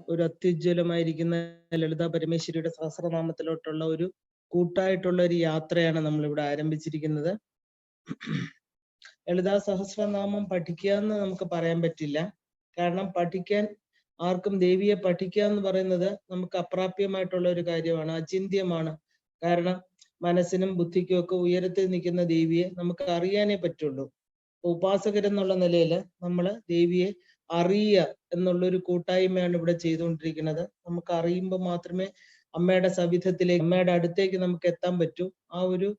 ഒരു അത്യുജ്വലമായിരിക്കുന്ന ലളിതാ പരമേശ്വരിയുടെ സഹസ്രനാമത്തിലോട്ടുള്ള ഒരു കൂട്ടായിട്ടുള്ള ഒരു യാത്രയാണ് നമ്മളിവിടെ ആരംഭിച്ചിരിക്കുന്നത്. ലളിതാ സഹസ്രനാമം പഠിക്കുക എന്ന് നമുക്ക് പറയാൻ പറ്റില്ല. കാരണം പഠിക്കാൻ ആർക്കും ദേവിയെ പഠിക്കുക എന്ന് പറയുന്നത് നമുക്ക് അപ്രാപ്യമായിട്ടുള്ള ഒരു കാര്യമാണ്, അചിന്ത്യമാണ്. കാരണം മനസ്സിനും ബുദ്ധിക്കും ഒക്കെ ഉയരത്തിൽ നിൽക്കുന്ന ദേവിയെ നമുക്ക് അറിയാനേ പറ്റുള്ളൂ. ഉപാസകരെന്നുള്ള നിലയിൽ നമ്മൾ ദേവിയെ അറിയുക എന്നുള്ളൊരു കൂട്ടായ്മയാണ് ഇവിടെ ചെയ്തുകൊണ്ടിരിക്കുന്നത്. നമുക്ക് അറിയുമ്പോൾ മാത്രമേ അമ്മയുടെ സവിധത്തിലേക്ക്, അമ്മയുടെ അടുത്തേക്ക് നമുക്ക് എത്താൻ പറ്റൂ. ആ ഒരു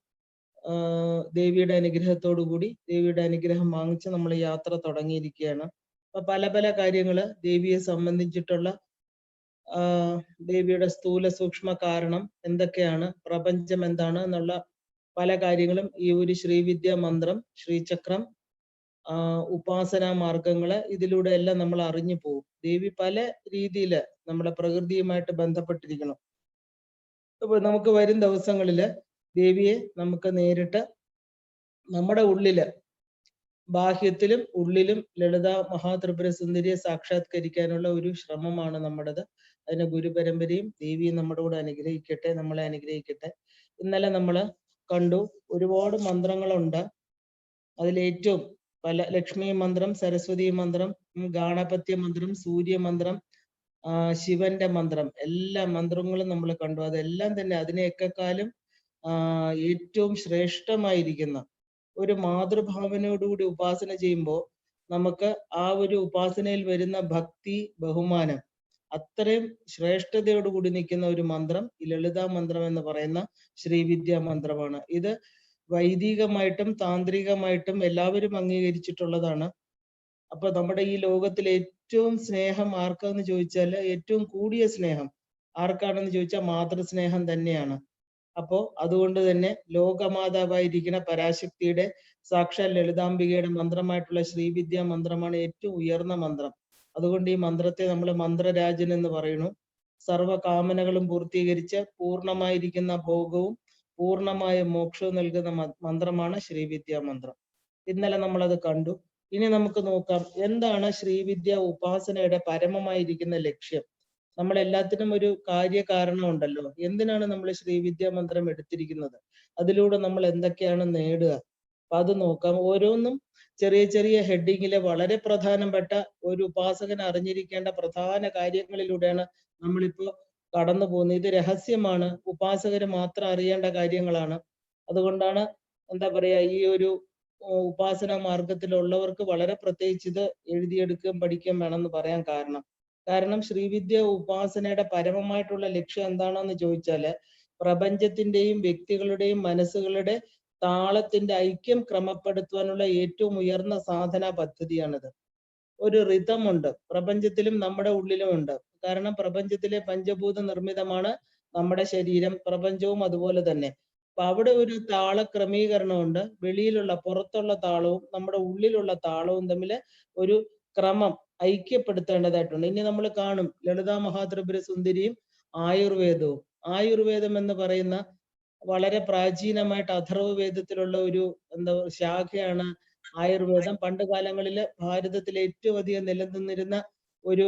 ദേവിയുടെ അനുഗ്രഹത്തോടു കൂടി, ദേവിയുടെ അനുഗ്രഹം വാങ്ങിച്ച് നമ്മൾ യാത്ര തുടങ്ങിയിരിക്കുകയാണ്. അപ്പൊ പല പല കാര്യങ്ങള് ദേവിയെ സംബന്ധിച്ചിട്ടുള്ള ദേവിയുടെ സ്ഥൂല സൂക്ഷ്മ കാരണം എന്തൊക്കെയാണ്, പ്രപഞ്ചം എന്താണ് എന്നുള്ള പല കാര്യങ്ങളും ഈ ഒരു ശ്രീവിദ്യ മന്ത്രം, ശ്രീചക്രം, ഉപാസനാ മാർഗങ്ങള് ഇതിലൂടെ എല്ലാം നമ്മൾ അറിഞ്ഞു പോകും. ദേവി പല രീതിയില് നമ്മുടെ പ്രകൃതിയുമായിട്ട് ബന്ധപ്പെട്ടിരിക്കണം. അപ്പൊ നമുക്ക് വരും ദിവസങ്ങളില് ദേവിയെ നമുക്ക് നേരിട്ട് നമ്മുടെ ഉള്ളില്, ബാഹ്യത്തിലും ഉള്ളിലും ലളിതാ മഹാത്രിപുര സുന്ദരിയെ സാക്ഷാത്കരിക്കാനുള്ള ഒരു ശ്രമമാണ് നമ്മുടേത്. അതിന് ഗുരുപരമ്പരയും ദേവിയും നമ്മുടെ കൂടെ അനുഗ്രഹിക്കട്ടെ, നമ്മളെ അനുഗ്രഹിക്കട്ടെ. ഇന്നലെ നമ്മള് കണ്ടു ഒരുപാട് മന്ത്രങ്ങളുണ്ട്. അതിലേറ്റവും ലക്ഷ്മി മന്ത്രം, സരസ്വതി മന്ത്രം, ഗാണപത്യ മന്ത്രം, സൂര്യമന്ത്രം, ശിവന്റെ മന്ത്രം, എല്ലാ മന്ത്രങ്ങളും നമ്മൾ കണ്ടു. അതെല്ലാം തന്നെ അതിനെയൊക്കെക്കാളും ഏറ്റവും ശ്രേഷ്ഠമായിരിക്കുന്ന ഒരു മാതൃഭാവനയോടുകൂടി ഉപാസന ചെയ്യുമ്പോൾ നമുക്ക് ആ ഒരു ഉപാസനയിൽ വരുന്ന ഭക്തി, ബഹുമാനം അത്രയും ശ്രേഷ്ഠതയോടുകൂടി നിൽക്കുന്ന ഒരു മന്ത്രം ഈ ലളിതാ മന്ത്രം എന്ന് പറയുന്ന ശ്രീവിദ്യാ മന്ത്രമാണ്. ഇത് വൈദികമായിട്ടും താന്ത്രികമായിട്ടും എല്ലാവരും അംഗീകരിച്ചിട്ടുള്ളതാണ്. അപ്പൊ നമ്മുടെ ഈ ലോകത്തിൽ ഏറ്റവും സ്നേഹം ആർക്കാന്ന് ചോദിച്ചാൽ, ഏറ്റവും കൂടിയ സ്നേഹം ആർക്കാണെന്ന് ചോദിച്ചാൽ മാതൃസ്നേഹം തന്നെയാണ്. അപ്പോ അതുകൊണ്ട് തന്നെ ലോകമാതാവായിരിക്കുന്ന പരാശക്തിയുടെ സാക്ഷാൽ ലളിതാംബികയുടെ മന്ത്രമായിട്ടുള്ള ശ്രീവിദ്യാ മന്ത്രമാണ് ഏറ്റവും ഉയർന്ന മന്ത്രം. അതുകൊണ്ട് ഈ മന്ത്രത്തെ നമ്മൾ മന്ത്രരാജൻ എന്ന് പറയുന്നു. സർവ കാമനകളും പൂർത്തീകരിച്ച് പൂർണ്ണമായിരിക്കുന്ന ഭോഗവും പൂർണ്ണമായ മോക്ഷവും നൽകുന്ന മന്ത്രമാണ് ശ്രീവിദ്യാ മന്ത്രം. ഇന്നലെ നമ്മളത് കണ്ടു. ഇനി നമുക്ക് നോക്കാം എന്താണ് ശ്രീവിദ്യ ഉപാസനയുടെ പരമമായിരിക്കുന്ന ലക്ഷ്യം. നമ്മൾ എല്ലാത്തിനും ഒരു കാര്യകാരണം ഉണ്ടല്ലോ. എന്തിനാണ് നമ്മൾ ശ്രീവിദ്യാ മന്ത്രം എടുത്തിരിക്കുന്നത്, അതിലൂടെ നമ്മൾ എന്തൊക്കെയാണ് നേടുക, അപ്പൊ അത് നോക്കാം. ഓരോന്നും ചെറിയ ചെറിയ ഹെഡിങ്ങിലെ വളരെ പ്രധാനപ്പെട്ട ഒരു ഉപാസകൻ അറിഞ്ഞിരിക്കേണ്ട പ്രധാന കാര്യങ്ങളിലൂടെയാണ് നമ്മളിപ്പോ കടന്നു പോകുന്നത്. ഇത് രഹസ്യമാണ്, ഉപാസകര് മാത്രം അറിയേണ്ട കാര്യങ്ങളാണ്. അതുകൊണ്ടാണ് എന്താ പറയാ, ഈ ഒരു ഉപാസന മാർഗത്തിലുള്ളവർക്ക് വളരെ പ്രത്യേകിച്ച് ഇത് എഴുതിയെടുക്കുകയും പഠിക്കുകയും വേണമെന്ന് പറയാൻ കാരണം ശ്രീവിദ്യ ഉപാസനയുടെ പരമമായിട്ടുള്ള ലക്ഷ്യം എന്താണെന്ന് ചോദിച്ചാല് പ്രപഞ്ചത്തിന്റെയും വ്യക്തികളുടെയും മനസ്സുകളുടെ താളത്തിന്റെ ഐക്യം ക്രമപ്പെടുത്തുവാനുള്ള ഏറ്റവും ഉയർന്ന സാധന പദ്ധതിയാണിത്. ഒരു റിതമുണ്ട് പ്രപഞ്ചത്തിലും നമ്മുടെ ഉള്ളിലും ഉണ്ട്. കാരണം പ്രപഞ്ചത്തിലെ പഞ്ചഭൂത നിർമ്മിതമാണ് നമ്മുടെ ശരീരം, പ്രപഞ്ചവും അതുപോലെ തന്നെ. അപ്പൊ അവിടെ ഒരു താള ക്രമീകരണമുണ്ട്. വെളിയിലുള്ള പുറത്തുള്ള താളവും നമ്മുടെ ഉള്ളിലുള്ള താളവും തമ്മിൽ ഒരു ക്രമം ഐക്യപ്പെടുത്തേണ്ടതായിട്ടുണ്ട്. ഇനി നമ്മൾ കാണും ലളിതാ മഹാത്രിപുര സുന്ദരിയും ആയുർവേദവും. ആയുർവേദം എന്ന് പറയുന്ന വളരെ പ്രാചീനമായിട്ട് അഥർവവേദത്തിലുള്ള ഒരു ശാഖയാണ് ആയുർവേദം. പണ്ട് കാലങ്ങളിൽ ഭാരതത്തിൽ ഏറ്റവും അധികം നിലനിന്നിരുന്ന ഒരു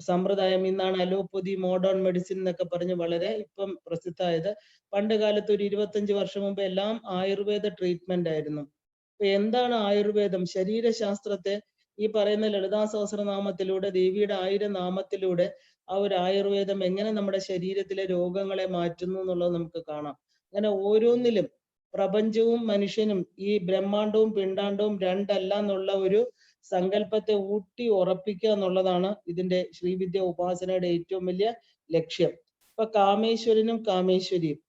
സമ്പ്രദായം. ഇന്നാണ് അലോപ്പതി, മോഡേൺ മെഡിസിൻ എന്നൊക്കെ പറഞ്ഞ് വളരെ ഇപ്പം പ്രസിദ്ധമായത്. പണ്ട് കാലത്ത് ഒരു 25 വർഷം മുമ്പ് എല്ലാം ആയുർവേദ ട്രീറ്റ്മെന്റ് ആയിരുന്നു. അപ്പൊ എന്താണ് ആയുർവേദം? ശരീരശാസ്ത്രത്തെ ഈ പറയുന്ന ലളിതാ സഹസ്രനാമത്തിലൂടെ, ദേവിയുടെ 1000 നാമത്തിലൂടെ ആ ഒരു ആയുർവേദം എങ്ങനെ നമ്മുടെ ശരീരത്തിലെ രോഗങ്ങളെ മാറ്റുന്നു എന്നുള്ളത് നമുക്ക് കാണാം. അങ്ങനെ ഓരോന്നിലും പ്രപഞ്ചവും മനുഷ്യനും ഈ ബ്രഹ്മാണ്ടവും പിണ്ടാണ്ടവും രണ്ടല്ല എന്നുള്ള ഒരു സങ്കല്പത്തെ ഊട്ടി ഉറപ്പിക്കുക എന്നുള്ളതാണ് ഇതിന്റെ ശ്രീവിദ്യ ഉപാസനയുടെ ഏറ്റവും വലിയ ലക്ഷ്യം. ഇപ്പൊ കാമേശ്വരനും കാമേശ്വരിയും,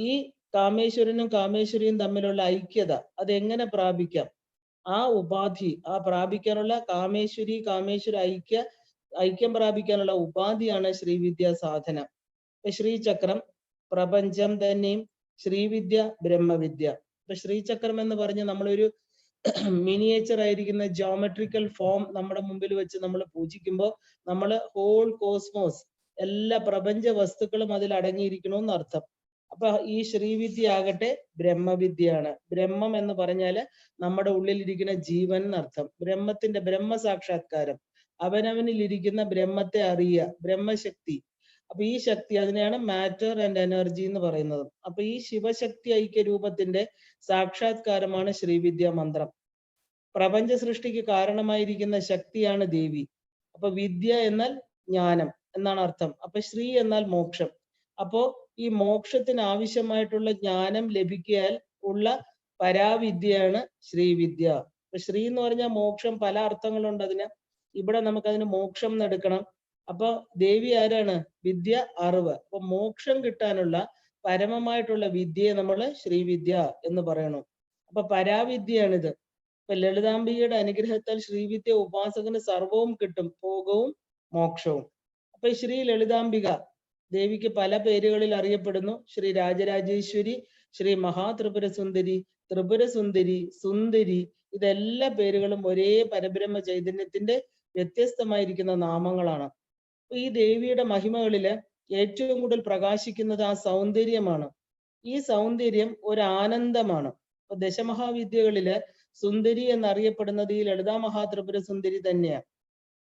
ഈ കാമേശ്വരനും കാമേശ്വരിയും തമ്മിലുള്ള ഐക്യത അതെങ്ങനെ പ്രാപിക്കാം? ആ ഉപാധി, ആ പ്രാപിക്കാനുള്ള കാമേശ്വര ഐക്യം പ്രാപിക്കാനുള്ള ഉപാധിയാണ് ശ്രീവിദ്യ സാധന. ശ്രീചക്രം പ്രപഞ്ചം തന്നെയും, ശ്രീവിദ്യ ബ്രഹ്മവിദ്യ. ഇപ്പൊ ശ്രീചക്രം എന്ന് പറഞ്ഞ് നമ്മളൊരു മിനിയേച്ചർ ആയിരിക്കുന്ന ജോമെട്രിക്കൽ ഫോം നമ്മുടെ മുമ്പിൽ വെച്ച് നമ്മൾ പൂജിക്കുമ്പോൾ നമ്മൾ ഹോൾ കോസ്മോസ്, എല്ലാ പ്രപഞ്ച വസ്തുക്കളും അതിൽ അടങ്ങിയിരിക്കണമെന്ന് അർത്ഥം. അപ്പൊ ഈ ശ്രീവിദ്യ ആകട്ടെ ബ്രഹ്മവിദ്യയാണ്. ബ്രഹ്മം എന്ന് പറഞ്ഞാല് നമ്മുടെ ഉള്ളിലിരിക്കുന്ന ജീവൻ എന്നർത്ഥം. ബ്രഹ്മത്തിന്റെ ബ്രഹ്മസാക്ഷാത്കാരം, അവനവനിൽ ഇരിക്കുന്ന ബ്രഹ്മത്തെ അറിയുക, ബ്രഹ്മശക്തി. അപ്പൊ ഈ ശക്തി, അതിനെയാണ് മാറ്റർ ആൻഡ് എനർജി എന്ന് പറയുന്നത്. അപ്പൊ ഈ ശിവശക്തി ഐക്യ രൂപത്തിന്റെ സാക്ഷാത്കാരമാണ് ശ്രീവിദ്യാ മന്ത്രം. പ്രപഞ്ച സൃഷ്ടിക്ക് കാരണമായിരിക്കുന്ന ശക്തിയാണ് ദേവി. അപ്പൊ വിദ്യ എന്നാൽ ജ്ഞാനം എന്നാണ് അർത്ഥം. അപ്പൊ ശ്രീ എന്നാൽ മോക്ഷം. അപ്പോ ഈ മോക്ഷത്തിന് ആവശ്യമായിട്ടുള്ള ജ്ഞാനം ലഭിക്കാൻ ഉള്ള പരാവിദ്യയാണ് ശ്രീവിദ്യ. അപ്പൊ ശ്രീ എന്ന് പറഞ്ഞാൽ മോക്ഷം, പല അർത്ഥങ്ങളുണ്ട് അതിന്. ഇവിടെ നമുക്കതിന് മോക്ഷം എന്ന് എടുക്കണം. അപ്പൊ ദേവി ആരാണ്? വിദ്യ, അറിവ്. അപ്പൊ മോക്ഷം കിട്ടാനുള്ള പരമമായിട്ടുള്ള വിദ്യയെ നമ്മൾ ശ്രീവിദ്യ എന്ന് പറയണു. അപ്പൊ പരാവിദ്യയാണിത്. ഇപ്പൊ ലളിതാംബികയുടെ അനുഗ്രഹത്താൽ ശ്രീവിദ്യ ഉപാസകന് സർവവും കിട്ടും, ഭോഗവും മോക്ഷവും. അപ്പൊ ശ്രീ ലളിതാംബിക ദേവിക്ക് പല പേരുകളിൽ അറിയപ്പെടുന്നു. ശ്രീ രാജരാജേശ്വരി, ശ്രീ മഹാത്രിപുര സുന്ദരി, ത്രിപുര സുന്ദരി, സുന്ദരി. ഇതെല്ലാ പേരുകളും ഒരേ പരബ്രഹ്മ ചൈതന്യത്തിന്റെ വ്യത്യസ്തമായിരിക്കുന്ന നാമങ്ങളാണ്. ഈ ദേവിയുടെ മഹിമകളില് ഏറ്റവും കൂടുതൽ പ്രകാശിക്കുന്നത് ആ സൗന്ദര്യമാണ്. ഈ സൗന്ദര്യം ഒരു ആനന്ദമാണ്. അപ്പൊ ദശമഹാവിദ്യകളില് സുന്ദരി എന്നറിയപ്പെടുന്നത് ഈ ലളിതാ മഹാത്രിപുര സുന്ദരി തന്നെയാണ്.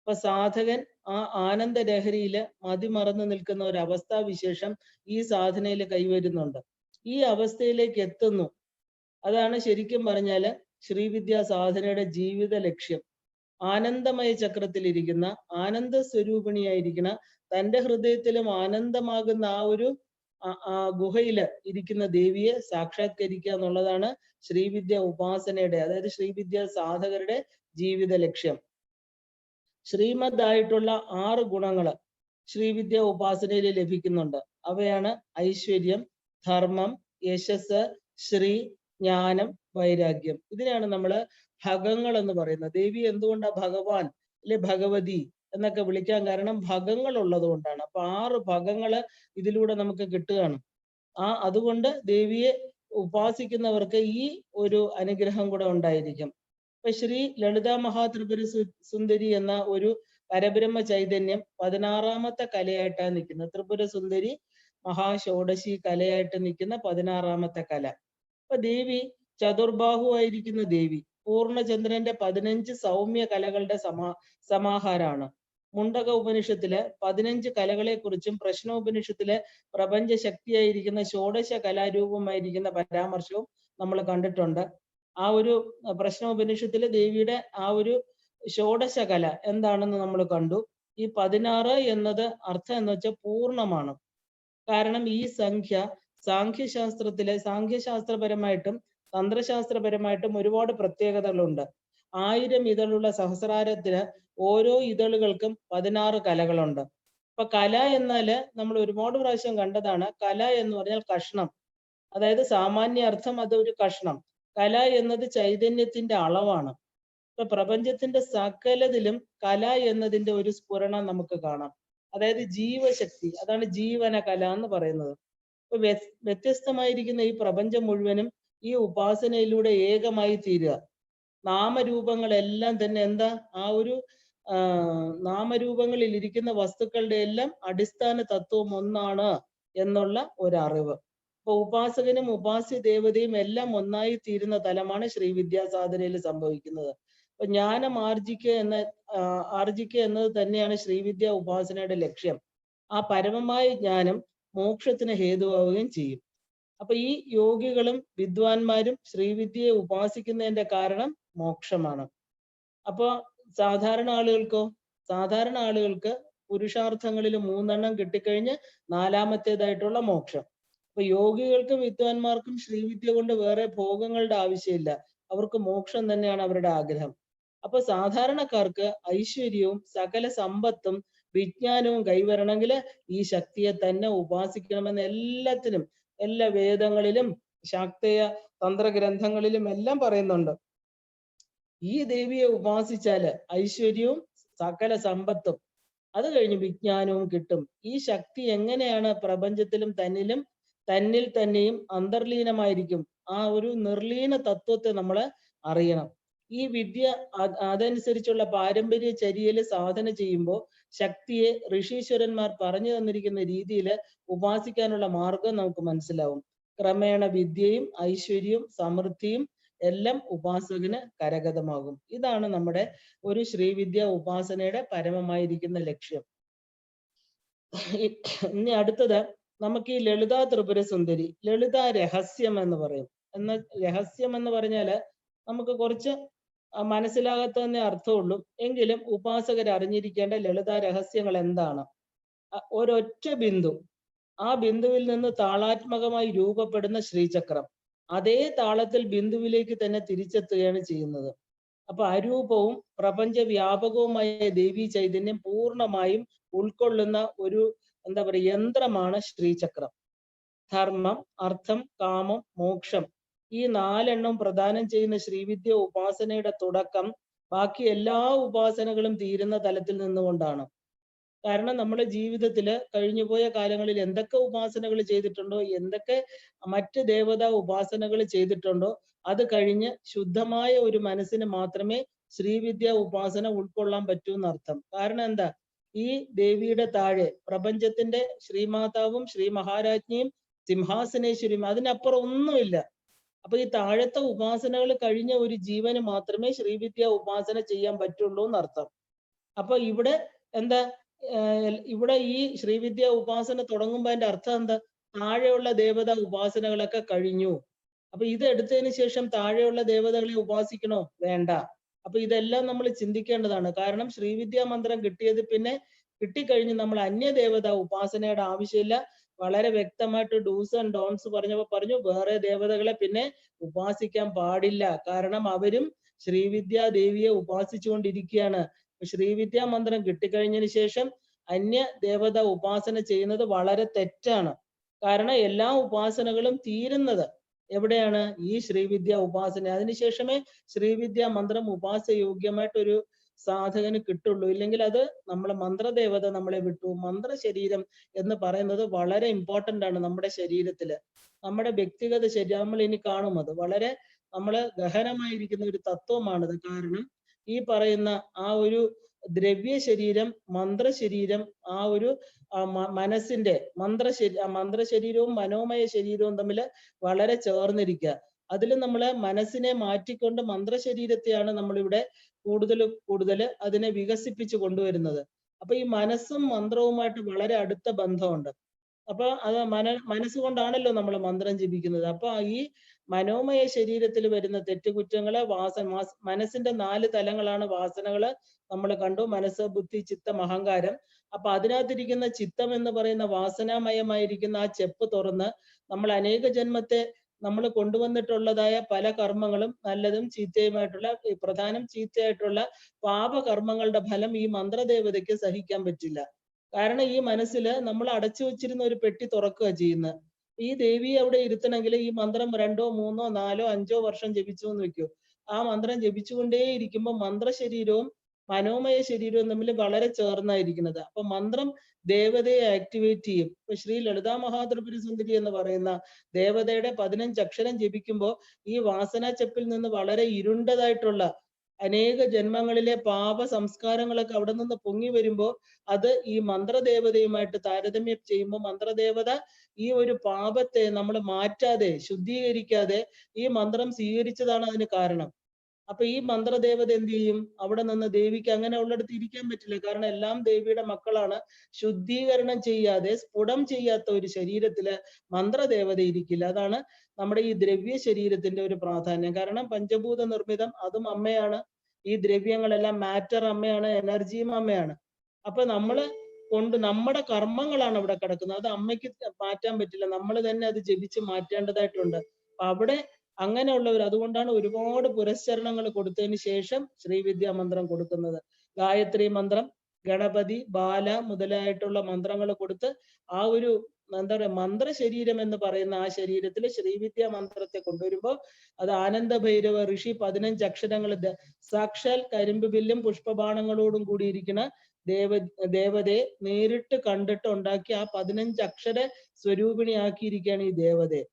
അപ്പൊ സാധകൻ ആ ആനന്ദ ലഹരിയില് മതിമറന്നു നിൽക്കുന്ന ഒരു അവസ്ഥാവിശേഷം ഈ സാധനയിൽ കൈവരുന്നുണ്ട്. ഈ അവസ്ഥയിലേക്ക് എത്തുന്നു. അതാണ് ശരിക്കും പറഞ്ഞാല് ശ്രീവിദ്യാ സാധനയുടെ ജീവിത ലക്ഷ്യം. ആനന്ദമയ ചക്രത്തിലിരിക്കുന്ന, ആനന്ദ സ്വരൂപിണിയായിരിക്കുന്ന, തന്റെ ഹൃദയത്തിലും ആനന്ദമാകുന്ന ആ ഒരു ഗുഹയില് ഇരിക്കുന്ന ദേവിയെ സാക്ഷാത്കരിക്കുക എന്നുള്ളതാണ് ശ്രീവിദ്യ ഉപാസനയുടെ, അതായത് ശ്രീവിദ്യ സാധകരുടെ ജീവിത ലക്ഷ്യം. ശ്രീമദായിട്ടുള്ള 6 ഗുണങ്ങള് ശ്രീവിദ്യ ഉപാസനയിൽ ലഭിക്കുന്നുണ്ട്. അവയാണ് ഐശ്വര്യം, ധർമ്മം, യശസ്, ശ്രീ, ജ്ഞാനം, വൈരാഗ്യം. ഇതിനാണ് നമ്മള് ഭഗങ്ങൾ എന്ന് പറയുന്നത്. ദേവി എന്തുകൊണ്ടാണ് ഭഗവാൻ അല്ലെ ഭഗവതി എന്നൊക്കെ വിളിക്കാൻ കാരണം ഭഗങ്ങൾ ഉള്ളത് കൊണ്ടാണ്. അപ്പൊ 6 ഭഗങ്ങള് ഇതിലൂടെ നമുക്ക് കിട്ടുകയാണ്. അതുകൊണ്ട് ദേവിയെ ഉപാസിക്കുന്നവർക്ക് ഈ ഒരു അനുഗ്രഹം കൂടെ ഉണ്ടായിരിക്കും. ഇപ്പൊ ശ്രീ ലളിതാ മഹാത്രിപുര സുന്ദരി എന്ന ഒരു പരബ്രഹ്മ ചൈതന്യം 16ാമത്തെ കലയായിട്ടാണ് നിൽക്കുന്നത്. ത്രിപുര സുന്ദരി മഹാഷോഡശി കലയായിട്ട് നിൽക്കുന്ന 16ാമത്തെ കല. അപ്പൊ ദേവി ചതുർബാഹുവായിരിക്കുന്ന ദേവി പൂർണ്ണചന്ദ്രന്റെ 15 സൗമ്യ കലകളുടെ സമാഹാരമാണ്. മുണ്ടക ഉപനിഷത്തില് 15 കലകളെ കുറിച്ചും പ്രശ്നോപനിഷത്തിലെ പ്രപഞ്ച ശക്തിയായിരിക്കുന്ന ഷോഡശ കലാരൂപമായിരിക്കുന്ന പരാമർശവും നമ്മൾ കണ്ടിട്ടുണ്ട്. ആ ഒരു പ്രശ്നോപനിഷത്തിലെ ദേവിയുടെ ആ ഒരു ഷോഡശ കല എന്താണെന്ന് നമ്മൾ കണ്ടു. ഈ 16 എന്നത് അർത്ഥം എന്ന് വെച്ചാൽ പൂർണ്ണമാണ്. കാരണം ഈ സംഖ്യ സാഖ്യശാസ്ത്രപരമായിട്ടും തന്ത്രശാസ്ത്രപരമായിട്ടും ഒരുപാട് പ്രത്യേകതകളുണ്ട്. 1000 ഇതളുള്ള സഹസ്രാരത്തിന് ഓരോ ഇതളുകൾക്കും 16 കലകളുണ്ട്. അപ്പൊ കല എന്നാല് നമ്മൾ ഒരുപാട് പ്രാവശ്യം കണ്ടതാണ്. കല എന്ന് പറഞ്ഞാൽ കഷ്ണം, അതായത് സാമാന്യ അർത്ഥം അതൊരു കഷ്ണം. കല എന്നത് ചൈതന്യത്തിന്റെ അളവാണ്. ഇപ്പൊ പ്രപഞ്ചത്തിന്റെ സകലതിലും കല എന്നതിന്റെ ഒരു സ്ഫുരണം നമുക്ക് കാണാം. അതായത് ജീവശക്തി, അതാണ് ജീവന കല എന്ന് പറയുന്നത്. ഇപ്പൊ വ്യത്യസ്തമായിരിക്കുന്ന ഈ പ്രപഞ്ചം മുഴുവനും ഈ ഉപാസനയിലൂടെ ഏകമായി തീരുക. നാമരൂപങ്ങളെല്ലാം തന്നെ എന്താ, ആ ഒരു നാമരൂപങ്ങളിൽ ഇരിക്കുന്ന വസ്തുക്കളുടെ എല്ലാം അടിസ്ഥാന തത്വം ഒന്നാണ് എന്നുള്ള ഒരറിവ്. അപ്പൊ ഉപാസകനും ഉപാസ്യ ദേവതയും എല്ലാം ഒന്നായി തീരുന്ന തലമാണ് ശ്രീവിദ്യാസാധനയിൽ സംഭവിക്കുന്നത്. അപ്പൊ ജ്ഞാനം ആർജിക്കുക എന്നത് തന്നെയാണ് ശ്രീവിദ്യ ഉപാസനയുടെ ലക്ഷ്യം. ആ പരമമായ ജ്ഞാനം മോക്ഷത്തിന് ഹേതുവാവുകയും ചെയ്യും. അപ്പൊ ഈ യോഗികളും വിദ്വാൻമാരും ശ്രീവിദ്യയെ ഉപാസിക്കുന്നതിന്റെ കാരണം മോക്ഷമാണ്. അപ്പൊ സാധാരണ ആളുകൾക്ക് പുരുഷാർത്ഥങ്ങളിൽ 3 കിട്ടിക്കഴിഞ്ഞ് 4ാമത്തേതായിട്ടുള്ള മോക്ഷം. അപ്പൊ യോഗികൾക്കും വിദ്വാൻമാർക്കും ശ്രീവിദ്യ കൊണ്ട് വേറെ ഭോഗങ്ങളുടെ ആവശ്യമില്ല. അവർക്ക് മോക്ഷം തന്നെയാണ് അവരുടെ ആഗ്രഹം. അപ്പൊ സാധാരണക്കാർക്ക് ഐശ്വര്യവും സകല സമ്പത്തും വിജ്ഞാനവും കൈവരണമെങ്കിൽ ഈ ശക്തിയെ തന്നെ ഉപാസിക്കണമെന്ന് എല്ലാ വേദങ്ങളിലും ശാക്തേയ തന്ത്രഗ്രന്ഥങ്ങളിലും എല്ലാം പറയുന്നുണ്ട്. ഈ ദേവിയെ ഉപാസിച്ചാല് ഐശ്വര്യവും സകല സമ്പത്തും അത് കഴിഞ്ഞ് വിജ്ഞാനവും കിട്ടും. ഈ ശക്തി എങ്ങനെയാണ് പ്രപഞ്ചത്തിലും തന്നിൽ തന്നെയും അന്തർലീനമായിരിക്കും. ആ ഒരു നിർലീന തത്വത്തെ നമ്മൾ അറിയണം. ഈ വിദ്യ അതനുസരിച്ചുള്ള പാരമ്പര്യ ചര്യയിൽ സാധന ചെയ്യുമ്പോൾ ശക്തിയെ ഋഷീശ്വരന്മാർ പറഞ്ഞു തന്നിരിക്കുന്ന രീതിയിൽ ഉപാസിക്കാനുള്ള മാർഗം നമുക്ക് മനസ്സിലാവും. ക്രമേണ വിദ്യയും ഐശ്വര്യവും സമൃദ്ധിയും എല്ലാം ഉപാസകന് കരഗതമാകും. ഇതാണ് നമ്മുടെ ഒരു ശ്രീവിദ്യ ഉപാസനയുടെ പരമമായിരിക്കുന്ന ലക്ഷ്യം. ഇനി അടുത്തത് നമുക്ക് ഈ ലളിതാ ത്രിപുര സുന്ദരി, ലളിതാ രഹസ്യം എന്ന് പറയും. രഹസ്യം എന്ന് പറഞ്ഞാല് നമുക്ക് കുറച്ച് മനസ്സിലാകാത്തതന്നെ അർത്ഥമുള്ളൂ. എങ്കിലും ഉപാസകർ അറിഞ്ഞിരിക്കേണ്ട ലളിതാ രഹസ്യങ്ങൾ എന്താണ്? ഒരൊറ്റ ബിന്ദു, ആ ബിന്ദുവിൽ നിന്ന് താളാത്മകമായി രൂപപ്പെടുന്ന ശ്രീചക്രം അതേ താളത്തിൽ ബിന്ദുവിലേക്ക് തന്നെ തിരിച്ചെത്തുകയാണ് ചെയ്യുന്നത്. അപ്പൊ അരൂപവും പ്രപഞ്ച വ്യാപകവുമായ ദേവീ ചൈതന്യം പൂർണ്ണമായും ഉൾക്കൊള്ളുന്ന ഒരു എന്താ പറയുക യന്ത്രമാണ് ശ്രീചക്രം. ധർമ്മം, അർത്ഥം, കാമം, മോക്ഷം ഈ 4 പ്രദാനം ചെയ്യുന്ന ശ്രീവിദ്യ ഉപാസനയുടെ തുടക്കം ബാക്കി എല്ലാ ഉപാസനകളും തീരുന്ന തലത്തിൽ നിന്നുകൊണ്ടാണ്. കാരണം നമ്മുടെ ജീവിതത്തില് കഴിഞ്ഞുപോയ കാലങ്ങളിൽ എന്തൊക്കെ ഉപാസനകൾ ചെയ്തിട്ടുണ്ടോ, എന്തൊക്കെ മറ്റ് ദേവതാ ഉപാസനകൾ ചെയ്തിട്ടുണ്ടോ, അത് കഴിഞ്ഞ് ശുദ്ധമായ ഒരു മനസ്സിന് മാത്രമേ ശ്രീവിദ്യ ഉപാസന ഉൾക്കൊള്ളാൻ പറ്റൂ എന്നർത്ഥം. കാരണം എന്താ? ഈ ദേവിയുടെ താഴെ പ്രപഞ്ചത്തിന്റെ ശ്രീമാതാവും ശ്രീ മഹാരാജ്ഞിയും സിംഹാസനേശ്വരിയും അതിനപ്പുറം ഒന്നുമില്ല. അപ്പൊ ഈ താഴത്തെ ഉപാസനകൾ കഴിഞ്ഞ ഒരു ജീവന് മാത്രമേ ശ്രീവിദ്യ ഉപാസന ചെയ്യാൻ പറ്റുള്ളൂ എന്നർത്ഥം. അപ്പൊ ഇവിടെ എന്താ, ഇവിടെ ഈ ശ്രീവിദ്യ ഉപാസന തുടങ്ങുമ്പോ അതിന്റെ അർത്ഥം എന്താ? താഴെയുള്ള ദേവതാ ഉപാസനകളൊക്കെ കഴിഞ്ഞു. അപ്പൊ ഇത് എടുത്തതിന് ശേഷം താഴെയുള്ള ദേവതകളെ ഉപാസിക്കണോ? വേണ്ട. അപ്പൊ ഇതെല്ലാം നമ്മൾ ചിന്തിക്കേണ്ടതാണ്. കാരണം ശ്രീവിദ്യാ മന്ത്രം കിട്ടിയത് പിന്നെ കിട്ടിക്കഴിഞ്ഞ് നമ്മൾ അന്യദേവതാ ഉപാസനയുടെ ആവശ്യമില്ല. വളരെ വ്യക്തമായിട്ട് ഡൂസ് ആൻഡ് ഡോൺസ് പറഞ്ഞപ്പോ പറഞ്ഞു, വേറെ ദേവതകളെ പിന്നെ ഉപാസിക്കാൻ പാടില്ല. കാരണം അവരും ശ്രീവിദ്യാ ദേവിയെ ഉപാസിച്ചുകൊണ്ടിരിക്കുകയാണ്. ശ്രീവിദ്യാ മന്ത്രം കിട്ടിക്കഴിഞ്ഞതിന് ശേഷം അന്യ ദേവത ഉപാസന ചെയ്യുന്നത് വളരെ തെറ്റാണ്. കാരണം എല്ലാ ഉപാസനകളും തീരുന്നത് എവിടെയാണ്? ഈ ശ്രീവിദ്യ ഉപാസന. അതിനുശേഷമേ ശ്രീവിദ്യാ മന്ത്രം ഉപാസയോഗ്യമായിട്ടൊരു സാധകന് കിട്ടുള്ളൂ. ഇല്ലെങ്കിൽ അത് നമ്മളെ മന്ത്രദേവത നമ്മളെ വിട്ടു. മന്ത്ര ശരീരം എന്ന് പറയുന്നത് വളരെ ഇമ്പോർട്ടന്റ് ആണ് നമ്മുടെ ശരീരത്തില്. നമ്മുടെ വ്യക്തിഗത ശരീരം നമ്മൾ ഇനി കാണും. അത് വളരെ നമ്മള് ഗഹനമായിരിക്കുന്ന ഒരു തത്വമാണത്. കാരണം ഈ പറയുന്ന ആ ഒരു ദ്രവ്യ ശരീരം, മന്ത്രശരീരം, ആ ഒരു മനസ്സിന്റെ മന്ത്രശരീരവും മനോമയ ശരീരവും തമ്മിൽ വളരെ ചേർന്നിരിക്കുക. അതിൽ നമ്മളെ മനസ്സിനെ മാറ്റിക്കൊണ്ട് മന്ത്രശരീരത്തെയാണ് നമ്മളിവിടെ കൂടുതൽ അതിനെ വികസിപ്പിച്ചു കൊണ്ടുവരുന്നത്. അപ്പൊ ഈ മനസ്സും മന്ത്രവുമായിട്ട് വളരെ അടുത്ത ബന്ധമുണ്ട്. അപ്പൊ അത് മനസ്സുകൊണ്ടാണല്ലോ നമ്മൾ മന്ത്രം ജപിക്കുന്നത്. അപ്പൊ ഈ മനോമയ ശരീരത്തിൽ വരുന്ന തെറ്റുകുറ്റങ്ങള് മനസ്സിന്റെ 4 തലങ്ങളാണ് വാസനകള് നമ്മൾ കണ്ടു. മനസ്സ്, ബുദ്ധി, ചിത്തം, അഹങ്കാരം. അപ്പൊ അതിനകത്തിരിക്കുന്ന ചിത്തം എന്ന് പറയുന്ന വാസനാമയമായിരിക്കുന്ന ആ ചെപ്പ് തുറന്ന് നമ്മൾ അനേക ജന്മത്തെ നമ്മൾ കൊണ്ടുവന്നിട്ടുള്ളതായ പല കർമ്മങ്ങളും നല്ലതും ചീത്തയുമായിട്ടുള്ള പ്രധാനം ചീത്തയായിട്ടുള്ള പാപകർമ്മങ്ങളുടെ ഫലം ഈ മന്ത്രദേവതയ്ക്ക് സഹിക്കാൻ പറ്റില്ല. കാരണം ഈ മനസ്സില് നമ്മൾ അടച്ചു വെച്ചിരുന്ന ഒരു പെട്ടി തുറക്കുക ചെയ്യുന്നത്. ഈ ദേവിയെ അവിടെ ഇരുത്തണമെങ്കിൽ ഈ മന്ത്രം 2, 3, 4, 5 വർഷം ജപിച്ചു എന്ന് വെക്കൂ. ആ മന്ത്രം ജപിച്ചുകൊണ്ടേ ഇരിക്കുമ്പോൾ മന്ത്രശരീരവും മനോമയ ശരീരവും തമ്മിൽ വളരെ ചേർന്നായിരിക്കുന്നത്. അപ്പൊ മന്ത്രം ദേവതയെ ആക്ടിവേറ്റ് ചെയ്യും. ഇപ്പൊ ശ്രീ ലളിതാ മഹാത്രിപുര സുന്ദരി എന്ന് പറയുന്ന ദേവതയുടെ 15 അക്ഷരം ജപിക്കുമ്പോൾ ഈ വാസനാ ചെപ്പിൽ നിന്ന് വളരെ ഇരുണ്ടതായിട്ടുള്ള അനേക ജന്മങ്ങളിലെ പാപ സംസ്കാരങ്ങളൊക്കെ അവിടെ നിന്ന് പൊങ്ങി വരുമ്പോൾ അത് ഈ മന്ത്രദേവതയുമായിട്ട് താരതമ്യം ചെയ്യുമ്പോൾ മന്ത്രദേവത ഈ ഒരു പാപത്തെ നമ്മൾ മാറ്റാതെ ശുദ്ധീകരിക്കാതെ ഈ മന്ത്രം സ്വീകരിച്ചതാണ് അതിന് കാരണം. അപ്പൊ ഈ മന്ത്രദേവത എന്ത് ചെയ്യും? അവിടെ നിന്ന് ദേവിക്ക് അങ്ങനെ ഉള്ളിടത്ത് ഇരിക്കാൻ പറ്റില്ല. കാരണം എല്ലാം ദേവിയുടെ മക്കളാണ്. ശുദ്ധീകരണം ചെയ്യാതെ സ്ഫുടം ചെയ്യാത്ത ഒരു ശരീരത്തില് മന്ത്രദേവത ഇരിക്കില്ല. അതാണ് നമ്മുടെ ഈ ദ്രവ്യ ശരീരത്തിന്റെ ഒരു പ്രാധാന്യം. കാരണം പഞ്ചഭൂത നിർമ്മിതം, അതും അമ്മയാണ്. ഈ ദ്രവ്യങ്ങളെല്ലാം മാറ്റർ അമ്മയാണ്, എനർജിയും അമ്മയാണ്. അപ്പൊ നമ്മുടെ കർമ്മങ്ങളാണ് അവിടെ കിടക്കുന്നത്. അത് അമ്മയ്ക്ക് മാറ്റാൻ പറ്റില്ല. നമ്മൾ തന്നെ അത് ജപിച്ച് മാറ്റേണ്ടതായിട്ടുണ്ട്. അപ്പൊ അവിടെ അങ്ങനെയുള്ളവർ, അതുകൊണ്ടാണ് ഒരുപാട് പുരസ്ചരണങ്ങൾ കൊടുത്തതിന് ശേഷം ശ്രീവിദ്യാ മന്ത്രം കൊടുക്കുന്നത്. ഗായത്രി മന്ത്രം, ഗണപതി, ബാല മുതലായിട്ടുള്ള മന്ത്രങ്ങൾ കൊടുത്ത് ആ ഒരു എന്താ പറയുക മന്ത്രശരീരം എന്ന് പറയുന്ന ആ ശരീരത്തിൽ ശ്രീവിദ്യാ മന്ത്രത്തെ കൊണ്ടുവരുമ്പോൾ അത് ആനന്ദ ഭൈരവ ഋഷി 15 അക്ഷരങ്ങൾ സാക്ഷാൽ കരിമ്പ് ബില്ലും പുഷ്പബാണങ്ങളോടും കൂടിയിരിക്കുന്ന ദേവതയെ നേരിട്ട് കണ്ടിട്ട് ഉണ്ടാക്കി ആ 15 അക്ഷര സ്വരൂപിണിയാക്കിയിരിക്കുകയാണ് ഈ ദേവതയെ.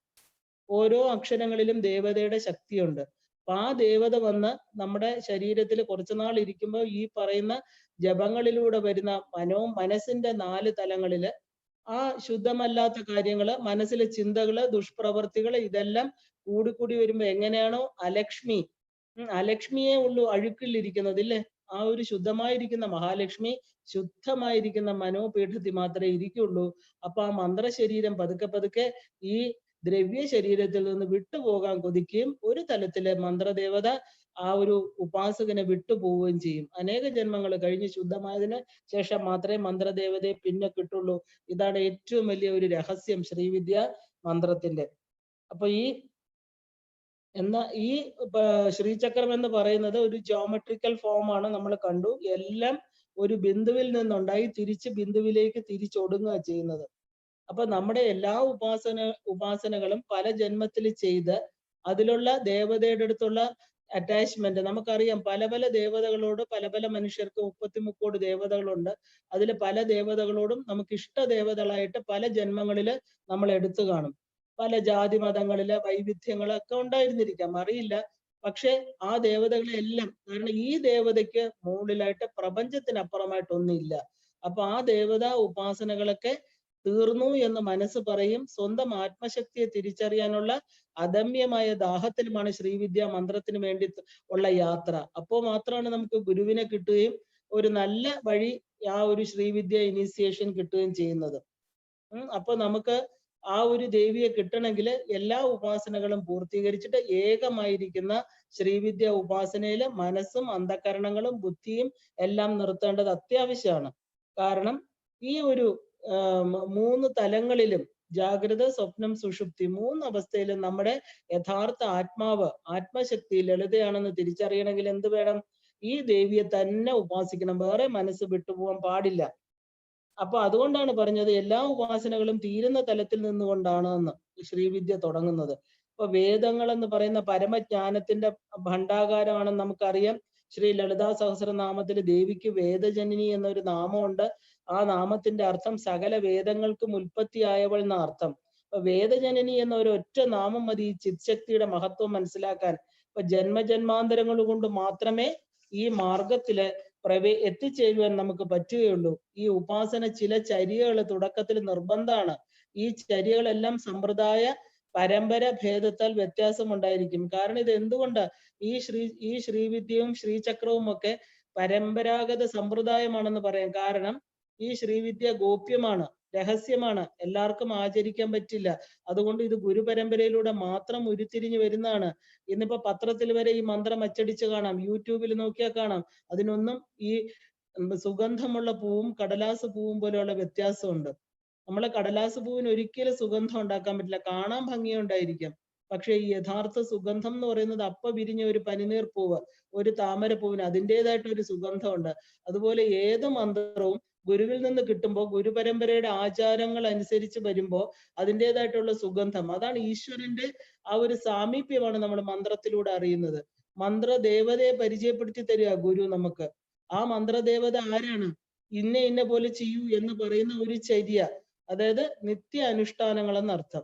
ഓരോ അക്ഷരങ്ങളിലും ദേവതയുടെ ശക്തിയുണ്ട്. അപ്പൊ ആ ദേവത വന്ന് നമ്മുടെ ശരീരത്തിൽ കുറച്ചുനാൾ ഇരിക്കുമ്പോൾ ഈ പറയുന്ന ജപങ്ങളിലൂടെ വരുന്ന മനസ്സിന്റെ 4 തലങ്ങളില് ആ ശുദ്ധമല്ലാത്ത കാര്യങ്ങള്, മനസ്സിലെ ചിന്തകള്, ദുഷ്പ്രവർത്തികള് ഇതെല്ലാം കൂടിക്കൂടി വരുമ്പോ എങ്ങനെയാണോ അലക്ഷ്മി, അലക്ഷ്മിയെ ഉള്ളൂ അഴുക്കിലിരിക്കുന്നത് ഇല്ലേ? ആ ഒരു ശുദ്ധമായിരിക്കുന്ന മഹാലക്ഷ്മി ശുദ്ധമായിരിക്കുന്ന മനോപീഠത്തിൽ മാത്രമേ ഇരിക്കുള്ളൂ. അപ്പൊ ആ മന്ത്രശരീരം പതുക്കെ പതുക്കെ ഈ ദ്രവ്യ ശരീരത്തിൽ നിന്ന് വിട്ടുപോകാൻ കൊതിക്കുകയും ഒരു തലത്തില് മന്ത്രദേവത ആ ഒരു ഉപാസകനെ വിട്ടുപോവുകയും ചെയ്യും. അനേക ജന്മങ്ങൾ കഴിഞ്ഞ് ശുദ്ധമായതിന് ശേഷം മാത്രമേ മന്ത്രദേവതയെ പിന്നെ കിട്ടുള്ളൂ. ഇതാണ് ഏറ്റവും വലിയ ഒരു രഹസ്യം ശ്രീവിദ്യ മന്ത്രത്തിന്റെ. അപ്പൊ ഈ ശ്രീചക്രം എന്ന് പറയുന്നത് ഒരു ജോമെട്രിക്കൽ ഫോം ആണ്. നമ്മൾ കണ്ടു. എല്ലാം ഒരു ബിന്ദുവിൽ നിന്നുണ്ടായി തിരിച്ച് ബിന്ദുവിലേക്ക് തിരിച്ചൊടുങ്ങുക ചെയ്യുന്നത്. അപ്പൊ നമ്മുടെ എല്ലാ ഉപാസനകളും പല ജന്മത്തിൽ ചെയ്ത് അതിലുള്ള ദേവതയുടെ അടുത്തുള്ള അറ്റാച്ച്മെന്റ് നമുക്കറിയാം. പല പല ദേവതകളോട് പല പല മനുഷ്യർക്ക് 30 ദേവതകളുണ്ട്. അതിൽ പല ദേവതകളോടും നമുക്ക് ഇഷ്ട ദേവതകളായിട്ട് പല ജന്മങ്ങളില് നമ്മൾ എടുത്തു കാണും. പല ജാതി മതങ്ങളിലെ വൈവിധ്യങ്ങളൊക്കെ ഉണ്ടായിരുന്നിരിക്കാം, അറിയില്ല. പക്ഷെ ആ ദേവതകളെല്ലാം, കാരണം ഈ ദേവതയ്ക്ക് മുകളിലായിട്ട് പ്രപഞ്ചത്തിനപ്പുറമായിട്ടൊന്നുമില്ല. അപ്പൊ ആ ദേവതാ ഉപാസനകളൊക്കെ തീർന്നു എന്ന് മനസ്സ് പറയും. സ്വന്തം ആത്മശക്തിയെ തിരിച്ചറിയാനുള്ള അദമ്യമായ ദാഹത്തിലുമാണ് ശ്രീവിദ്യ മന്ത്രത്തിന് വേണ്ടി ഉള്ള യാത്ര. അപ്പോൾ മാത്രമാണ് നമുക്ക് ഗുരുവിനെ കിട്ടുകയും ഒരു നല്ല വഴി ആ ഒരു ശ്രീവിദ്യ ഇനീസിയേഷൻ കിട്ടുകയും ചെയ്യുന്നത്. അപ്പൊ നമുക്ക് ആ ഒരു ദേവിയെ കിട്ടണമെങ്കിൽ എല്ലാ ഉപാസനകളും പൂർത്തീകരിച്ചിട്ട് ഏകമായിരിക്കുന്ന ശ്രീവിദ്യ ഉപാസനയില് മനസ്സും അന്ധകരണങ്ങളും ബുദ്ധിയും എല്ലാം നിർത്തേണ്ടത് അത്യാവശ്യമാണ്. കാരണം ഈ ഒരു 3 തലങ്ങളിലും ജാഗ്രത, സ്വപ്നം, സുഷുപ്തി 3 അവസ്ഥയിലും നമ്മുടെ യഥാർത്ഥ ആത്മാവ്, ആത്മശക്തി ലളിതയാണെന്ന് തിരിച്ചറിയണമെങ്കിൽ എന്ത് വേണം? ഈ ദേവിയെ തന്നെ ഉപാസിക്കണം. വേറെ മനസ്സ് വിട്ടുപോകാൻ പാടില്ല. അപ്പൊ അതുകൊണ്ടാണ് പറഞ്ഞത് എല്ലാ ഉപാസനകളും തീരുന്ന തലത്തിൽ നിന്നുകൊണ്ടാണ് എന്ന് ശ്രീവിദ്യ തുടങ്ങുന്നത്. ഇപ്പൊ വേദങ്ങൾ എന്ന് പറയുന്ന പരമജ്ഞാനത്തിന്റെ ഭണ്ഡാകാരമാണെന്ന് നമുക്കറിയാം. ശ്രീ ലളിതാ സഹസ്രനാമത്തിൽ ദേവിക്ക് വേദജനനി എന്നൊരു നാമമുണ്ട്. ആ നാമത്തിന്റെ അർത്ഥം സകല വേദങ്ങൾക്കും ഉൽപ്പത്തിയായവൾ എന്ന അർത്ഥം. അപ്പൊ വേദജനനി എന്ന ഒരു ഒറ്റ നാമം മതി ഈ ചിത്ശക്തിയുടെ മഹത്വം മനസ്സിലാക്കാൻ. ഇപ്പൊ ജന്മജന്മാന്തരങ്ങൾ കൊണ്ട് മാത്രമേ ഈ മാർഗത്തില് എത്തിച്ചേരുവാൻ നമുക്ക് പറ്റുകയുള്ളൂ. ഈ ഉപാസന ചില ചര്യകൾ തുടക്കത്തിൽ നിർബന്ധമാണ്. ഈ ചര്യകളെല്ലാം സമ്പ്രദായ പരമ്പര ഭേദത്താൽ വ്യത്യാസം ഉണ്ടായിരിക്കും. കാരണം ഇത് എന്തുകൊണ്ട് ഈ ശ്രീവിദ്യയും ശ്രീചക്രവും ഒക്കെ പരമ്പരാഗത സമ്പ്രദായമാണെന്ന് പറയാം. കാരണം ഈ ശ്രീവിദ്യ ഗോപ്യമാണ്, രഹസ്യമാണ്, എല്ലാവർക്കും ആചരിക്കാൻ പറ്റില്ല. അതുകൊണ്ട് ഇത് ഗുരുപരമ്പരയിലൂടെ മാത്രം ഉരുത്തിരിഞ്ഞു വരുന്നതാണ്. ഇന്നിപ്പോ പത്രത്തിൽ വരെ ഈ മന്ത്രം അച്ചടിച്ച് കാണാം, യൂട്യൂബിൽ നോക്കിയാൽ കാണാം. അതിനൊന്നും ഈ സുഗന്ധമുള്ള പൂവും കടലാസ് പൂവും പോലെയുള്ള വ്യത്യാസമുണ്ട്. നമ്മളെ കടലാസ് പൂവിന് ഒരിക്കലും സുഗന്ധം ഉണ്ടാക്കാൻ പറ്റില്ല. കാണാൻ ഭംഗിയുണ്ടായിരിക്കും, പക്ഷെ ഈ യഥാർത്ഥ സുഗന്ധം എന്ന് പറയുന്നത് അപ്പ വിരിഞ്ഞ ഒരു പനിനീർ പൂവ്, ഒരു താമര പൂവിന് അതിൻ്റെതായിട്ട് ഒരു സുഗന്ധമുണ്ട്. അതുപോലെ ഏത് മന്ത്രവും ഗുരുവിൽ നിന്ന് കിട്ടുമ്പോൾ, ഗുരുപരമ്പരയുടെ ആചാരങ്ങൾ അനുസരിച്ച് വരുമ്പോൾ അതിൻ്റെതായിട്ടുള്ള സുഗന്ധം, അതാണ് ഈശ്വരന്റെ ആ ഒരു സാമീപ്യമാണ് നമ്മൾ മന്ത്രത്തിലൂടെ അറിയുന്നത്. മന്ത്രദേവതയെ പരിചയപ്പെടുത്തി തരിക ഗുരു നമുക്ക്. ആ മന്ത്രദേവത ആരാണ്? ഇന്ന പോലെ ചെയ്യൂ എന്ന് പറയുന്ന ഒരു ചര്യ, അതായത് നിത്യ അനുഷ്ഠാനങ്ങൾ എന്നർത്ഥം.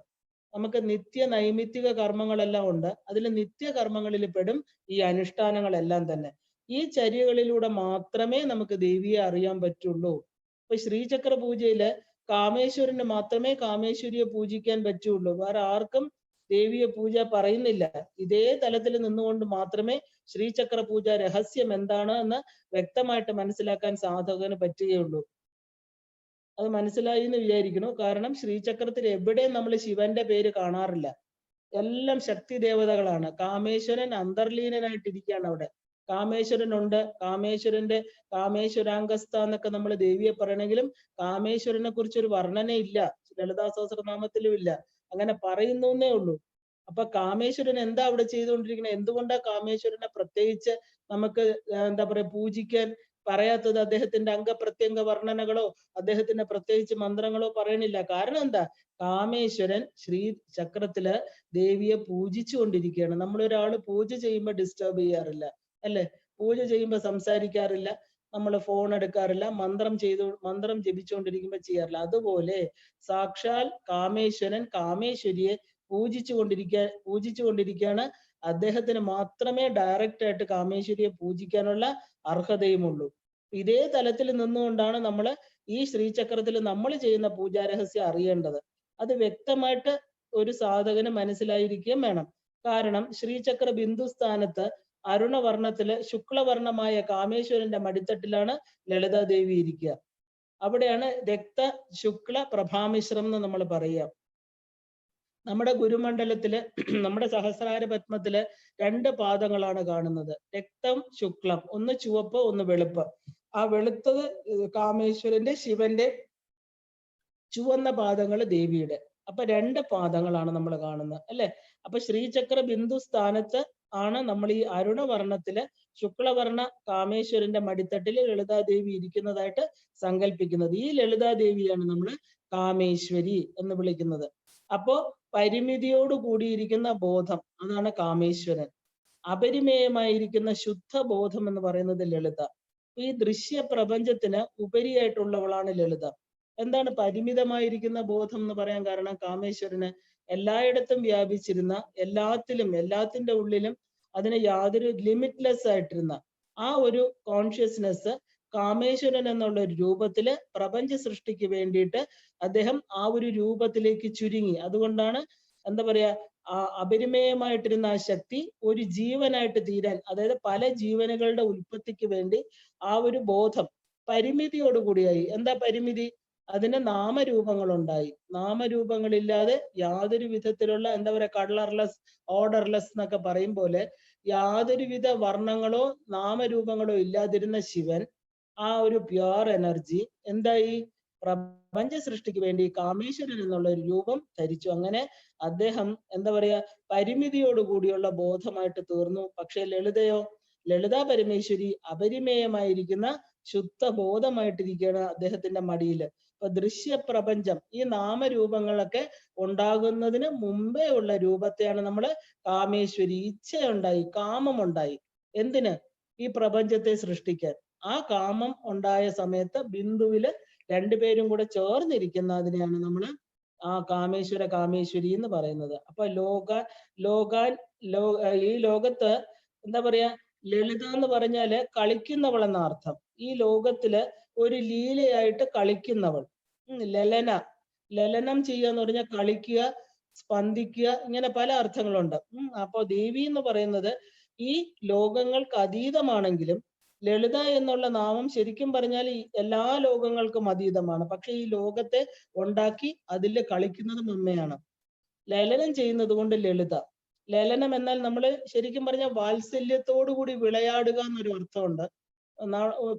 നമുക്ക് നിത്യ നൈമിത്തിക കർമ്മങ്ങളെല്ലാം ഉണ്ട്. അതിൽ നിത്യ കർമ്മങ്ങളിൽ പെടും ഈ അനുഷ്ഠാനങ്ങളെല്ലാം തന്നെ. ഈ ചര്യകളിലൂടെ മാത്രമേ നമുക്ക് ദേവിയെ അറിയാൻ പറ്റുള്ളൂ. ഇപ്പൊ ശ്രീചക്ര പൂജയില് കാമേശ്വരന് മാത്രമേ കാമേശ്വരിയെ പൂജിക്കാൻ പറ്റുള്ളൂ. വേറെ ആർക്കും ദേവിയെ പൂജ പറയുന്നില്ല. ഇതേ തലത്തിൽ നിന്നുകൊണ്ട് മാത്രമേ ശ്രീചക്ര പൂജ രഹസ്യം എന്താണ് എന്ന് വ്യക്തമായിട്ട് മനസ്സിലാക്കാൻ സാധകന് പറ്റുകയുള്ളൂ. അത് മനസ്സിലായി എന്ന് വിചാരിക്കുന്നു. കാരണം ശ്രീചക്രത്തിൽ എവിടെയും നമ്മൾ ശിവന്റെ പേര് കാണാറില്ല. എല്ലാം ശക്തി ദേവതകളാണ്. കാമേശ്വരൻ അന്തർലീനനായിട്ടിരിക്കുകയാണ് അവിടെ. കാമേശ്വരനുണ്ട്, കാമേശ്വരാംഗസ്ഥ എന്നൊക്കെ നമ്മൾ ദേവിയെ പറയണമെങ്കിലും കാമേശ്വരനെ കുറിച്ച് ഒരു വർണ്ണനയില്ല, ലളിതാ സഹസ്രനാമത്തിലും ഇല്ല. അങ്ങനെ പറയുന്നേ ഉള്ളൂ. അപ്പൊ കാമേശ്വരൻ എന്താ അവിടെ ചെയ്തുകൊണ്ടിരിക്കുന്നത്? എന്തുകൊണ്ടാ കാമേശ്വരനെ പ്രത്യേകിച്ച് നമുക്ക് എന്താ പറയാ പൂജിക്കാൻ പറയാത്തത്? അദ്ദേഹത്തിന്റെ അംഗപ്രത്യംഗ വർണ്ണനകളോ അദ്ദേഹത്തിന്റെ പ്രത്യേകിച്ച് മന്ത്രങ്ങളോ പറയണില്ല. കാരണം എന്താ? കാമേശ്വരൻ ശ്രീ ചക്രത്തില് ദേവിയെ പൂജിച്ചു കൊണ്ടിരിക്കുകയാണ്. നമ്മളൊരാള് പൂജ ചെയ്യുമ്പോൾ ഡിസ്റ്റർബ് ചെയ്യാറില്ല, അല്ലെ? പൂജ ചെയ്യുമ്പോൾ സംസാരിക്കാറില്ല, നമ്മൾ ഫോൺ എടുക്കാറില്ല, മന്ത്രം ജപിച്ചുകൊണ്ടിരിക്കുമ്പോൾ ചെയ്യാറില്ല. അതുപോലെ സാക്ഷാൽ കാമേശ്വരൻ കാമേശ്വരിയെ പൂജിച്ചുകൊണ്ടിരിക്കുകയാണ്. അദ്ദേഹത്തിന് മാത്രമേ ഡയറക്റ്റ് ആയിട്ട് കാമേശ്വരിയെ പൂജിക്കാനുള്ള അർഹതയുമുള്ളൂ. ഇതേ തലത്തിൽ നിന്നുകൊണ്ടാണ് നമ്മൾ ഈ ശ്രീചക്രത്തിൽ നമ്മൾ ചെയ്യുന്ന പൂജാരഹസ്യം അറിയേണ്ടത്. അത് വ്യക്തമായിട്ട് ഒരു സാധകന് മനസ്സിലായിരിക്കുകയും വേണം. കാരണം ശ്രീചക്ര ബിന്ദു സ്ഥാനത്ത് അരുണവർണ്ണത്തില് ശുക്ലവർണ്ണമായ കാമേശ്വരന്റെ മടിത്തട്ടിലാണ് ലളിതാദേവി ഇരിക്കുക. അവിടെയാണ് രക്ത ശുക്ല പ്രഭാമിശ്രം എന്ന് നമ്മൾ പറയുക. നമ്മുടെ ഗുരുമണ്ഡലത്തില് നമ്മുടെ സഹസ്രാര പത്മത്തില് 2 പാദങ്ങളാണ് കാണുന്നത്. രക്തം ശുക്ലം, ഒന്ന് ചുവപ്പ് ഒന്ന് വെളുപ്പ്. ആ വെളുത്തത് കാമേശ്വരന്റെ, ശിവന്റെ, ചുവന്ന പാദങ്ങൾ ദേവിയുടെ. അപ്പൊ 2 പാദങ്ങളാണ് നമ്മൾ കാണുന്നത് അല്ലെ. അപ്പൊ ശ്രീചക്ര ബിന്ദു സ്ഥാനത്ത് ആണ് നമ്മൾ ഈ അരുണവർണ്ണത്തില് ശുക്ലവർണ്ണ കാമേശ്വരന്റെ മടിത്തട്ടിൽ ലളിതാദേവി ഇരിക്കുന്നതായിട്ട് സങ്കല്പിക്കുന്നത്. ഈ ലളിതാദേവിയാണ് നമ്മൾ കാമേശ്വരി എന്ന് വിളിക്കുന്നത്. അപ്പോ പരിമിതിയോട് കൂടിയിരിക്കുന്ന ബോധം, അതാണ് കാമേശ്വരൻ. അപരിമേയമായിരിക്കുന്ന ശുദ്ധ ബോധം എന്ന് പറയുന്നത് ലളിത. ഈ ദൃശ്യ പ്രപഞ്ചത്തിന് ഉപരിയായിട്ടുള്ളവളാണ് ലളിത. എന്താണ് പരിമിതമായിരിക്കുന്ന ബോധം എന്ന് പറയാൻ കാരണം? കാമേശ്വരന് എല്ലായിടത്തും വ്യാപിച്ചിരുന്ന, എല്ലാത്തിന്റെ ഉള്ളിലും അതിന് യാതൊരു ലിമിറ്റ്ലെസ് ആയിട്ടിരുന്ന ആ ഒരു കോൺഷ്യസ്നെസ് കാമേശ്വരൻ എന്നുള്ള ഒരു രൂപത്തില് പ്രപഞ്ച സൃഷ്ടിക്ക് വേണ്ടിയിട്ട് അദ്ദേഹം ആ ഒരു രൂപത്തിലേക്ക് ചുരുങ്ങി. അതുകൊണ്ടാണ് എന്താ പറയാ, അപരിമേയമായിട്ടിരുന്ന ആ ശക്തി ഒരു ജീവനായിട്ട് തീരാൻ, അതായത് പല ജീവനുകളുടെ ഉൽപ്പത്തിക്ക് വേണ്ടി ആ ഒരു ബോധം പരിമിതിയോടുകൂടിയായി. എന്താ പരിമിതി? അതിന് നാമരൂപങ്ങളുണ്ടായി. നാമരൂപങ്ങളില്ലാതെ യാതൊരു വിധത്തിലുള്ള എന്താ പറയാ കളർലെസ്, ഓർഡർലെസ് എന്നൊക്കെ പറയും പോലെ യാതൊരുവിധ വർണ്ണങ്ങളോ നാമരൂപങ്ങളോ ഇല്ലാതിരുന്ന ശിവൻ ആ ഒരു പ്യുവർ എനർജി എന്തായി? പ്രപഞ്ച സൃഷ്ടിക്ക് വേണ്ടി കാമേശ്വരൻ എന്നുള്ള ഒരു രൂപം ധരിച്ചു. അങ്ങനെ അദ്ദേഹം എന്താ പറയാ പരിമിതിയോടുകൂടിയുള്ള ബോധമായിട്ട് തീർന്നു. പക്ഷെ ലളിതയോ? ലളിതാ പരമേശ്വരി അപരിമേയമായിരിക്കുന്ന ശുദ്ധ ബോധമായിട്ടിരിക്കുകയാണ് അദ്ദേഹത്തിന്റെ മടിയില്. അപ്പൊ ദൃശ്യപ്രപഞ്ചം, ഈ നാമരൂപങ്ങളൊക്കെ ഉണ്ടാകുന്നതിന് മുമ്പേ ഉള്ള രൂപത്തെയാണ് നമ്മൾ കാമേശ്വരി. ഇച്ഛയുണ്ടായി, കാമമുണ്ടായി. എന്തിന്? ഈ പ്രപഞ്ചത്തെ സൃഷ്ടിക്കാൻ. ആ കാമം ഉണ്ടായ സമയത്ത് ബിന്ദുവില് 2 പേരും കൂടെ ചേർന്നിരിക്കുന്നതിനെയാണ് നമ്മൾ ആ കാമേശ്വര കാമേശ്വരി എന്ന് പറയുന്നത്. അപ്പൊ ഈ ലോകത്ത് എന്താ പറയാ, ലളിത എന്ന് പറഞ്ഞാല് കളിക്കുന്നവൾ എന്ന അർത്ഥം. ഈ ലോകത്തില് ഒരു ലീലയായിട്ട് കളിക്കുന്നവൾ. ലലനം ചെയ്യുക എന്ന് പറഞ്ഞാൽ കളിക്കുക, സ്പന്ദിക്കുക, ഇങ്ങനെ പല അർത്ഥങ്ങളുണ്ട്. അപ്പൊ ദേവി എന്ന് പറയുന്നത് ഈ ലോകങ്ങൾക്ക് അതീതമാണെങ്കിലും ലളിത എന്നുള്ള നാമം ശരിക്കും പറഞ്ഞാൽ ഈ എല്ലാ ലോകങ്ങൾക്കും അതീതമാണ്. പക്ഷെ ഈ ലോകത്തെ ഉണ്ടാക്കി അതിൽ കളിക്കുന്നതും അമ്മയാണ്. ലലനം ചെയ്യുന്നത് കൊണ്ട് ലളിത. ലലനം എന്നാൽ നമ്മൾ ശരിക്കും പറഞ്ഞാൽ വാത്സല്യത്തോടുകൂടി വിളയാടുക എന്നൊരു അർത്ഥമുണ്ട്.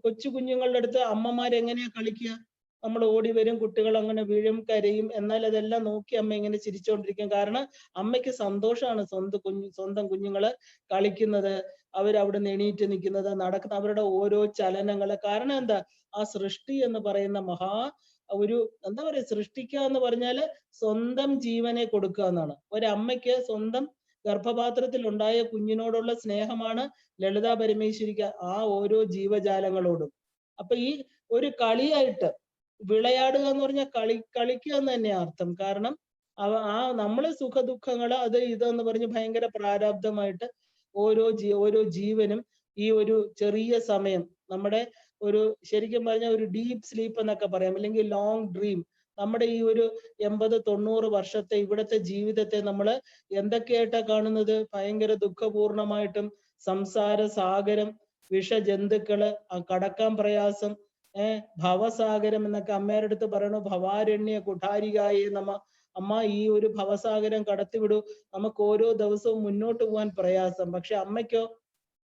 കൊച്ചു കുഞ്ഞുങ്ങളുടെ അടുത്ത് അമ്മമാരെങ്ങനെയാ കളിക്കുക? നമ്മൾ ഓടി വരും, കുട്ടികൾ അങ്ങനെ വീഴും, കരയും. എന്നാൽ അതെല്ലാം നോക്കി അമ്മ ഇങ്ങനെ ചിരിച്ചുകൊണ്ടിരിക്കും. കാരണം അമ്മയ്ക്ക് സന്തോഷമാണ് സ്വന്തം കുഞ്ഞുങ്ങള് കളിക്കുന്നത്, അവരവിടുന്ന് എണീറ്റ് നിൽക്കുന്നത്, നടക്കുന്ന അവരുടെ ഓരോ ചലനങ്ങള്. കാരണം എന്താ? ആ സൃഷ്ടി എന്ന് പറയുന്ന ഒരു എന്താ പറയാ, സൃഷ്ടിക്കുക എന്ന് പറഞ്ഞാല് സ്വന്തം ജീവനെ കൊടുക്കുക എന്നാണ്. ഒരമ്മയ്ക്ക് സ്വന്തം ഗർഭപാത്രത്തിൽ ഉണ്ടായ കുഞ്ഞിനോടുള്ള സ്നേഹമാണ് ലളിതാ പരമേശ്വരിക്ക് ആ ഓരോ ജീവജാലങ്ങളോടും. അപ്പൊ ഈ ഒരു കളിയായിട്ട് വിളയാടുക എന്ന് പറഞ്ഞാൽ കളിക്കുക എന്ന് തന്നെയാ അർത്ഥം. കാരണം നമ്മളെ സുഖ ദുഃഖങ്ങള് അത് ഇതെന്ന് പറഞ്ഞ് ഭയങ്കര പ്രാരാബ്ധമായിട്ട് ഓരോ ജീവനും ഈ ഒരു ചെറിയ സമയം, നമ്മുടെ ഒരു ശരിക്കും പറഞ്ഞ ഒരു ഡീപ്പ് സ്ലീപ്പ് എന്നൊക്കെ പറയാം, അല്ലെങ്കിൽ ലോങ് ഡ്രീം, നമ്മുടെ ഈ ഒരു 80-90 വർഷത്തെ ഇവിടുത്തെ ജീവിതത്തെ നമ്മൾ എന്തൊക്കെയായിട്ടാ കാണുന്നത്? ഭയങ്കര ദുഃഖപൂർണമായിട്ടും, സംസാര സാഗരം, വിഷജന്തുക്കള്, കടക്കാൻ പ്രയാസം, ഭവസാഗരം എന്നൊക്കെ അമ്മയുടെ അടുത്ത് പറയണു. ഭവാരണ്യ കുഠാരികായി അമ്മ ഈ ഒരു ഭവസാഗരം കടത്തിവിടൂ, നമുക്ക് ഓരോ ദിവസവും മുന്നോട്ട് പോകാൻ പ്രയാസം. പക്ഷെ അമ്മയ്ക്കോ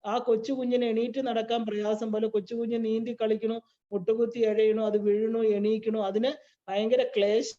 ആ കൊച്ചു കുഞ്ഞിനെ എണീറ്റ് നടക്കാൻ പ്രയാസം പോലെ കൊച്ചു കുഞ്ഞ് നീന്തി കളിക്കണു, മുട്ടുകുത്തി എഴയണു, അത് വീഴണു, എണീക്കണു, അതിന് ഭയങ്കര ക്ലേശം.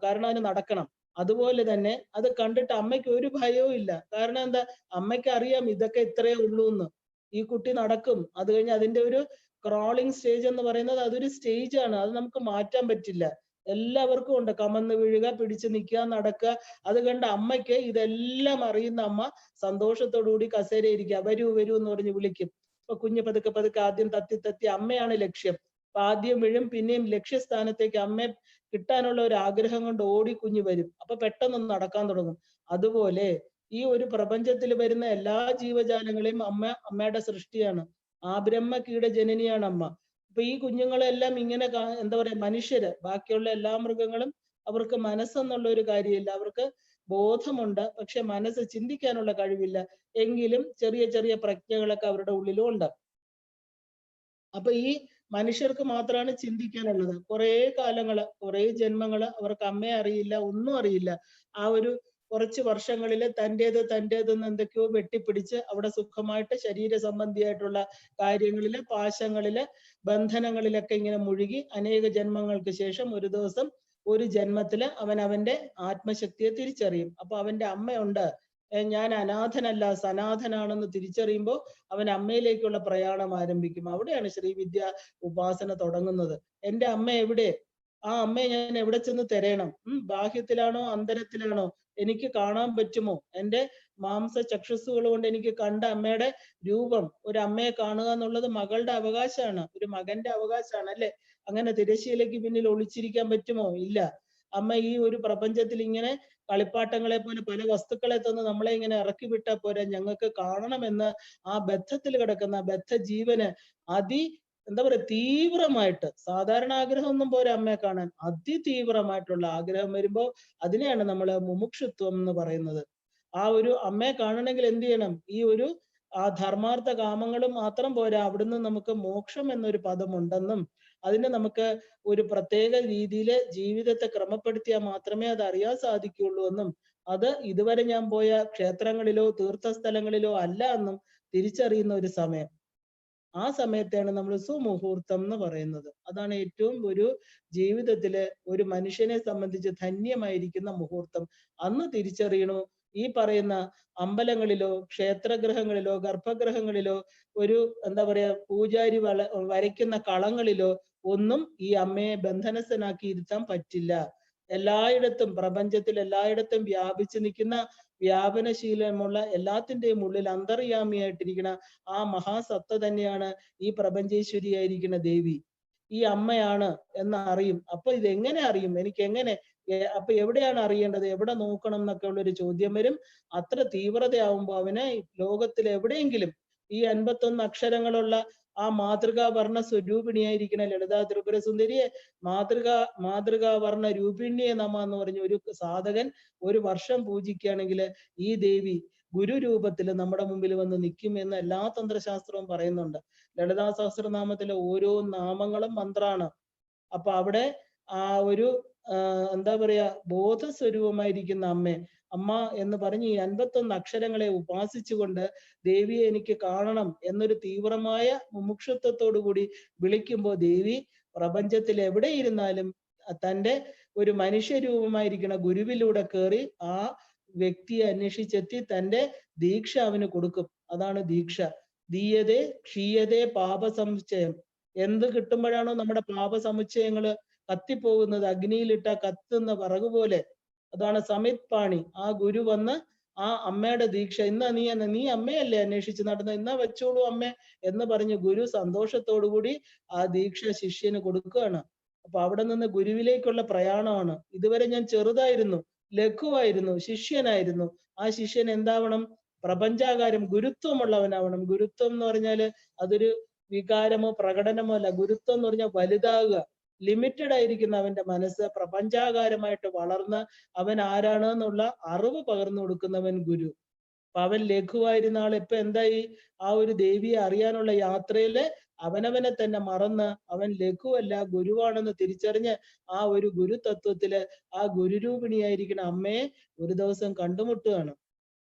കാരണം അതിന് നടക്കണം. അതുപോലെ തന്നെ അത് കണ്ടിട്ട് അമ്മയ്ക്ക് ഒരു ഭയവും ഇല്ല. കാരണം എന്താ? അമ്മയ്ക്ക് അറിയാം ഇതൊക്കെ ഇത്രയേ ഉള്ളൂ എന്ന്. ഈ കുട്ടി നടക്കും. അത് കഴിഞ്ഞ് അതിന്റെ ഒരു ക്രോളിംഗ് സ്റ്റേജ് എന്ന് പറയുന്നത് അതൊരു സ്റ്റേജ് ആണ്. അത് നമുക്ക് മാറ്റാൻ പറ്റില്ല. എല്ലാവർക്കും ഉണ്ട് കമന്ന് വീഴുക, പിടിച്ചു നിൽക്കുക, നടക്കുക. അത് കണ്ട് അമ്മയ്ക്ക് ഇതെല്ലാം അറിയുന്ന അമ്മ സന്തോഷത്തോടുകൂടി കസേര ഇരിക്കുക. വരൂ വരൂ എന്ന് പറഞ്ഞ് വിളിക്കും. അപ്പൊ കുഞ്ഞ് പതുക്കെ ആദ്യം തത്തി അമ്മയാണ് ലക്ഷ്യം. അപ്പൊ ആദ്യം വീഴും, പിന്നെയും ലക്ഷ്യസ്ഥാനത്തേക്ക് അമ്മയെ കിട്ടാനുള്ള ഒരു ആഗ്രഹം കൊണ്ട് ഓടി കുഞ്ഞ് വരും. അപ്പൊ പെട്ടെന്ന് നടക്കാൻ തുടങ്ങും. അതുപോലെ ഈ ഒരു പ്രപഞ്ചത്തിൽ വരുന്ന എല്ലാ ജീവജാലങ്ങളെയും അമ്മയുടെ സൃഷ്ടിയാണ്. ആ ബ്രഹ്മ കീട ജനനിയാണ് അമ്മ. അപ്പൊ ഈ കുഞ്ഞുങ്ങളെല്ലാം ഇങ്ങനെ എന്താ പറയാ, മനുഷ്യര്, ബാക്കിയുള്ള എല്ലാ മൃഗങ്ങളും അവർക്ക് മനസ്സെന്നുള്ള ഒരു കാര്യമില്ല, അവർക്ക് ബോധമുണ്ട്, പക്ഷെ മനസ്സ് ചിന്തിക്കാനുള്ള കഴിവില്ല. എങ്കിലും ചെറിയ ചെറിയ പ്രജ്ഞകളൊക്കെ അവരുടെ ഉള്ളിലും ഉണ്ട്. അപ്പൊ ഈ മനുഷ്യർക്ക് മാത്രമാണ് ചിന്തിക്കാനുള്ളത്. കുറേ കാലങ്ങള്, കുറേ ജന്മങ്ങള് അവർക്ക് അമ്മയെ അറിയില്ല, ഒന്നും അറിയില്ല. ആ ഒരു കുറച്ച് വർഷങ്ങളില് തന്റേതെന്ന് എന്തൊക്കെയോ വെട്ടിപ്പിടിച്ച് അവിടെ സുഖമായിട്ട് ശരീര സംബന്ധിയായിട്ടുള്ള കാര്യങ്ങളില്, പാശങ്ങളില്, ബന്ധനങ്ങളിലൊക്കെ ഇങ്ങനെ മുഴുകി അനേക ജന്മങ്ങൾക്ക് ശേഷം ഒരു ദിവസം, ഒരു ജന്മത്തില് അവൻ അവന്റെ ആത്മശക്തിയെ തിരിച്ചറിയും. അപ്പൊ അവന്റെ അമ്മയുണ്ട്, ഞാൻ അനാഥനല്ല സനാഥനാണെന്ന് തിരിച്ചറിയുമ്പോൾ അവൻ അമ്മയിലേക്കുള്ള പ്രയാണം ആരംഭിക്കും. അവിടെയാണ് ശ്രീവിദ്യ ഉപാസന തുടങ്ങുന്നത്. എന്റെ അമ്മ എവിടെ? ആ അമ്മയെ ഞാൻ എവിടെ ചെന്ന് തിരയണം? ബാഹ്യത്തിലാണോ അന്തരത്തിലാണോ? എനിക്ക് കാണാൻ പറ്റുമോ? എന്റെ മാംസ ചക്ഷുസ്സുകൾ കൊണ്ട് എനിക്ക് കണ്ട അമ്മയുടെ രൂപം, ഒരു അമ്മയെ കാണുക എന്നുള്ളത് മകളുടെ അവകാശമാണ്, ഒരു മകന്റെ അവകാശമാണ്, അല്ലെ? അങ്ങനെ തിരശ്ശീലയ്ക്ക് പിന്നിൽ ഒളിച്ചിരിക്കാൻ പറ്റുമോ? ഇല്ല. അമ്മ ഈ ഒരു പ്രപഞ്ചത്തിൽ ഇങ്ങനെ കളിപ്പാട്ടങ്ങളെ പോലെ പല വസ്തുക്കളെ തന്ന് നമ്മളെ ഇങ്ങനെ ഇറക്കി വിട്ടാൽ പോരാ, ഞങ്ങൾക്ക് കാണണമെന്ന് ആ ബദ്ധത്തിൽ കിടക്കുന്ന ബദ്ധജീവന് എന്താ പറയാ, തീവ്രമായിട്ട്, സാധാരണ ആഗ്രഹമൊന്നും പോരാ അമ്മയെ കാണാൻ, അതിതീവ്രമായിട്ടുള്ള ആഗ്രഹം വരുമ്പോ അതിനെയാണ് നമ്മൾ മുമുക്ഷുത്വം എന്ന് പറയുന്നത്. ആ ഒരു അമ്മയെ കാണണമെങ്കിൽ എന്ത് ചെയ്യണം? ഈ ഒരു ധർമാർത്ഥ കാമങ്ങളും മാത്രം പോരാ, അവിടുന്ന് നമുക്ക് മോക്ഷം എന്നൊരു പദമുണ്ടെന്നും അതിന് നമുക്ക് ഒരു പ്രത്യേക രീതിയിൽ ജീവിതത്തെ ക്രമപ്പെടുത്തിയാൽ മാത്രമേ അത് അറിയാൻ സാധിക്കുകയുള്ളൂ എന്നും, അത് ഇതുവരെ ഞാൻ പോയ ക്ഷേത്രങ്ങളിലോ തീർത്ഥസ്ഥലങ്ങളിലോ അല്ല എന്നും തിരിച്ചറിയുന്ന ഒരു സമയം. ആ സമയത്താണ് നമ്മൾ സുമുഹൂർത്തം എന്ന് പറയുന്നത്. അതാണ് ഏറ്റവും ഒരു ജീവിതത്തില് ഒരു മനുഷ്യനെ സംബന്ധിച്ച് ധന്യമായിരിക്കുന്ന മുഹൂർത്തം. അന്ന് തിരിച്ചറിയണു ഈ പറയുന്ന അമ്പലങ്ങളിലോ ക്ഷേത്രഗ്രഹങ്ങളിലോ ഗർഭഗൃഹങ്ങളിലോ ഒരു എന്താ പറയാ പൂജാരി വരയ്ക്കുന്ന കളങ്ങളിലോ ഒന്നും ഈ അമ്മയെ ബന്ധനസ്ഥനാക്കി ഇരുത്താൻ പറ്റില്ല. എല്ലായിടത്തും, പ്രപഞ്ചത്തിൽ എല്ലായിടത്തും വ്യാപിച്ചു നിൽക്കുന്ന, വ്യാപനശീലമുള്ള, എല്ലാത്തിന്റെയും ഉള്ളിൽ അന്തർയാമിയായിട്ടിരിക്കുന്ന ആ മഹാസത്ത തന്നെയാണ് ഈ പ്രപഞ്ചേശ്വരിയായിരിക്കുന്ന ദേവി. ഈ അമ്മയാണ് എന്ന് അറിയും. അപ്പൊ ഇത് എങ്ങനെ അറിയും? എനിക്ക് എങ്ങനെ, അപ്പൊ എവിടെയാണ് അറിയേണ്ടത്, എവിടെ നോക്കണം എന്നൊക്കെ ഉള്ളൊരു ചോദ്യം വരും. അത്ര തീവ്രതയാവുമ്പോ അവന് ലോകത്തിൽ എവിടെയെങ്കിലും ഈ 51 അക്ഷരങ്ങളുള്ള ആ മാതൃകാ വർണ്ണ സ്വരൂപിണിയായിരിക്കുന്ന ലളിതാ ത്രിപുര സുന്ദരിയെ മാതൃകാ വർണ്ണ രൂപിണിയെ നമ എന്ന് പറഞ്ഞ ഒരു സാധകൻ ഒരു വർഷം പൂജിക്കുകയാണെങ്കിൽ ഈ ദേവി ഗുരു രൂപത്തിൽ നമ്മുടെ മുമ്പിൽ വന്ന് നിൽക്കും എന്ന് എല്ലാ തന്ത്രശാസ്ത്രവും പറയുന്നുണ്ട്. ലളിതാ സഹസ്രനാമത്തിലെ ഓരോ നാമങ്ങളും മന്ത്രാണ്. അപ്പൊ അവിടെ ആ ഒരു എന്താ പറയാ ബോധസ്വരൂപമായിരിക്കുന്ന അമ്മ എന്ന് പറഞ്ഞ് ഈ 51 അക്ഷരങ്ങളെ ഉപാസിച്ചുകൊണ്ട് ദേവിയെ എനിക്ക് കാണണം എന്നൊരു തീവ്രമായ മുമുക്ഷുത്വത്തോടു കൂടി വിളിക്കുമ്പോൾ ദേവി പ്രപഞ്ചത്തിൽ എവിടെ ഇരുന്നാലും തൻ്റെ ഒരു മനുഷ്യരൂപമായിരിക്കുന്ന ഗുരുവിലൂടെ കയറി ആ വ്യക്തിയെ അന്വേഷിച്ചെത്തി തൻ്റെ ദീക്ഷ അവന് കൊടുക്കും. അതാണ് ദീക്ഷ. ദീയതേ ക്ഷീയതേ പാപസമുച്ചയം. എന്ത് കിട്ടുമ്പോഴാണോ നമ്മുടെ പാപസമുച്ചയങ്ങള് കത്തിപ്പോകുന്നത്, അഗ്നിയിലിട്ട കത്തുന്ന വിറക് പോലെ, അതാണ് സമിത് പാണി. ആ ഗുരു വന്ന് ആ അമ്മയുടെ ദീക്ഷ, നീ അമ്മയല്ലേ അന്വേഷിച്ച് നടന്ന, എന്നാ വെച്ചോളൂ അമ്മ എന്ന് പറഞ്ഞ് ഗുരു സന്തോഷത്തോടുകൂടി ആ ദീക്ഷ ശിഷ്യന് കൊടുക്കുകയാണ്. അപ്പൊ അവിടെ നിന്ന് ഗുരുവിലേക്കുള്ള പ്രയാണമാണ്. ഇതുവരെ ഞാൻ ചെറുതായിരുന്നു, ലഘുവായിരുന്നു, ശിഷ്യനായിരുന്നു. ആ ശിഷ്യൻ എന്താവണം? പ്രപഞ്ചാകാരം, ഗുരുത്വമുള്ളവനാവണം. ഗുരുത്വം എന്ന് പറഞ്ഞാല് അതൊരു വികാരമോ പ്രകടനമോ അല്ല. ഗുരുത്വം എന്ന് പറഞ്ഞാൽ വലുതാകുക, ലിമിറ്റഡ് ആയിരിക്കുന്ന അവന്റെ മനസ്സ് പ്രപഞ്ചാകാരമായിട്ട് വളർന്ന് അവൻ ആരാണ് എന്നുള്ള അറിവ് പകർന്നു കൊടുക്കുന്നവൻ ഗുരു. അപ്പൊ അവൻ ലഘുവായിരുന്ന ആൾ ഇപ്പൊ എന്തായി? ആ ഒരു ദേവിയെ അറിയാനുള്ള യാത്രയില് അവനവനെ തന്നെ മറന്ന് അവൻ ലഘുവല്ല ഗുരുവാണെന്ന് തിരിച്ചറിഞ്ഞ് ആ ഒരു ഗുരു തത്വത്തില് ആ ഗുരുരൂപിണിയായിരിക്കുന്ന അമ്മയെ ഒരു ദിവസം കണ്ടുമുട്ടുകയാണ്.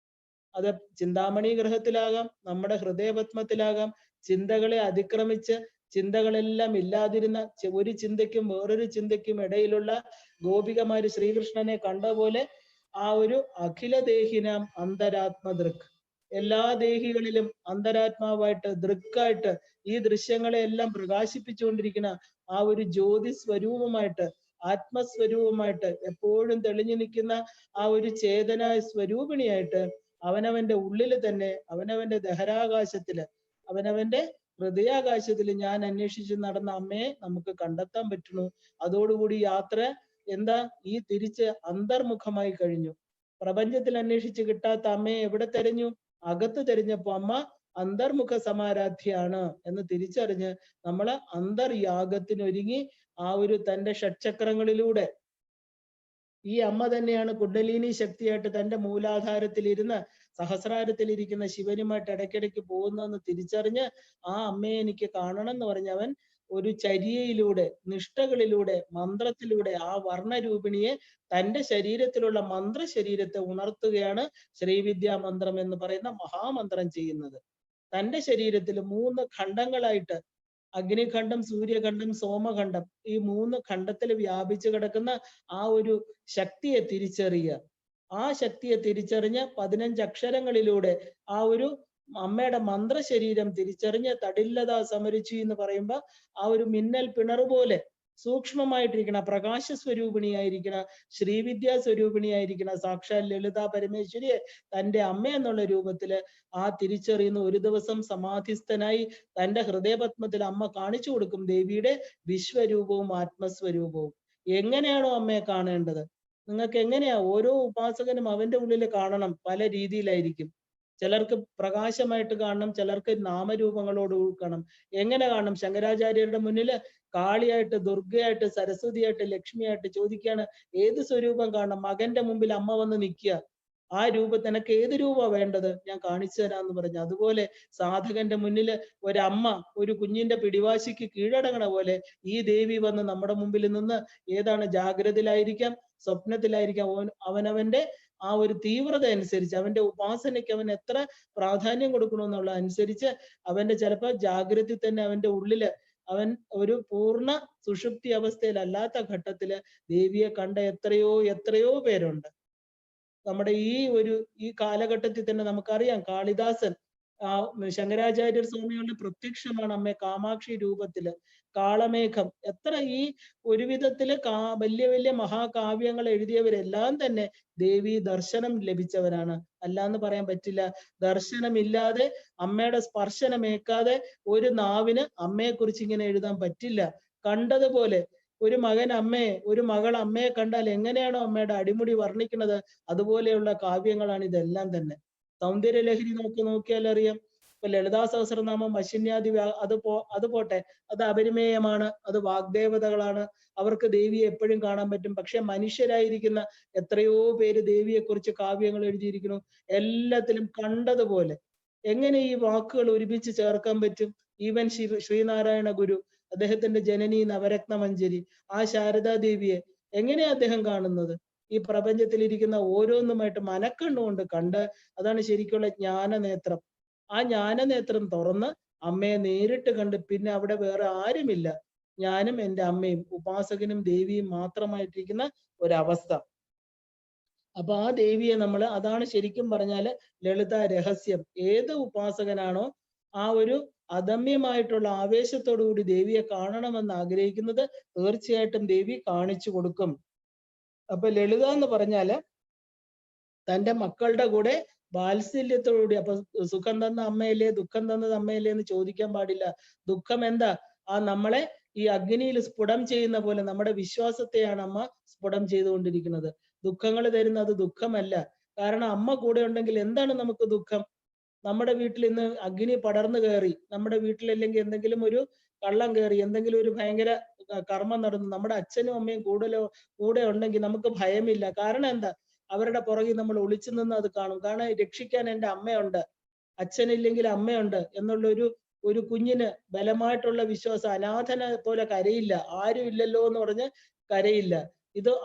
അത് ചിന്താമണി ഗ്രഹത്തിലാകാം, നമ്മുടെ ഹൃദയപത്മത്തിലാകാം. ചിന്തകളെ അതിക്രമിച്ച് ചിന്തകളെല്ലാം ഇല്ലാതിരുന്ന, ഒരു ചിന്തയ്ക്കും വേറൊരു ചിന്തയ്ക്കും ഇടയിലുള്ള ഗോപികമാര് ശ്രീകൃഷ്ണനെ കണ്ട പോലെ ആ ഒരു അഖിലദേഹിനാം അന്തരാത്മദൃക്, എല്ലാ ദേഹികളിലും അന്തരാത്മാവായിട്ട് ദൃക്കായിട്ട് ഈ ദൃശ്യങ്ങളെ എല്ലാം പ്രകാശിപ്പിച്ചുകൊണ്ടിരിക്കുന്ന ആ ഒരു ജ്യോതി സ്വരൂപമായിട്ട്, ആത്മസ്വരൂപമായിട്ട് എപ്പോഴും തെളിഞ്ഞു നിൽക്കുന്ന ആ ഒരു ചേതന സ്വരൂപിണിയായിട്ട് അവനവന്റെ ഉള്ളില് തന്നെ, അവനവന്റെ ദഹരാകാശത്തില്, അവനവന്റെ ഹൃദയാകാശത്തിൽ ഞാൻ അന്വേഷിച്ച് നടന്ന അമ്മയെ നമുക്ക് കണ്ടെത്താൻ പറ്റുന്നു. അതോടുകൂടി യാത്ര എന്താ? ഈ തിരിച്ച് അന്തർമുഖമായി കഴിഞ്ഞു. പ്രപഞ്ചത്തിൽ അന്വേഷിച്ച് കിട്ടാത്ത അമ്മയെ എവിടെ തെരഞ്ഞു? അകത്ത് തെരഞ്ഞപ്പോ അമ്മ അന്തർമുഖ സമാരാധ്യയാണ് എന്ന് തിരിച്ചറിഞ്ഞ് നമ്മൾ അന്തർയാഗത്തിനൊരുങ്ങി ആ ഒരു തന്റെ ഷഡ്ചക്രങ്ങളിലൂടെ ഈ അമ്മ തന്നെയാണ് കുണ്ടലിനി ശക്തിയായിട്ട് തന്റെ മൂലാധാരത്തിൽ ഇരുന്ന് സഹസ്രാരത്തിൽ ശിവനുമായിട്ട് ഇടയ്ക്കിടയ്ക്ക് പോകുന്നതെന്ന് തിരിച്ചറിഞ്ഞ് ആ അമ്മയെ എനിക്ക് കാണണം എന്ന് പറഞ്ഞ് അവൻ ഒരു ചര്യയിലൂടെ, നിഷ്ഠകളിലൂടെ, മന്ത്രത്തിലൂടെ ആ വർണ്ണരൂപിണിയെ തന്റെ ശരീരത്തിലുള്ള മന്ത്ര ശരീരത്തെ ഉണർത്തുകയാണ് ശ്രീവിദ്യാ മന്ത്രം എന്ന് പറയുന്ന മഹാമന്ത്രം ചെയ്യുന്നത്. തന്റെ ശരീരത്തിൽ 3 ഖണ്ഡങ്ങളായിട്ട് അഗ്നിഖണ്ഡം, സൂര്യഖണ്ഡം, സോമഖണ്ഡം, ഈ 3 ഖണ്ഡത്തിൽ വ്യാപിച്ചു കിടക്കുന്ന ആ ഒരു ശക്തിയെ തിരിച്ചറിയുക. ആ ശക്തിയെ തിരിച്ചറിഞ്ഞ് 15 അക്ഷരങ്ങളിലൂടെ ആ ഒരു അമ്മയുടെ മന്ത്രശരീരം തിരിച്ചറിഞ്ഞ് തടില്ലത സമരിച്ചു എന്ന് പറയുമ്പോൾ ആ ഒരു മിന്നൽ പിണർ പോലെ സൂക്ഷ്മമായിട്ടിരിക്കണ, പ്രകാശ സ്വരൂപിണിയായിരിക്കണ, ശ്രീവിദ്യാ സ്വരൂപിണിയായിരിക്കണ സാക്ഷാൽ ലളിതാ പരമേശ്വരിയെ തന്റെ അമ്മ എന്നുള്ള രൂപത്തില് ആ തിരിച്ചറിയുന്ന ഒരു ദിവസം സമാധിസ്ഥനായി തന്റെ ഹൃദയപത്മത്തിൽ അമ്മ കാണിച്ചു കൊടുക്കും ദേവിയുടെ വിശ്വരൂപവും ആത്മസ്വരൂപവും. എങ്ങനെയാണോ അമ്മയെ കാണേണ്ടത്, നിങ്ങൾക്ക് എങ്ങനെയാ ഓരോ ഉപാസകനും അവന്റെ ഉള്ളിൽ കാണണം, പല രീതിയിലായിരിക്കും. ചിലർക്ക് പ്രകാശമായിട്ട് കാണണം, ചിലർക്ക് നാമരൂപങ്ങളോട് കാണണം. എങ്ങനെ കാണണം? ശങ്കരാചാര്യരുടെ മുന്നിൽ കാളിയായിട്ട്, ദുർഗയായിട്ട്, സരസ്വതിയായിട്ട്, ലക്ഷ്മിയായിട്ട് ചോദിക്കുകയാണ് ഏത് സ്വരൂപം കാണണം. മകന്റെ മുമ്പിൽ അമ്മ വന്ന് നിൽക്കുക, ആ രൂപത്തിൽ നിനക്ക് ഏത് രൂപമാണ് വേണ്ടത്, ഞാൻ കാണിച്ചു തരാന്ന് പറഞ്ഞു. അതുപോലെ സാധകന്റെ മുന്നിൽ ഒരമ്മ ഒരു കുഞ്ഞിന്റെ പിടിവാശിക്ക് കീഴടങ്ങണ പോലെ ഈ ദേവി വന്ന് നമ്മുടെ മുമ്പിൽ നിന്ന് ഏതാണ് ജാഗ്രതയിലായിരിക്കാം, സ്വപ്നത്തിലായിരിക്കാം, അവനവന്റെ ആ ഒരു തീവ്രത അനുസരിച്ച് അവന്റെ ഉപാസനയ്ക്ക് അവൻ എത്ര പ്രാധാന്യം കൊടുക്കണമെന്നുള്ള അനുസരിച്ച് അവന്റെ ചിലപ്പോൾ ജാഗ്രത തന്നെ അവന്റെ ഉള്ളില് അവൻ ഒരു പൂർണ്ണ സുഷുപ്തി അവസ്ഥയിലല്ലാത്ത ഘട്ടത്തില് ദേവിയെ കണ്ട എത്രയോ എത്രയോ പേരുണ്ട്. നമ്മുടെ ഈ കാലഘട്ടത്തിൽ തന്നെ നമുക്കറിയാം, കാളിദാസൻ ശങ്കരാചാര്യർ സ്വാമികളുടെ പ്രത്യക്ഷമാണ് അമ്മ കാമാക്ഷി രൂപത്തില്. കാളമേഘം, എത്ര ഈ ഒരു വിധത്തില് വലിയ വലിയ മഹാകാവ്യങ്ങൾ എഴുതിയവരെല്ലാം തന്നെ ദേവി ദർശനം ലഭിച്ചവരാണ്. അല്ലാന്ന് പറയാൻ പറ്റില്ല. ദർശനമില്ലാതെ, അമ്മയുടെ സ്പർശനമേക്കാതെ ഒരു നാവിന് അമ്മയെ കുറിച്ച് ഇങ്ങനെ എഴുതാൻ പറ്റില്ല. കണ്ടതുപോലെ ഒരു മകൻ അമ്മയെ, ഒരു മകൾ അമ്മയെ കണ്ടാൽ എങ്ങനെയാണോ അമ്മയുടെ അടിമുടി വർണ്ണിക്കുന്നത്, അതുപോലെയുള്ള കാവ്യങ്ങളാണ് ഇതെല്ലാം തന്നെ. സൗന്ദര്യലഹരി നമുക്ക് നോക്കിയാൽ അറിയാം. ഇപ്പൊ ലളിതാ സഹസ്രനാമം, അശ്വിന്യാദി അത് പോട്ടെ, അത് അപരിമേയമാണ്, അത് വാഗ്ദേവതകളാണ്, അവർക്ക് ദേവിയെ എപ്പോഴും കാണാൻ പറ്റും. പക്ഷെ മനുഷ്യരായിരിക്കുന്ന എത്രയോ പേര് ദേവിയെ കുറിച്ച് കാവ്യങ്ങൾ എഴുതിയിരിക്കുന്നു. എല്ലാത്തിലും കണ്ടതുപോലെ എങ്ങനെ ഈ വാക്കുകൾ ഒരുമിച്ച് ചേർക്കാൻ പറ്റും? ഈവൻ ശ്രീനാരായണ ഗുരു, അദ്ദേഹത്തിന്റെ ജനനി നവരത്ന മഞ്ജരി, ആ ശാരദാദേവിയെ എങ്ങനെയാ അദ്ദേഹം കാണുന്നത്? ഈ പ്രപഞ്ചത്തിലിരിക്കുന്ന ഓരോന്നുമായിട്ട് മനക്കണ്ണുകൊണ്ട് കണ്ട്, അതാണ് ശരിക്കുള്ള ജ്ഞാനനേത്രം. ആ ജ്ഞാനനേത്രം തുറന്ന് അമ്മയെ നേരിട്ട് കണ്ട് പിന്നെ അവിടെ വേറെ ആരുമില്ല, ഞാനും എൻ്റെ അമ്മയും ഉപാസകനും ദേവിയും മാത്രമായിട്ടിരിക്കുന്ന ഒരവസ്ഥ. അപ്പൊ ആ ദേവിയെ അതാണ് ശരിക്കും പറഞ്ഞാല് ലളിത രഹസ്യം. ഏത് ഉപാസകനാണോ ആ ഒരു അദമ്യമായിട്ടുള്ള ആവേശത്തോടുകൂടി ദേവിയെ കാണണമെന്ന് ആഗ്രഹിക്കുന്നത്, തീർച്ചയായിട്ടും ദേവി കാണിച്ചു കൊടുക്കും. അപ്പൊ ലളിത എന്ന് പറഞ്ഞാല് തന്റെ മക്കളുടെ കൂടെ വാത്സല്യത്തോടുകൂടി, അപ്പൊ സുഖം തന്ന അമ്മയല്ലേ, ദുഃഖം തന്നത് അമ്മയല്ലേ എന്ന് ചോദിക്കാൻ പാടില്ല. ദുഃഖം എന്താ? നമ്മളെ ഈ അഗ്നിയിൽ സ്ഫുടം ചെയ്യുന്ന പോലെ നമ്മുടെ വിശ്വാസത്തെയാണ് അമ്മ സ്ഫുടം ചെയ്തുകൊണ്ടിരിക്കുന്നത്. ദുഃഖങ്ങൾ തരുന്നത് ദുഃഖമല്ല. കാരണം അമ്മ കൂടെ ഉണ്ടെങ്കിൽ എന്താണ് നമുക്ക് ദുഃഖം? നമ്മുടെ വീട്ടിൽ ഇന്ന് അഗ്നി പടർന്നു കയറി, നമ്മുടെ വീട്ടിലല്ലെങ്കിൽ എന്തെങ്കിലും ഒരു കള്ളം കയറി, എന്തെങ്കിലും ഒരു ഭയങ്കര കർമ്മം നടന്നു, നമ്മുടെ അച്ഛനും അമ്മയും കൂടെ ഉണ്ടെങ്കിൽ നമുക്ക് ഭയമില്ല. കാരണം എന്താ? അവരുടെ പുറകിൽ നമ്മൾ ഒളിച്ചു നിന്ന് അത് കാണും. കാരണം രക്ഷിക്കാൻ എൻ്റെ അമ്മയുണ്ട്, അച്ഛനില്ലെങ്കിൽ അമ്മയുണ്ട് എന്നുള്ള ഒരു കുഞ്ഞിന് ബലമായിട്ടുള്ള വിശ്വാസം. അനാഥനെ പോലെ കരയില്ല, ആരും ഇല്ലല്ലോ എന്ന് പറഞ്ഞ് കരയില്ല.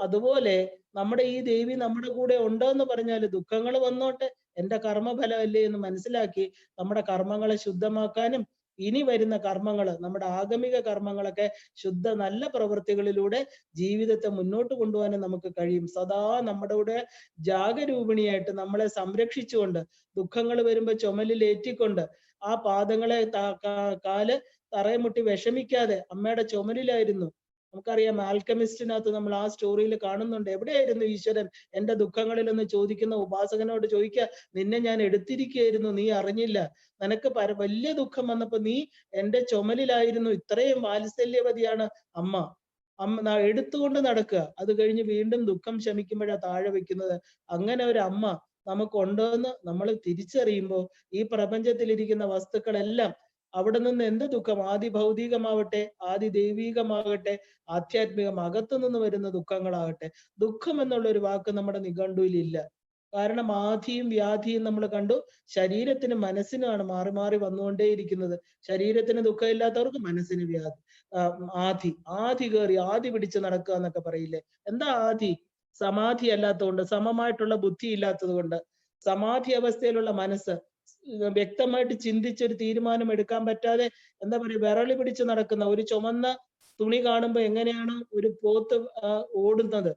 അതുപോലെ നമ്മുടെ ഈ ദേവി നമ്മുടെ കൂടെ ഉണ്ടോ എന്ന് പറഞ്ഞാൽ ദുഃഖങ്ങൾ വന്നോട്ടെ, എൻ്റെ കർമ്മഫലമല്ലേ എന്ന് മനസ്സിലാക്കി നമ്മുടെ കർമ്മങ്ങളെ ശുദ്ധമാക്കാനും ഇനി വരുന്ന കർമ്മങ്ങൾ, നമ്മുടെ ആഗമിക കർമ്മങ്ങളൊക്കെ ശുദ്ധ നല്ല പ്രവൃത്തികളിലൂടെ ജീവിതത്തെ മുന്നോട്ട് കൊണ്ടുപോകാനും നമുക്ക് കഴിയും. സദാ നമ്മുടെ കൂടെ ജാഗരൂപിണിയായിട്ട് നമ്മളെ സംരക്ഷിച്ചുകൊണ്ട്, ദുഃഖങ്ങൾ വരുമ്പോൾ ചുമലിൽ ഏറ്റിക്കൊണ്ട്, ആ പാദങ്ങളെ കാല് തറയെ മുട്ടി വിഷമിക്കാതെ അമ്മയുടെ ചുമലിലായിരുന്നു. നമുക്കറിയാം, ആൽക്കമിസ്റ്റിനകത്ത് നമ്മൾ ആ സ്റ്റോറിയിൽ കാണുന്നുണ്ട്, എവിടെയായിരുന്നു ഈശ്വരൻ എൻ്റെ ദുഃഖങ്ങളിലൊന്ന് ചോദിക്കുന്ന ഉപാസകനോട് ചോദിക്കുക, നിന്നെ ഞാൻ എടുത്തിരിക്കുകയായിരുന്നു, നീ അറിഞ്ഞില്ല, നിനക്ക് വലിയ ദുഃഖം വന്നപ്പോ നീ എൻ്റെ ചുമലിലായിരുന്നു. ഇത്രയും വാത്സല്യവതിയാണ് അമ്മ. എടുത്തുകൊണ്ട് നടക്കുക, അത് കഴിഞ്ഞ് വീണ്ടും ദുഃഖം ശമിക്കുമ്പോഴാണ് താഴെ വെക്കുന്നത്. അങ്ങനെ ഒരു അമ്മ നമുക്കുണ്ടോ എന്ന് നമ്മൾ തിരിച്ചറിയുമ്പോൾ ഈ പ്രപഞ്ചത്തിലിരിക്കുന്ന വസ്തുക്കളെല്ലാം അവിടെ നിന്ന് എന്ത് ദുഃഖം, ആദി ഭൗതികമാവട്ടെ, ആദി ദൈവീകമാകട്ടെ, ആധ്യാത്മികം അകത്തു നിന്ന് വരുന്ന ദുഃഖങ്ങളാകട്ടെ, ദുഃഖം എന്നുള്ള ഒരു വാക്ക് നമ്മുടെ നിഘണ്ടുവിലില്ല. കാരണം ആധിയും വ്യാധിയും നമ്മൾ കണ്ടു. ശരീരത്തിനും മനസ്സിനുമാണ് മാറി മാറി വന്നുകൊണ്ടേയിരിക്കുന്നത്. ശരീരത്തിന് ദുഃഖമില്ലാത്തവർക്ക് മനസ്സിന് വ്യാധി, ആധി, ആധി കയറി ആധി പിടിച്ച് നടക്കുക എന്നൊക്കെ പറയില്ലേ. എന്താ ആധി? സമാധി അല്ലാത്തതുകൊണ്ട്, സമമായിട്ടുള്ള ബുദ്ധി ഇല്ലാത്തത് കൊണ്ട്, സമാധി അവസ്ഥയിലുള്ള മനസ്സ് വ്യക്തമായിട്ട് ചിന്തിച്ചൊരു തീരുമാനം എടുക്കാൻ പറ്റാതെ എന്താ പറയുക, വിരളി പിടിച്ച് നടക്കുന്ന ഒരു ചുമന്ന തുണി കാണുമ്പോൾ എങ്ങനെയാണ് ഒരു പോത്ത് ഓടുന്നത്,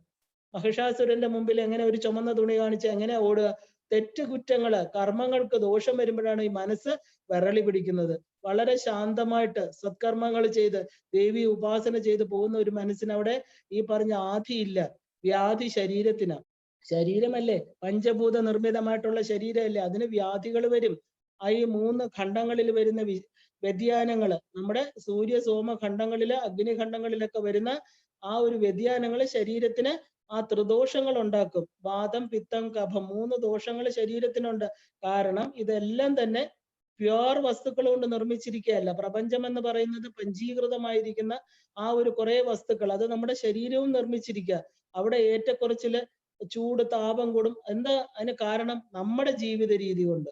മഹിഷാസുരന്റെ മുമ്പിൽ എങ്ങനെ ഒരു ചുമന്ന തുണി കാണിച്ച് എങ്ങനെ ഓടുക? തെറ്റുകുറ്റങ്ങള്, കർമ്മങ്ങൾക്ക് ദോഷം വരുമ്പോഴാണ് ഈ മനസ്സ് വിരളി പിടിക്കുന്നത്. വളരെ ശാന്തമായിട്ട് സത്കർമ്മങ്ങൾ ചെയ്ത് ദേവി ഉപാസന ചെയ്ത് പോകുന്ന ഒരു മനസ്സിന് അവിടെ ഈ പറഞ്ഞ ആധിയില്ല. വ്യാധി ശരീരത്തിന്. ശരീരമല്ലേ, പഞ്ചഭൂത നിർമ്മിതമായിട്ടുള്ള ശരീരമല്ലേ, അതിന് വ്യാധികൾ വരും. ആ ഈ 3 ഖണ്ഡങ്ങളിൽ വരുന്ന വ്യതിയാനങ്ങള്, നമ്മുടെ സൂര്യ സോമ ഖണ്ഡങ്ങളില്, അഗ്നിഖണ്ഡങ്ങളിലൊക്കെ വരുന്ന ആ ഒരു വ്യതിയാനങ്ങള് ശരീരത്തിന് ആ ത്രിദോഷങ്ങൾ ഉണ്ടാക്കും. വാതം, പിത്തം, കഫം, 3 ദോഷങ്ങൾ ശരീരത്തിനുണ്ട്. കാരണം ഇതെല്ലാം തന്നെ പ്യുവർ വസ്തുക്കൾ കൊണ്ട് നിർമ്മിച്ചിരിക്കുകയല്ല. പ്രപഞ്ചം എന്ന് പറയുന്നത് പഞ്ചീകൃതമായിരിക്കുന്ന ആ ഒരു കുറെ വസ്തുക്കൾ, അത് നമ്മുടെ ശരീരവും നിർമ്മിച്ചിരിക്കുക. അവിടെ ഏറ്റക്കുറച്ചില്, ചൂട്, താപം കൂടും. എന്താ അതിന് കാരണം? നമ്മുടെ ജീവിത രീതി കൊണ്ട്,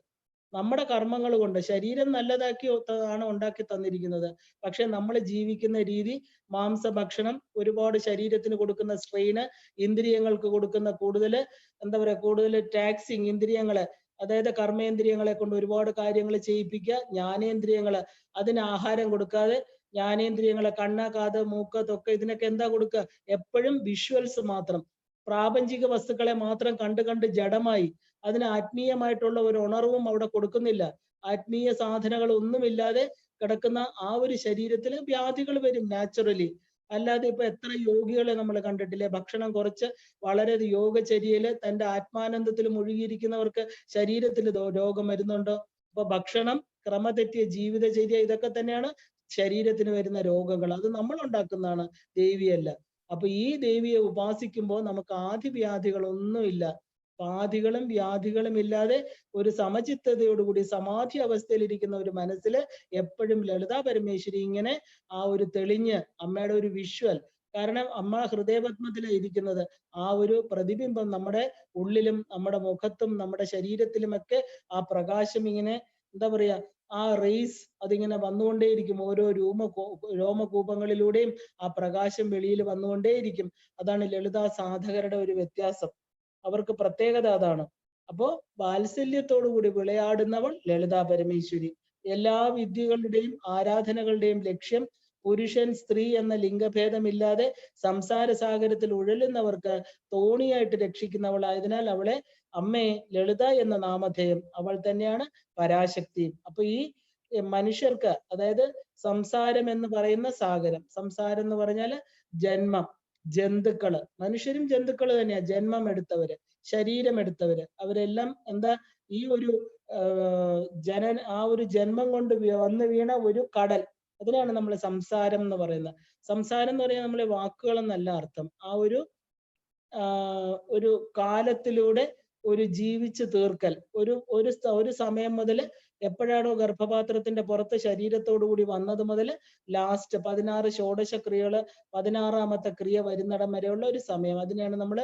നമ്മുടെ കർമ്മങ്ങൾ കൊണ്ട്. ശരീരം നല്ലതാക്കി ആണ് ഉണ്ടാക്കി തന്നിരിക്കുന്നത്. പക്ഷെ നമ്മൾ ജീവിക്കുന്ന രീതി, മാംസഭക്ഷണം, ഒരുപാട് ശരീരത്തിന് കൊടുക്കുന്ന സ്ട്രെയിന്, ഇന്ദ്രിയങ്ങൾക്ക് കൊടുക്കുന്ന കൂടുതൽ എന്താ പറയാ, കൂടുതൽ ടാക്സിങ് ഇന്ദ്രിയങ്ങളെ, അതായത് കർമ്മേന്ദ്രിയങ്ങളെ കൊണ്ട് ഒരുപാട് കാര്യങ്ങൾ ചെയ്യിപ്പിക്കുക. ജ്ഞാനേന്ദ്രിയങ്ങള് അതിന് ആഹാരം കൊടുക്കാതെ, ജ്ഞാനേന്ദ്രിയങ്ങളെ കണ്ണ്, കാത്, മൂക്ക്, തൊക്ക്, ഇതിനൊക്കെ എന്താ കൊടുക്കുക? എപ്പോഴും വിഷ്വൽസ് മാത്രം, പ്രാപഞ്ചിക വസ്തുക്കളെ മാത്രം കണ്ട് കണ്ട് ജഡമായി, അതിന് ആത്മീയമായിട്ടുള്ള ഒരു ഉണർവും അവിടെ കൊടുക്കുന്നില്ല. ആത്മീയ സാധനങ്ങൾ ഒന്നുമില്ലാതെ കിടക്കുന്ന ആ ഒരു ശരീരത്തിൽ വ്യാധികൾ വരും നാച്ചുറലി. അല്ലാതെ ഇപ്പൊ എത്ര യോഗികളെ നമ്മൾ കണ്ടിട്ടില്ലേ? ഭക്ഷണം കുറച്ച് വളരെ യോഗചര്യയില് തന്റെ ആത്മാനന്ദത്തിൽ മുഴുകിയിരിക്കുന്നവർക്ക് ശരീരത്തിൽ രോഗം വരുന്നുണ്ടോ? അപ്പൊ ഭക്ഷണം, ക്രമതെറ്റിയ ജീവിതചര്യ, ഇതൊക്കെ തന്നെയാണ് ശരീരത്തിന് വരുന്ന രോഗങ്ങൾ. അത് നമ്മൾ ഉണ്ടാക്കുന്നതാണ്, ദേവിയല്ല. അപ്പൊ ഈ ദേവിയെ ഉപാസിക്കുമ്പോൾ നമുക്ക് ആദിവ്യാധികളൊന്നുമില്ല. ആദികളും വ്യാധികളും ഇല്ലാതെ ഒരു സമചിത്തതയോടുകൂടി സമാധി അവസ്ഥയിലിരിക്കുന്ന ഒരു മനസ്സിൽ എപ്പോഴും ലളിതാ പരമേശ്വരി ഇങ്ങനെ ആ ഒരു തെളിഞ്ഞ്, അമ്മയുടെ ഒരു വിഷ്വൽ, കാരണം അമ്മ ഹൃദയപത്മത്തിലാണ് ഇരിക്കുന്നത്. ആ ഒരു പ്രതിബിംബം നമ്മുടെ ഉള്ളിലും നമ്മുടെ മുഖത്തും നമ്മുടെ ശരീരത്തിലുമൊക്കെ ആ പ്രകാശം ഇങ്ങനെ എന്താ പറയാ, ആ റേസ് അതിങ്ങനെ വന്നുകൊണ്ടേയിരിക്കും. ഓരോ രോമകൂപങ്ങളിലൂടെയും ആ പ്രകാശം വെളിയിൽ വന്നുകൊണ്ടേയിരിക്കും. അതാണ് ലളിതാ സാധകരുടെ ഒരു വ്യത്യാസം. അവർക്ക് പ്രത്യേകത അതാണ്. അപ്പോ വാത്സല്യത്തോടു കൂടി വിളയാടുന്നവൾ ലളിതാ പരമേശ്വരി. എല്ലാ വിദ്യകളുടെയും ആരാധനകളുടെയും ലക്ഷ്യം പുരുഷൻ സ്ത്രീ എന്ന ലിംഗഭേദമില്ലാതെ സംസാര സാഗരത്തിൽ ഉഴലുന്നവർക്ക് തോണിയായിട്ട് രക്ഷിക്കുന്നവളായതിനാൽ അവളെ അമ്മയെ ലളിത എന്ന നാമധേയം, അവൾ തന്നെയാണ് പരാശക്തി. അപ്പൊ ഈ മനുഷ്യർക്ക്, അതായത് സംസാരം എന്ന് പറയുന്ന സാഗരം, സംസാരം എന്ന് പറഞ്ഞാല് ജന്മം, ജന്തുക്കള്, മനുഷ്യരും ജന്തുക്കള് തന്നെയാ. ജന്മം എടുത്തവര്, ശരീരം എടുത്തവര്, അവരെല്ലാം എന്താ ഈ ഒരു ആ ഒരു ജന്മം കൊണ്ട് വന്നു വീണ ഒരു കടൽ, അതിനാണ് നമ്മൾ സംസാരം എന്ന് പറയുന്നത്. സംസാരം എന്ന് പറയാൻ നമ്മളെ വാക്കുകളെന്നല്ല അർത്ഥം. ആ ഒരു കാലത്തിലൂടെ ഒരു ജീവിച്ച് തീർക്കൽ. ഒരു സമയം മുതൽ എപ്പോഴാണോ ഗർഭപാത്രത്തിന്റെ പുറത്ത് ശരീരത്തോടു കൂടി വന്നത് മുതൽ ലാസ്റ്റ് 16 ഷോഡശ ക്രിയകള്, 16ാമത്തെ ക്രിയ വരുന്നിടം വരെയുള്ള ഒരു സമയം, അതിനെയാണ് നമ്മൾ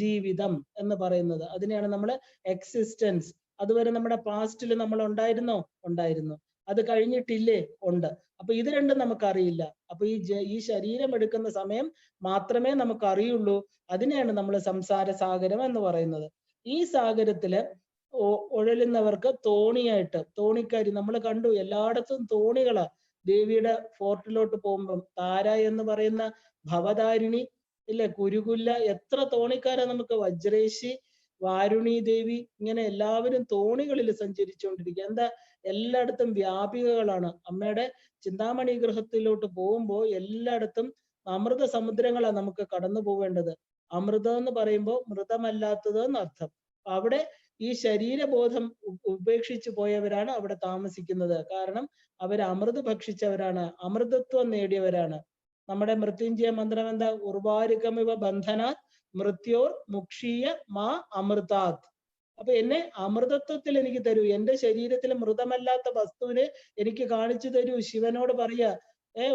ജീവിതം എന്ന് പറയുന്നത്. അതിനെയാണ് നമ്മൾ എക്സിസ്റ്റൻസ്. അതുവരെ നമ്മുടെ പാസ്റ്റിൽ നമ്മൾ ഉണ്ടായിരുന്നു. അത് കഴിഞ്ഞിട്ടില്ലേ? ഉണ്ട്. അപ്പൊ ഇത് രണ്ടും നമുക്കറിയില്ല. അപ്പൊ ഈ ശരീരം എടുക്കുന്ന സമയം മാത്രമേ നമുക്ക് അറിയുള്ളൂ. അതിനെയാണ് നമ്മൾ സംസാര സാഗരം എന്ന് പറയുന്നത്. ഈ സാഗരത്തില് ഉഴലുന്നവർക്ക് തോണിയായിട്ട്, തോണിക്കാരി നമ്മൾ കണ്ടു, എല്ലായിടത്തും തോണികളാ. ദേവിയുടെ ഫോർട്ടിലോട്ട് പോകുമ്പം താര എന്ന് പറയുന്ന ഭവതാരിണി ഇല്ലേ, കുരുകുല്ല, എത്ര തോണിക്കാരാ നമുക്ക്. വജ്രേശി, വാരുണി ദേവി, ഇങ്ങനെ എല്ലാവരും തോണികളിൽ സഞ്ചരിച്ചുകൊണ്ടിരിക്കുക. എന്താ, എല്ലായിടത്തും വ്യാപികകളാണ്. അമ്മയുടെ ചിന്താമണി ഗൃഹത്തിലോട്ട് പോകുമ്പോൾ എല്ലായിടത്തും അമൃത സമുദ്രങ്ങളാണ് നമുക്ക് കടന്നു പോവേണ്ടത്. അമൃതം എന്ന് പറയുമ്പോൾ മൃതമല്ലാത്തത് എന്നർത്ഥം. അവിടെ ഈ ശരീരബോധം ഉപേക്ഷിച്ചു പോയവരാണ് അവിടെ താമസിക്കുന്നത്. കാരണം അവർ അമൃത് ഭക്ഷിച്ചവരാണ്, അമൃതത്വം നേടിയവരാണ്. നമ്മുടെ മൃത്യുഞ്ജയ മന്ത്രം എന്താ? ഉർവാരുകമിവ ബന്ധനാത് മൃത്യോർ മുക്ഷീയ മാ അമൃതാത്. അപ്പൊ എന്നെ അമൃതത്വത്തിൽ എനിക്ക് തരൂ, എന്റെ ശരീരത്തിൽ മൃതമല്ലാത്ത വസ്തുവിനെ എനിക്ക് കാണിച്ചു തരൂ. ശിവനോട് പറയാ.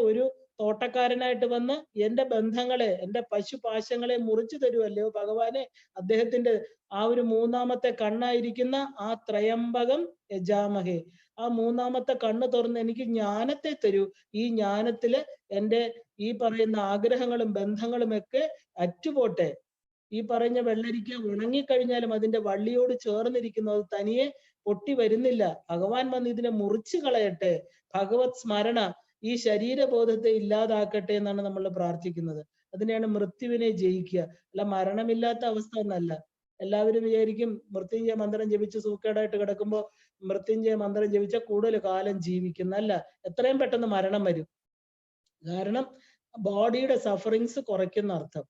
ഒരു തോട്ടക്കാരനായിട്ട് വന്ന് എന്റെ ബന്ധങ്ങളെ, എന്റെ പശുപാശങ്ങളെ മുറിച്ചു തരുമല്ലോ ഭഗവാനെ. അദ്ദേഹത്തിന്റെ ആ ഒരു മൂന്നാമത്തെ കണ്ണായിരിക്കുന്ന ആ ത്രയംബകം യജാമഹേ, ആ മൂന്നാമത്തെ കണ്ണ് തുറന്ന് എനിക്ക് ജ്ഞാനത്തെ തരൂ. ഈ ജ്ഞാനത്തില് എന്റെ ഈ പറയുന്ന ആഗ്രഹങ്ങളും ബന്ധങ്ങളും ഒക്കെ അറ്റുപോട്ടെ. ഈ പറഞ്ഞ വെള്ളരിക്ക ഉണങ്ങിക്കഴിഞ്ഞാലും അതിന്റെ വള്ളിയോട് ചേർന്നിരിക്കുന്നത് തനിയെ പൊട്ടി വരുന്നില്ല. ഭഗവാൻ വന്ന് ഇതിനെ മുറിച്ചു കളയട്ടെ. ഭഗവത് സ്മരണ ഈ ശരീരബോധത്തെ ഇല്ലാതാക്കട്ടെ എന്നാണ് നമ്മൾ പ്രാർത്ഥിക്കുന്നത്. അതിനെയാണ് മൃത്യുവിനെ ജയിക്കുക. അല്ല മരണമില്ലാത്ത അവസ്ഥ എന്നല്ല. എല്ലാവരും വിചാരിക്കും മൃത്യുഞ്ജയ മന്ത്രം ജപിച്ച് സൂക്കേടായിട്ട് കിടക്കുമ്പോൾ മൃത്യുഞ്ജയ മന്ത്രം ജപിച്ച കൂടുതൽ കാലം ജീവിക്കുന്നല്ല, എത്രയും പെട്ടെന്ന് മരണം വരും. കാരണം ബോഡിയുടെ സഫറിങ്സ് കുറയ്ക്കുന്ന അർത്ഥം.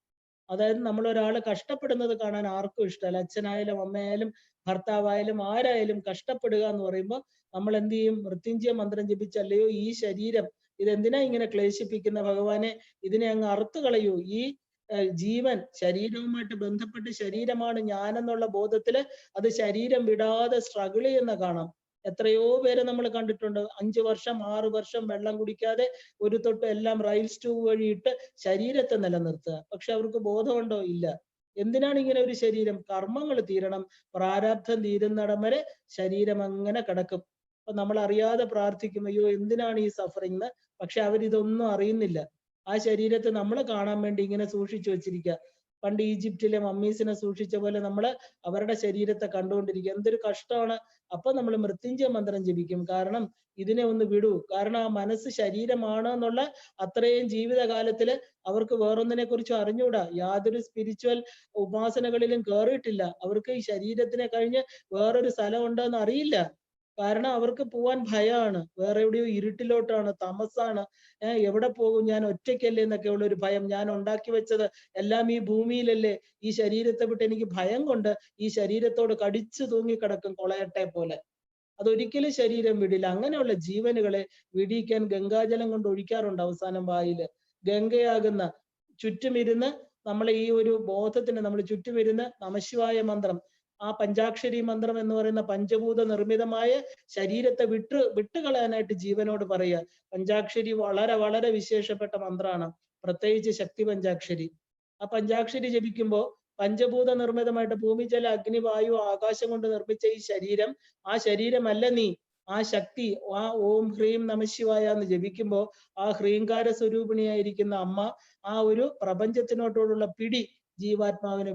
അതായത് നമ്മൾ ഒരാൾ കഷ്ടപ്പെടുന്നത് കാണാൻ ആർക്കും ഇഷ്ടമല്ല. അച്ഛനായാലും അമ്മയായാലും ഭർത്താവായാലും ആരായാലും കഷ്ടപ്പെടുക എന്ന് പറയുമ്പോൾ നമ്മൾ എന്ത് ചെയ്യും? മൃത്യുഞ്ജയ മന്ത്രം ജപിച്ചല്ലയോ ഈ ശരീരം ഇതെന്തിനാ ഇങ്ങനെ ക്ലേശിപ്പിക്കുന്ന ഭഗവാനെ, ഇതിനെ അങ്ങ് അറുത്തു കളയൂ. ഈ ജീവൻ ശരീരവുമായിട്ട് ബന്ധപ്പെട്ട് ശരീരമാണ് ഞാൻ എന്നുള്ള ബോധത്തില് അത് ശരീരം വിടാതെ സ്ട്രഗിൾ ചെയ്യുന്ന കാണാം. എത്രയോ പേരെ നമ്മൾ കണ്ടിട്ടുണ്ട്. 5 വർഷം 6 വർഷം വെള്ളം കുടിക്കാതെ ഒരു തൊട്ട് എല്ലാം റൈൽസ് ട്യൂബ് വഴി ഇട്ട് ശരീരത്തെ നിലനിർത്തുക. പക്ഷെ അവർക്ക് ബോധമുണ്ടോ? ഇല്ല. എന്തിനാണ് ഇങ്ങനെ ഒരു ശരീരം? കർമ്മങ്ങൾ തീരണം. പ്രാരാബ്ധം തീരുന്നിടം വരെ ശരീരം അങ്ങനെ കിടക്കും. അപ്പൊ നമ്മൾ അറിയാതെ പ്രാർത്ഥിക്കും, അയ്യോ എന്തിനാണ് ഈ സഫറിങ്? പക്ഷെ അവരിതൊന്നും അറിയുന്നില്ല. ആ ശരീരത്തെ നമ്മൾ കാണാൻ വേണ്ടി ഇങ്ങനെ സൂക്ഷിച്ചു വെച്ചിരിക്കുക. പണ്ട് ഈജിപ്തിലെ മമ്മീസിനെ സൂക്ഷിച്ച പോലെ നമ്മൾ അവരുടെ ശരീരത്തെ കണ്ടുകൊണ്ടിരിക്കുക. എന്തൊരു കഷ്ടമാണ്. അപ്പൊ നമ്മൾ മൃത്യുഞ്ജയ മന്ത്രം ജപിക്കും. കാരണം ഇതിനെ ഒന്ന് വിടൂ. കാരണം ആ മനസ്സ് ശരീരമാണ് എന്നുള്ള അത്രയും ജീവിതകാലത്തില് അവർക്ക് വേറൊന്നിനെ കുറിച്ചും അറിഞ്ഞൂടാ. യാതൊരു സ്പിരിച്വൽ ഉപാസനകളിലും കയറിയിട്ടില്ല. അവർക്ക് ഈ ശരീരത്തിനെ കഴിഞ്ഞ് വേറൊരു സ്ഥലം ഉണ്ടെന്ന് അറിയില്ല. കാരണം അവർക്ക് പോവാൻ ഭയമാണ്. വേറെ എവിടെയോ ഇരുട്ടിലോട്ടാണ്, തമസാണ്. എവിടെ പോകും, ഞാൻ ഒറ്റയ്ക്കല്ലേ എന്നൊക്കെ ഉള്ള ഒരു ഭയം. ഞാൻ ഉണ്ടാക്കി വെച്ചത് എല്ലാം ഈ ഭൂമിയിലല്ലേ. ഈ ശരീരത്തെ വിട്ട് എനിക്ക് ഭയം കൊണ്ട് ഈ ശരീരത്തോട് കടിച്ചു തൂങ്ങിക്കിടക്കും കൊളയട്ടെ പോലെ. അതൊരിക്കലും ശരീരം വിടില്ല. അങ്ങനെയുള്ള ജീവനുകളെ വിടിയിക്കാൻ ഗംഗാജലം കൊണ്ട് ഒഴിക്കാറുണ്ട് അവസാനം വായില്. ഗംഗയാകുന്ന ചുറ്റുമിരുന്ന് നമ്മളെ ഈ ഒരു ബോധത്തിന് നമ്മൾ ചുറ്റുമിരുന്ന് നമഃശിവായ മന്ത്രം, ആ പഞ്ചാക്ഷരി മന്ത്രം എന്ന് പറയുന്ന പഞ്ചഭൂത നിർമ്മിതമായ ശരീരത്തെ വിട്ടുകളയാനായിട്ട് ജീവനോട് പറയുക. പഞ്ചാക്ഷരി വളരെ വളരെ വിശേഷപ്പെട്ട മന്ത്രമാണ്, പ്രത്യേകിച്ച് ശക്തി പഞ്ചാക്ഷരി. ആ പഞ്ചാക്ഷരി ജപിക്കുമ്പോൾ പഞ്ചഭൂത നിർമ്മിതമായിട്ട് ഭൂമി ജല അഗ്നി വായു ആകാശം കൊണ്ട് നിർമ്മിച്ച ഈ ശരീരം, ആ ശരീരമല്ല നീ. ആ ശക്തി, ആ ഓം ഹ്രീം നമഃശിവായ എന്ന് ജപിക്കുമ്പോൾ ആ ഹ്രീങ്കാര സ്വരൂപിണിയായിരിക്കുന്ന അമ്മ ആ ഒരു പ്രപഞ്ചത്തിനോട്ടുള്ള പിടി ജീവാത്മാവിനെ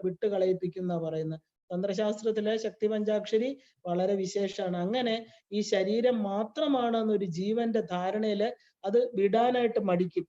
വിട്ടുകളയിപ്പിക്കുന്ന പറയുന്നത്. തന്ത്രശാസ്ത്രത്തിലെ ശക്തി പഞ്ചാക്ഷരി വളരെ വിശേഷമാണ്. അങ്ങനെ ഈ ശരീരം മാത്രമാണ് എന്നൊരു ജീവന്റെ ധാരണയില് അത് വിടാനായിട്ട് മടിക്കും.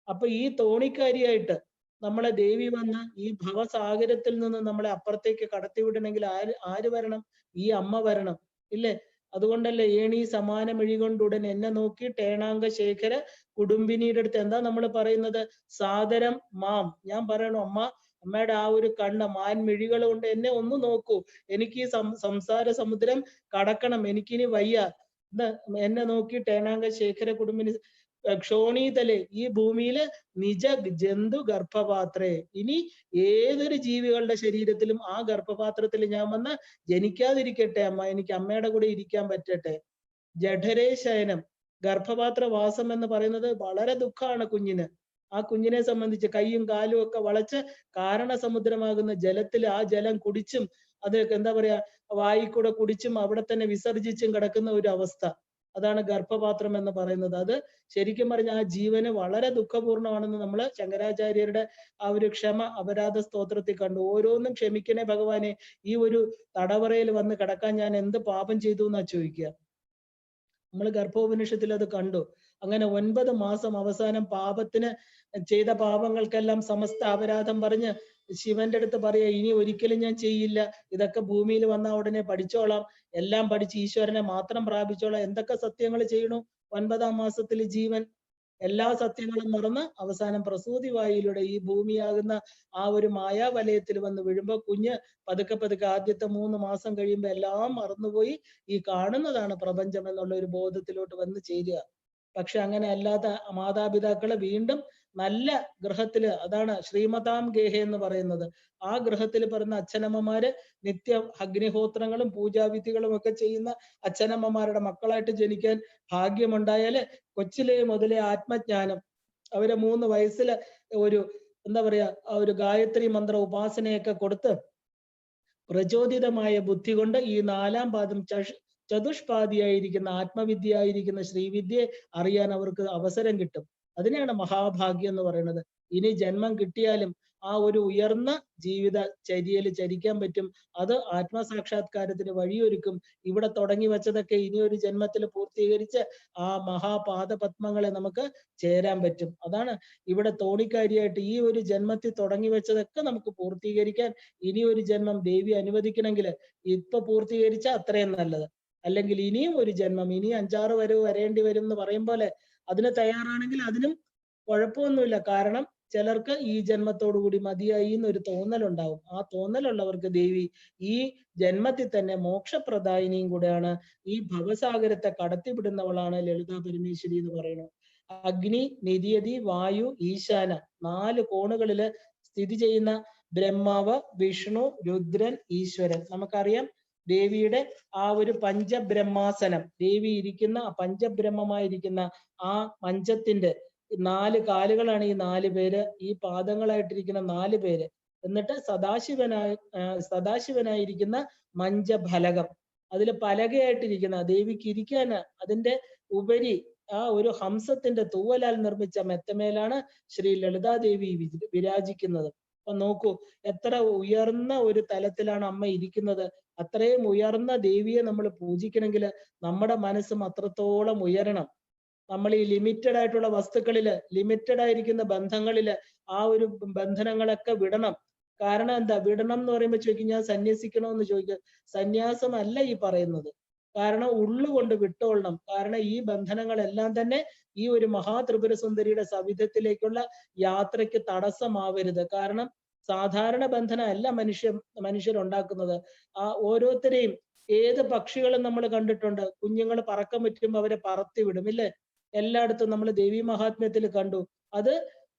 അപ്പൊ ഈ തോണിക്കാരിയായിട്ട് നമ്മളെ ദേവി വന്ന് ഈ ഭവസാഗരത്തിൽ നിന്ന് നമ്മളെ അപ്പുറത്തേക്ക് കടത്തിവിടണമെങ്കിൽ ആര് വരണം? ഈ അമ്മ വരണം, ഇല്ലേ? അതുകൊണ്ടല്ലേ ഏണീ സമാന മിഴികൊണ്ടുടൻ എന്നെ നോക്കി ടേണാങ്ക ശേഖര കുടുംബിനിയുടെ അടുത്ത് എന്താ നമ്മൾ പറയുന്നത്? സാദരം മാം. ഞാൻ പറയണു അമ്മ, അമ്മയുടെ ആ ഒരു കണ്ണ് മാൻമിഴികൾ കൊണ്ട് എന്നെ ഒന്ന് നോക്കൂ. എനിക്ക് ഈ സംസാര സമുദ്രം കടക്കണം, എനിക്കിനി വയ്യ. എന്നെ നോക്കി ടേണാങ്ക ശേഖര കുടുംബിനി ക്ഷോണീതലെ, ഈ ഭൂമിയില് നിജ ജന്തു ഗർഭപാത്രേ. ഇനി ഏതൊരു ജീവികളുടെ ശരീരത്തിലും ആ ഗർഭപാത്രത്തിൽ ഞാൻ വന്ന് ജനിക്കാതിരിക്കട്ടെ അമ്മ, എനിക്ക് അമ്മയുടെ കൂടെ ഇരിക്കാൻ പറ്റട്ടെ. ജഠരേ ശയനം, ഗർഭപാത്ര വാസം എന്ന് പറയുന്നത് വളരെ ദുഃഖമാണ് കുഞ്ഞിന്. ആ കുഞ്ഞിനെ സംബന്ധിച്ച് കൈയും കാലും ഒക്കെ വളച്ച് കാരണസമുദ്രമാകുന്ന ജലത്തിൽ ആ ജലം കുടിച്ചും അത് എന്താ പറയാ വായിക്കൂടെ കുടിച്ചും അവിടെ തന്നെ വിസർജിച്ചും കിടക്കുന്ന ഒരു അവസ്ഥ. അതാണ് ഗർഭപാത്രം എന്ന് പറയുന്നത്. അത് ശരിക്കും പറഞ്ഞ ആ ജീവന് വളരെ ദുഃഖപൂർണ്ണമാണെന്ന് നമ്മൾ ശങ്കരാചാര്യരുടെ ആ ഒരു ക്ഷമ അപരാധ സ്തോത്രത്തിൽ കണ്ടു. ഓരോന്നും ക്ഷമിക്കണേ ഭഗവാനെ, ഈ ഒരു തടവറയിൽ വന്ന് കിടക്കാൻ ഞാൻ എന്ത് പാപം ചെയ്തു എന്നാ ചോദിക്കുക. നമ്മൾ ഗർഭോപനിഷത്തിൽ അത് കണ്ടു. അങ്ങനെ 9 മാസം അവസാനം പാപത്തിന് ചെയ്ത പാപങ്ങൾക്കെല്ലാം സമസ്ത അപരാധം പറഞ്ഞ് ശിവന്റെ അടുത്ത് പറയാ, ഇനി ഒരിക്കലും ഞാൻ ചെയ്യില്ല, ഇതൊക്കെ ഭൂമിയിൽ വന്ന ഉടനെ പഠിച്ചോളാം, എല്ലാം പഠിച്ച് ഈശ്വരനെ മാത്രം പ്രാപിച്ചോളാം. എന്തൊക്കെ സത്യങ്ങൾ ചെയ്യണു 9-ാം മാസത്തിൽ ജീവൻ എല്ലാ സത്യങ്ങളും മറന്ന് അവസാനം പ്രസൂതി വായിലൂടെ ഈ ഭൂമിയാകുന്ന ആ ഒരു മായാവലയത്തിൽ വന്ന് വീഴുമ്പോ കുഞ്ഞ് പതുക്കെ പതുക്കെ ആദ്യത്തെ 3 മാസം കഴിയുമ്പോൾ എല്ലാം മറന്നുപോയി ഈ കാണുന്നതാണ് പ്രപഞ്ചം എന്നുള്ള ഒരു ബോധത്തിലോട്ട് വന്ന് ചേരുക. പക്ഷെ അങ്ങനെ അല്ലാത്ത മാതാപിതാക്കളെ വീണ്ടും നല്ല ഗൃഹത്തില്, അതാണ് ശ്രീമതാം ഗേഹ എന്ന് പറയുന്നത്. ആ ഗൃഹത്തിൽ പിറന്ന അച്ഛനമ്മമാര് നിത്യം അഗ്നിഹോത്രങ്ങളും പൂജാവിധികളും ഒക്കെ ചെയ്യുന്ന അച്ഛനമ്മമാരുടെ മക്കളായിട്ട് ജനിക്കാൻ ഭാഗ്യമുണ്ടായാല് കൊച്ചിലെ മുതലേ ആത്മജ്ഞാനം, അവരെ 3 വയസ്സില് ഒരു എന്താ പറയാ ആ ഒരു ഗായത്രി മന്ത്ര ഉപാസനയൊക്കെ കൊടുത്ത് പ്രചോദിതമായ ബുദ്ധി കൊണ്ട് ഈ 4-ാം പാദം ചതുഷ്പാദിയായിരിക്കുന്ന ആത്മവിദ്യയായിരിക്കുന്ന ശ്രീവിദ്യയെ അറിയാൻ അവർക്ക് അവസരം കിട്ടും. അതിനെയാണ് മഹാഭാഗ്യം എന്ന് പറയുന്നത്. ഇനി ജന്മം കിട്ടിയാലും ആ ഒരു ഉയർന്ന ജീവിത ചര്യയിൽ ചരിക്കാൻ പറ്റും. അത് ആത്മസാക്ഷാത്കാരത്തിന് വഴിയൊരുക്കും. ഇവിടെ തുടങ്ങി വെച്ചതൊക്കെ ഇനി ഒരു ജന്മത്തിൽ പൂർത്തീകരിച്ച് ആ മഹാപാദപത്മങ്ങളെ നമുക്ക് ചേരാൻ പറ്റും. അതാണ് ഇവിടെ തോണിക്കാരിയായിട്ട് ഈ ഒരു ജന്മത്തിൽ തുടങ്ങി വെച്ചതൊക്കെ നമുക്ക് പൂർത്തീകരിക്കാൻ ഇനി ഒരു ജന്മം ദേവി അനുവദിക്കണമെങ്കിൽ ഇപ്പൊ പൂർത്തീകരിച്ച അത്രയും നല്ലത്. അല്ലെങ്കിൽ ഇനിയും ഒരു ജന്മം, ഇനി 5-6 വരവ് വരേണ്ടി വരും എന്ന് പറയും പോലെ അതിന് തയ്യാറാണെങ്കിൽ അതിനും കുഴപ്പമൊന്നുമില്ല. കാരണം ചിലർക്ക് ഈ ജന്മത്തോടുകൂടി മതിയായി എന്നൊരു തോന്നലുണ്ടാവും. ആ തോന്നലുള്ളവർക്ക് ദേവി ഈ ജന്മത്തിൽ തന്നെ മോക്ഷപ്രദായിനിയും കൂടെയാണ്. ഈ ഭവസാഗരത്തെ കടത്തിവിടുന്നവളാണ് ലളിതാ പരമേശ്വരി എന്ന് പറയുന്നത്. അഗ്നി, നിര്യതി, വായു, ഈശാന 4 കോണുകളില് സ്ഥിതി ചെയ്യുന്ന ബ്രഹ്മാവ്, വിഷ്ണു, രുദ്രൻ, ഈശ്വരൻ. നമുക്കറിയാം ദേവിയുടെ ആ ഒരു പഞ്ചബ്രഹ്മാസനം, ദേവി ഇരിക്കുന്ന പഞ്ചബ്രഹ്മമായിരിക്കുന്ന ആ മഞ്ചത്തിന്റെ 4 കാലുകളാണ് ഈ 4 പേര്, ഈ പാദങ്ങളായിട്ടിരിക്കുന്ന 4 പേര്. എന്നിട്ട് സദാശിവനായിരിക്കുന്ന മഞ്ചഫലകം, അതിൽ പലകയായിട്ടിരിക്കുന്ന ദേവിക്ക് ഇരിക്കാൻ അതിന്റെ ഉപരി ആ ഒരു ഹംസത്തിന്റെ തൂവലാൽ നിർമ്മിച്ച മെത്തമേലാണ് ശ്രീ ലളിതാദേവി വിരാജിക്കുന്നത്. അപ്പൊ നോക്കൂ, എത്ര ഉയർന്ന ഒരു തലത്തിലാണ് അമ്മ ഇരിക്കുന്നത്. അത്രയും ഉയർന്ന ദേവിയെ നമ്മൾ പൂജിക്കണമെങ്കിൽ നമ്മുടെ മനസ്സും അത്രത്തോളം ഉയരണം. നമ്മൾ ഈ ലിമിറ്റഡ് ആയിട്ടുള്ള വസ്തുക്കളില്, ലിമിറ്റഡ് ആയിരിക്കുന്ന ബന്ധങ്ങളില് ആ ഒരു ബന്ധനങ്ങളൊക്കെ വിടണം. കാരണം എന്താ വിടണം എന്ന് പറയുമ്പോൾ ചോദിക്കും, ഞാൻ സന്യസിക്കണമെന്ന് ചോദിക്കുക. സന്യാസമല്ല ഈ പറയുന്നത്. കാരണം ഉള്ളുകൊണ്ട് വിട്ടോളണം. കാരണം ഈ ബന്ധനങ്ങളെല്ലാം തന്നെ ഈ ഒരു മഹാത്രിപുര സുന്ദരിയുടെ സവിധത്തിലേക്കുള്ള യാത്രയ്ക്ക് തടസ്സമാവരുത്. കാരണം സാധാരണ ബന്ധനമല്ല മനുഷ്യരുണ്ടാക്കുന്നത്. ആ ഓരോരുത്തരെയും, ഏത് പക്ഷികളും നമ്മൾ കണ്ടിട്ടുണ്ട്, കുഞ്ഞുങ്ങൾ പറക്കം പറ്റുമ്പോൾ അവരെ പറത്തി വിടും ഇല്ലേ? എല്ലായിടത്തും നമ്മൾ ദേവി മഹാത്മ്യത്തിൽ കണ്ടു. അത്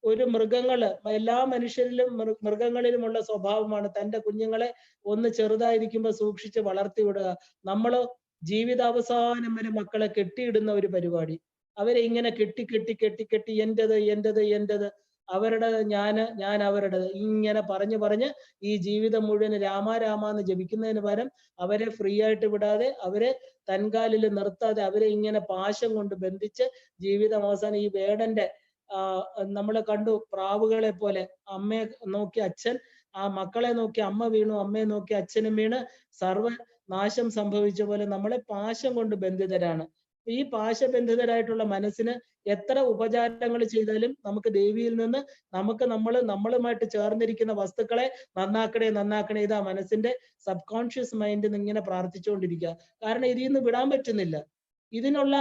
ഒരു മൃഗങ്ങള്, എല്ലാ മനുഷ്യരിലും മൃഗങ്ങളിലുമുള്ള സ്വഭാവമാണ് തന്റെ കുഞ്ഞുങ്ങളെ ഒന്ന് ചെറുതായിരിക്കുമ്പോൾ സൂക്ഷിച്ച് വളർത്തി വിടുക. നമ്മളോ ജീവിതാവസാനം വരെ മക്കളെ കെട്ടിയിടുന്ന ഒരു പരിപാടി. അവരെ ഇങ്ങനെ കെട്ടി കെട്ടി കെട്ടി കെട്ടി എന്റേത് എന്റേത് എന്റേത്, അവരുടെ ഞാൻ അവരുടേത് ഇങ്ങനെ പറഞ്ഞ് ഈ ജീവിതം മുഴുവൻ രാമ രാമ എന്ന് ജപിക്കുന്നതിന് പകരം അവരെ ഫ്രീ ആയിട്ട് വിടാതെ, അവരെ തൻകാലിൽ നിർത്താതെ, അവരെ ഇങ്ങനെ പാശം കൊണ്ട് ബന്ധിച്ച് ജീവിതം അവസാനം ഈ വേടന്റെ നമ്മൾ കണ്ടു പ്രാവുകളെ പോലെ അമ്മയെ നോക്കി അച്ഛൻ, ആ മക്കളെ നോക്കി അമ്മ വീണു, അമ്മയെ നോക്കി അച്ഛനും വീണ് സർവനാശം സംഭവിച്ച പോലെ നമ്മളെ പാശം കൊണ്ട് ബന്ധിതരാണ്. ഈ പാശബന്ധിതരായിട്ടുള്ള മനസ്സിന് എത്ര ഉപചാരങ്ങൾ ചെയ്താലും നമുക്ക് ദേവിയിൽ നിന്ന് നമ്മളുമായിട്ട് ചേർന്നിരിക്കുന്ന വസ്തുക്കളെ നന്നാക്കണേ ഇതാ മനസ്സിന്റെ സബ് കോൺഷ്യസ് മൈൻഡ് ഇങ്ങനെ പ്രാർത്ഥിച്ചുകൊണ്ടിരിക്കുക. കാരണം ഇതിൽ നിന്ന് വിടാൻ പറ്റുന്നില്ല. ഇതിനുള്ള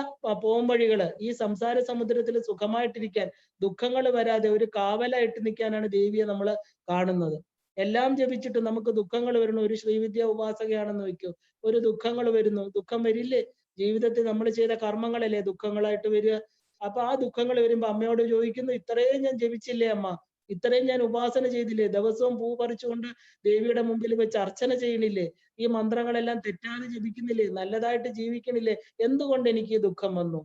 പോംവഴികള്, ഈ സംസാര സമുദ്രത്തിൽ സുഖമായിട്ടിരിക്കാൻ, ദുഃഖങ്ങൾ വരാതെ ഒരു കാവലായിട്ട് നിൽക്കാനാണ് ദേവിയെ നമ്മൾ കാണുന്നത്. എല്ലാം ജപിച്ചിട്ട് നമുക്ക് ദുഃഖങ്ങൾ വരുന്നു. ഒരു ശ്രീവിദ്യ ഉപാസകയാണെന്ന് വെക്കൂ, ഒരു ദുഃഖങ്ങൾ വരുന്നു, ദുഃഖം വരില്ലേ? ജീവിതത്തിൽ നമ്മൾ ചെയ്ത കർമ്മങ്ങളല്ലേ ദുഃഖങ്ങളായിട്ട് വരിക. അപ്പൊ ആ ദുഃഖങ്ങൾ വരുമ്പോ അമ്മയോട് ചോദിക്കുന്നു, ഇത്രയും ഞാൻ ജപിച്ചില്ലേ അമ്മ, ഇത്രയും ഞാൻ ഉപാസന ചെയ്തില്ലേ, ദിവസവും പൂ പറിച്ചുകൊണ്ട് ദേവിയുടെ മുമ്പിൽ വെച്ച് അർച്ചന ചെയ്യണില്ലേ, ഈ മന്ത്രങ്ങളെല്ലാം തെറ്റാതെ ജപിക്കുന്നില്ലേ, നല്ലതായിട്ട് ജീവിക്കണില്ലേ, എന്തുകൊണ്ട് എനിക്ക് ഈ ദുഃഖം വന്നു?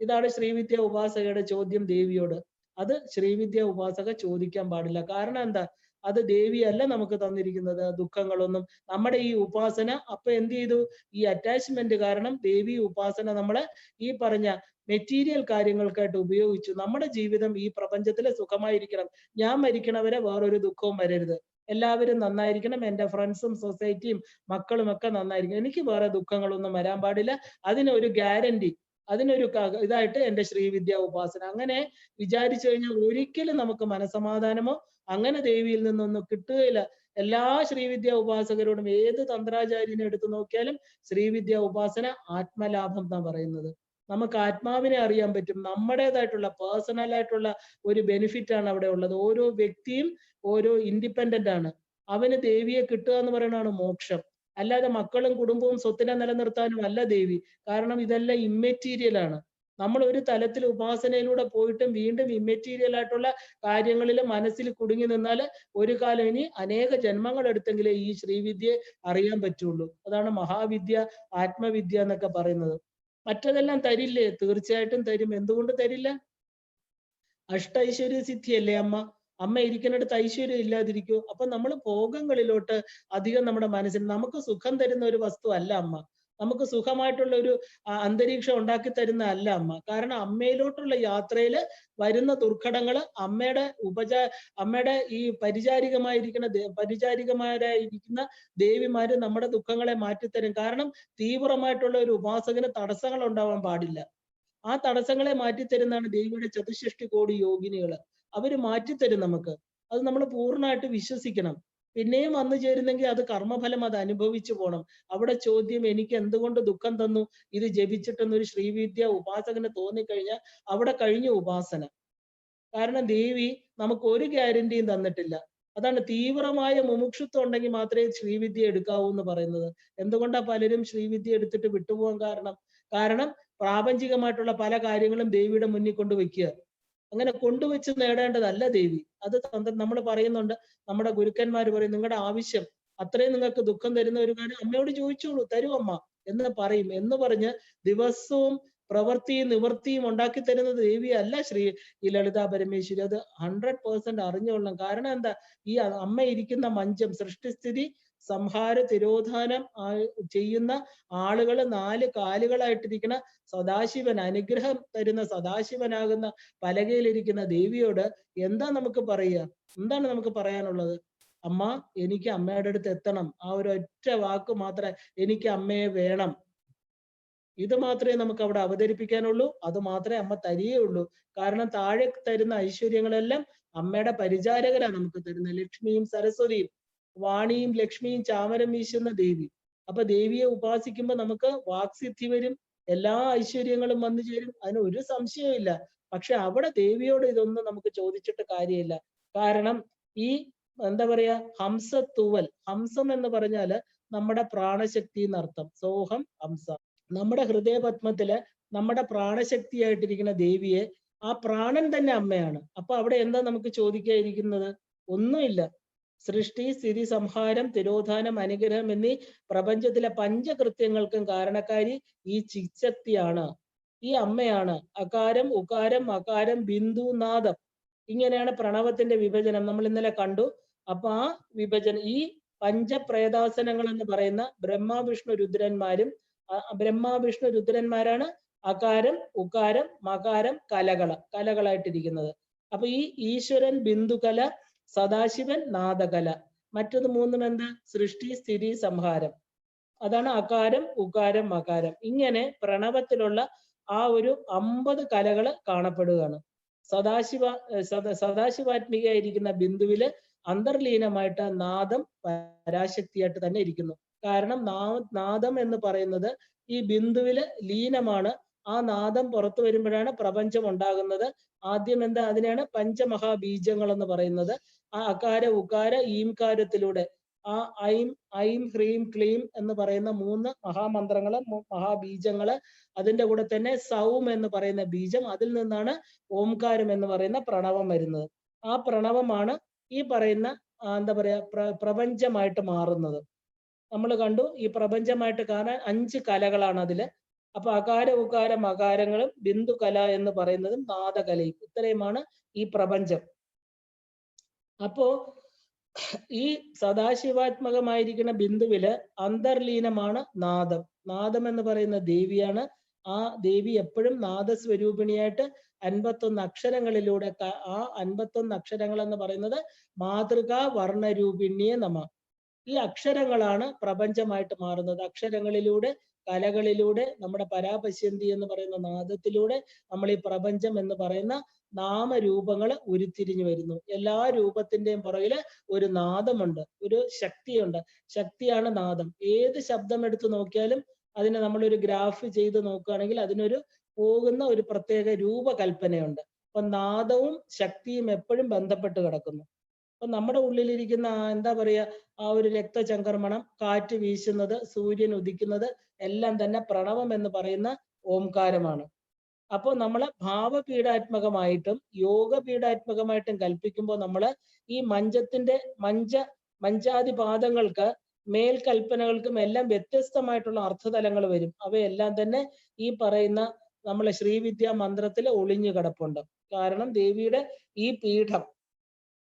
ഇതാണ് ശ്രീവിദ്യ ഉപാസകയുടെ ചോദ്യം ദേവിയോട്. അത് ശ്രീവിദ്യ ഉപാസക ചോദിക്കാൻ പാടില്ല. കാരണം എന്താ? അത് ദേവിയല്ല നമുക്ക് തന്നിരിക്കുന്നത് ദുഃഖങ്ങളൊന്നും. നമ്മുടെ ഈ ഉപാസന അപ്പൊ എന്ത് ചെയ്തു? ഈ അറ്റാച്ച്മെന്റ് കാരണം ദേവി ഉപാസന നമ്മളെ ഈ പറഞ്ഞ മെറ്റീരിയൽ കാര്യങ്ങൾക്കായിട്ട് ഉപയോഗിച്ചു. നമ്മുടെ ജീവിതം ഈ പ്രപഞ്ചത്തിലെ സുഖമായിരിക്കണം, ഞാൻ മരിക്കണവരെ വേറൊരു ദുഃഖവും വരരുത്, എല്ലാവരും നന്നായിരിക്കണം, എൻ്റെ ഫ്രണ്ട്സും സൊസൈറ്റിയും മക്കളും ഒക്കെ നന്നായിരിക്കണം, എനിക്ക് വേറെ ദുഃഖങ്ങളൊന്നും വരാൻ പാടില്ല, അതിനൊരു ഗ്യാരണ്ടി, അതിനൊരു ഇതായിട്ട് എൻ്റെ ശ്രീവിദ്യ ഉപാസന. അങ്ങനെ വിചാരിച്ചു കഴിഞ്ഞാൽ ഒരിക്കലും നമുക്ക് മനസമാധാനമോ അങ്ങനെ ദേവിയിൽ നിന്നൊന്നും കിട്ടുകയില്ല. എല്ലാ ശ്രീവിദ്യ ഉപാസകരോടും ഏത് തന്ത്രാചാര്യനെ എടുത്തു നോക്കിയാലും ശ്രീവിദ്യ ഉപാസന ആത്മലാഭം എന്നാ പറയുന്നത്. നമുക്ക് ആത്മാവിനെ അറിയാൻ പറ്റും. നമ്മുടേതായിട്ടുള്ള പേഴ്സണൽ ആയിട്ടുള്ള ഒരു ബെനിഫിറ്റ് ആണ് അവിടെ ഉള്ളത്. ഓരോ വ്യക്തിയും ഓരോ ഇൻഡിപെൻഡന്റ് ആണ്. അവന് ദേവിയെ കിട്ടുക എന്ന് പറയുന്നതാണ് മോക്ഷം. അല്ലാതെ മക്കളും കുടുംബവും സ്വത്തിനെ നിലനിർത്താനും അല്ല ദേവി. കാരണം ഇതെല്ലാം ഇമ്മെറ്റീരിയൽ ആണ്. നമ്മൾ ഒരു തലത്തിൽ ഉപാസനയിലൂടെ പോയിട്ടും വീണ്ടും ഇമ്മെറ്റീരിയൽ ആയിട്ടുള്ള കാര്യങ്ങളിൽ മനസ്സിൽ കുടുങ്ങി നിന്നാൽ ഒരു കാലം ഇനി അനേക ജന്മങ്ങൾ എടുത്തെങ്കിലേ ഈ ശ്രീവിദ്യയെ അറിയാൻ പറ്റുള്ളൂ. അതാണ് മഹാവിദ്യ, ആത്മവിദ്യ എന്നൊക്കെ പറയുന്നത്. മറ്റതെല്ലാം തരില്ലേ? തീർച്ചയായിട്ടും തരും. എന്തുകൊണ്ട് തരില്ല? അഷ്ടൈശ്വര്യ സിദ്ധിയല്ലേ അമ്മ. അമ്മ ഇരിക്കുന്നിടത്ത് ഐശ്വര്യം ഇല്ലാതിരിക്കൂ? അപ്പൊ നമ്മൾ ഭോഗങ്ങളിലോട്ട് അധികം നമ്മുടെ മനസ്സിന്, നമുക്ക് സുഖം തരുന്ന ഒരു വസ്തു അല്ല അമ്മ. നമുക്ക് സുഖമായിട്ടുള്ള ഒരു അന്തരീക്ഷം ഉണ്ടാക്കി തരുന്ന അല്ല അമ്മ. കാരണം അമ്മയിലോട്ടുള്ള യാത്രയിൽ വരുന്ന ദുർഘടങ്ങൾ അമ്മയുടെ ഈ പരിചാരികമാരായിരിക്കുന്ന ദേവിമാര് നമ്മുടെ ദുഃഖങ്ങളെ മാറ്റിത്തരും. കാരണം തീവ്രമായിട്ടുള്ള ഒരു ഉപാസകന് തടസ്സങ്ങൾ ഉണ്ടാവാൻ പാടില്ല. ആ തടസ്സങ്ങളെ മാറ്റിത്തരുന്നതാണ് ദേവിയുടെ ചതുഷ്ഷഷ്ടി കോടി യോഗിനികള്. അവര് മാറ്റിത്തരും നമുക്ക്. അത് നമ്മൾ പൂർണ്ണമായിട്ട് വിശ്വസിക്കണം. പിന്നെയും വന്നു ചേരുന്നെങ്കിൽ അത് കർമ്മഫലം, അത് അനുഭവിച്ചു പോകണം. അവിടെ ചോദ്യം, എനിക്ക് എന്തുകൊണ്ട് ദുഃഖം തന്നു, ഇത് ജപിച്ചിട്ടെന്നൊരു ശ്രീവിദ്യ ഉപാസകന് തോന്നിക്കഴിഞ്ഞാൽ അവിടെ കഴിഞ്ഞു ഉപാസന. കാരണം ദേവി നമുക്ക് ഒരു ഗ്യാരണ്ടിയും തന്നിട്ടില്ല. അതാണ് തീവ്രമായ മുമുക്ഷുത്വം ഉണ്ടെങ്കിൽ മാത്രമേ ശ്രീവിദ്യ എടുക്കാവൂ എന്ന് പറയുന്നത്. എന്തുകൊണ്ടാണ് പലരും ശ്രീവിദ്യ എടുത്തിട്ട് വിട്ടുപോകാൻ കാരണം പ്രാപഞ്ചികമായിട്ടുള്ള പല കാര്യങ്ങളും ദേവിയുടെ മുന്നിൽ കൊണ്ടുവയ്ക്കുക. അങ്ങനെ കൊണ്ടുവച്ച് നേടേണ്ടതല്ല ദേവി. അത് നമ്മൾ പറയുന്നുണ്ട്, നമ്മുടെ ഗുരുക്കന്മാർ പറയും, നിങ്ങളുടെ ആവശ്യം അത്രയും നിങ്ങൾക്ക് ദുഃഖം തരുന്ന ഒരു കാര്യം അമ്മയോട് ചോദിച്ചോളൂ, തരും അമ്മ എന്ന് പറയും. എന്ന് പറഞ്ഞ് ദിവസവും പ്രവൃത്തിയും നിവൃത്തിയും ഉണ്ടാക്കി തരുന്ന ദേവി അല്ല ഈ ലളിതാ പരമേശ്വരി. അത് 100% അറിഞ്ഞുകൊള്ളണം. കാരണം എന്താ? ഈ അമ്മ ഇരിക്കുന്ന മഞ്ചം, സൃഷ്ടിസ്ഥിതി സംഹാര തിരോധാനം ചെയ്യുന്ന ആളുകൾ 4 കാലുകളായിട്ടിരിക്കുന്ന സദാശിവൻ, അനുഗ്രഹം തരുന്ന സദാശിവനാകുന്ന പലകയിലിരിക്കുന്ന ദേവിയോട് എന്താ നമുക്ക് പറയുക? എന്താണ് നമുക്ക് പറയാനുള്ളത്? അമ്മ, എനിക്ക് അമ്മയുടെ അടുത്ത് എത്തണം. ആ ഒരു ഒറ്റ വാക്ക് മാത്രമേ, എനിക്ക് അമ്മയെ വേണം. ഇത് മാത്രമേ നമുക്ക് അവിടെ അവതരിപ്പിക്കാനുള്ളൂ. അത് മാത്രമേ അമ്മ തരികയുള്ളൂ. കാരണം താഴെ തരുന്ന ഐശ്വര്യങ്ങളെല്ലാം അമ്മയുടെ പരിചാരകരാണ് നമുക്ക് തരുന്നത്. ലക്ഷ്മിയും സരസ്വതിയും, വാണിയും ലക്ഷ്മിയും ചാമരം വീശുന്ന ദേവി. അപ്പൊ ദേവിയെ ഉപാസിക്കുമ്പോൾ നമുക്ക് വാക്സിദ്ധി വരും, എല്ലാ ഐശ്വര്യങ്ങളും വന്നു ചേരും. അതിന് ഒരു സംശയമില്ല. പക്ഷെ അവിടെ ദേവിയോട് ഇതൊന്നും നമുക്ക് ചോദിച്ചിട്ട് കാര്യമില്ല. കാരണം ഈ എന്താ പറയാ, ഹംസത്തൂവൽ, ഹംസം എന്ന് പറഞ്ഞാല് നമ്മുടെ പ്രാണശക്തി എന്നർത്ഥം. സോഹം ഹംസ. നമ്മുടെ ഹൃദയപത്മത്തില് നമ്മുടെ പ്രാണശക്തിയായിട്ടിരിക്കുന്ന ദേവിയെ, ആ പ്രാണൻ തന്നെ അമ്മയാണ്. അപ്പൊ അവിടെ എന്താ നമുക്ക് ചോദിക്കാതിരിക്കുന്നത്? ഒന്നുമില്ല. സൃഷ്ടി, സ്ഥിതി, സംഹാരം, തിരോധാനം, അനുഗ്രഹം എന്നീ പ്രപഞ്ചത്തിലെ പഞ്ചകൃത്യങ്ങൾക്കും കാരണക്കാരി ഈ ചിത്ശക്തിയാണ്, ഈ അമ്മയാണ്. അകാരം, ഉകാരം, മകാരം, ബിന്ദു, നാദം, ഇങ്ങനെയാണ് പ്രണവത്തിന്റെ വിഭജനം. നമ്മൾ ഇന്നലെ കണ്ടു. അപ്പൊ ആ വിഭജനം, ഈ പഞ്ചപ്രേതാസനങ്ങൾ എന്ന് പറയുന്ന ബ്രഹ്മാവിഷ്ണു രുദ്രന്മാരാണ് അകാരം, ഉകാരം, മകാരം, കലകളായിട്ടിരിക്കുന്നത്. അപ്പൊ ഈ ഈശ്വരൻ ബിന്ദുകല, സദാശിവൻ നാദകല. മറ്റത് മൂന്നും എന്താ? സൃഷ്ടി, സ്ഥിതി, സംഹാരം. അതാണ് അകാരം, ഉകാരം, മകാരം. ഇങ്ങനെ പ്രണവത്തിലുള്ള ആ ഒരു 50 കലകൾ കാണപ്പെടുകയാണ്. സദാശിവാത്മികയായിരിക്കുന്ന ബിന്ദുവില് അന്തർലീനമായിട്ട് നാദം പരാശക്തിയായിട്ട് തന്നെ ഇരിക്കുന്നു. കാരണം നാദം എന്ന് പറയുന്നത് ഈ ബിന്ദുവില് ലീനമാണ്. ആ നാദം പുറത്തു വരുമ്പോഴാണ് പ്രപഞ്ചം ഉണ്ടാകുന്നത്. ആദ്യം എന്താ? അതിനെയാണ് പഞ്ചമഹാബീജങ്ങൾ എന്ന് പറയുന്നത്. ആ അകാര, ഉകാര, ഈംകാരത്തിലൂടെ ആ ഐം ഹ്രീം ക്ലീം എന്ന് പറയുന്ന 3 മഹാമന്ത്രങ്ങള്, മഹാബീജങ്ങള്, അതിന്റെ കൂടെ തന്നെ സൗം എന്ന് പറയുന്ന ബീജം, അതിൽ നിന്നാണ് ഓംകാരം എന്ന് പറയുന്ന പ്രണവം വരുന്നത്. ആ പ്രണവമാണ് ഈ പറയുന്ന എന്താ പറയാ, പ്രപഞ്ചമായിട്ട് മാറുന്നത്. നമ്മൾ കണ്ടു, ഈ പ്രപഞ്ചമായിട്ട് കാണാൻ 5 കലകളാണ് അതില്. അപ്പൊ അകാര, ഉകാര, മകാരങ്ങളും ബിന്ദുകല എന്ന് പറയുന്നതും നാദകലയും, ഇത്രയുമാണ് ഈ പ്രപഞ്ചം. അപ്പോ ഈ സദാശിവാത്മകമായിരിക്കുന്ന ബിന്ദുവില് അന്തർലീനമാണ് നാദം. നാദം എന്ന് പറയുന്ന ദേവിയാണ്. ആ ദേവി എപ്പോഴും നാദസ്വരൂപിണിയായിട്ട് 51 അക്ഷരങ്ങളിലൂടെ, ആ 51 അക്ഷരങ്ങൾ എന്ന് പറയുന്നത് മാതൃകാ വർണ്ണരൂപിണിയെ ഈ അക്ഷരങ്ങളാണ് പ്രപഞ്ചമായിട്ട് മാറുന്നത്. അക്ഷരങ്ങളിലൂടെ, കലകളിലൂടെ, നമ്മുടെ പരാപശ്യന്തി എന്ന് പറയുന്ന നാദത്തിലൂടെ നമ്മൾ ഈ പ്രപഞ്ചം എന്ന് പറയുന്ന നാമരൂപങ്ങൾ ഉരുത്തിരിഞ്ഞു വരുന്നു. എല്ലാ രൂപത്തിന്റെയും പുറകില് ഒരു നാദമുണ്ട്, ഒരു ശക്തിയുണ്ട്. ശക്തിയാണ് നാദം. ഏത് ശബ്ദം എടുത്ത് നോക്കിയാലും അതിനെ നമ്മളൊരു ഗ്രാഫ് ചെയ്ത് നോക്കുകയാണെങ്കിൽ അതിനൊരു പോകുന്ന ഒരു പ്രത്യേക രൂപകൽപ്പനയുണ്ട്. അപ്പൊ നാദവും ശക്തിയും എപ്പോഴും ബന്ധപ്പെട്ട് കിടക്കുന്നു. അപ്പൊ നമ്മുടെ ഉള്ളിലിരിക്കുന്ന എന്താ പറയാ, ആ ഒരു രക്തചംക്രമണം, കാറ്റ് വീശുന്നത്, സൂര്യൻ ഉദിക്കുന്നത് എല്ലാം തന്നെ പ്രണവം എന്ന് പറയുന്ന ഓംകാരമാണ്. അപ്പോൾ നമ്മള് ഭാവപീഠാത്മകമായിട്ടും യോഗപീഠാത്മകമായിട്ടും കൽപ്പിക്കുമ്പോൾ നമ്മള് ഈ മഞ്ചാതിപാദങ്ങൾക്ക് മേൽകൽപ്പനകൾക്കും എല്ലാം വ്യത്യസ്തമായിട്ടുള്ള അർത്ഥതലങ്ങൾ വരും. അവയെല്ലാം തന്നെ ഈ പറയുന്ന നമ്മളെ ശ്രീവിദ്യാ മന്ത്രത്തിൽ ഒളിഞ്ഞു കിടപ്പുണ്ട്. കാരണം ദേവിയുടെ ഈ പീഠം,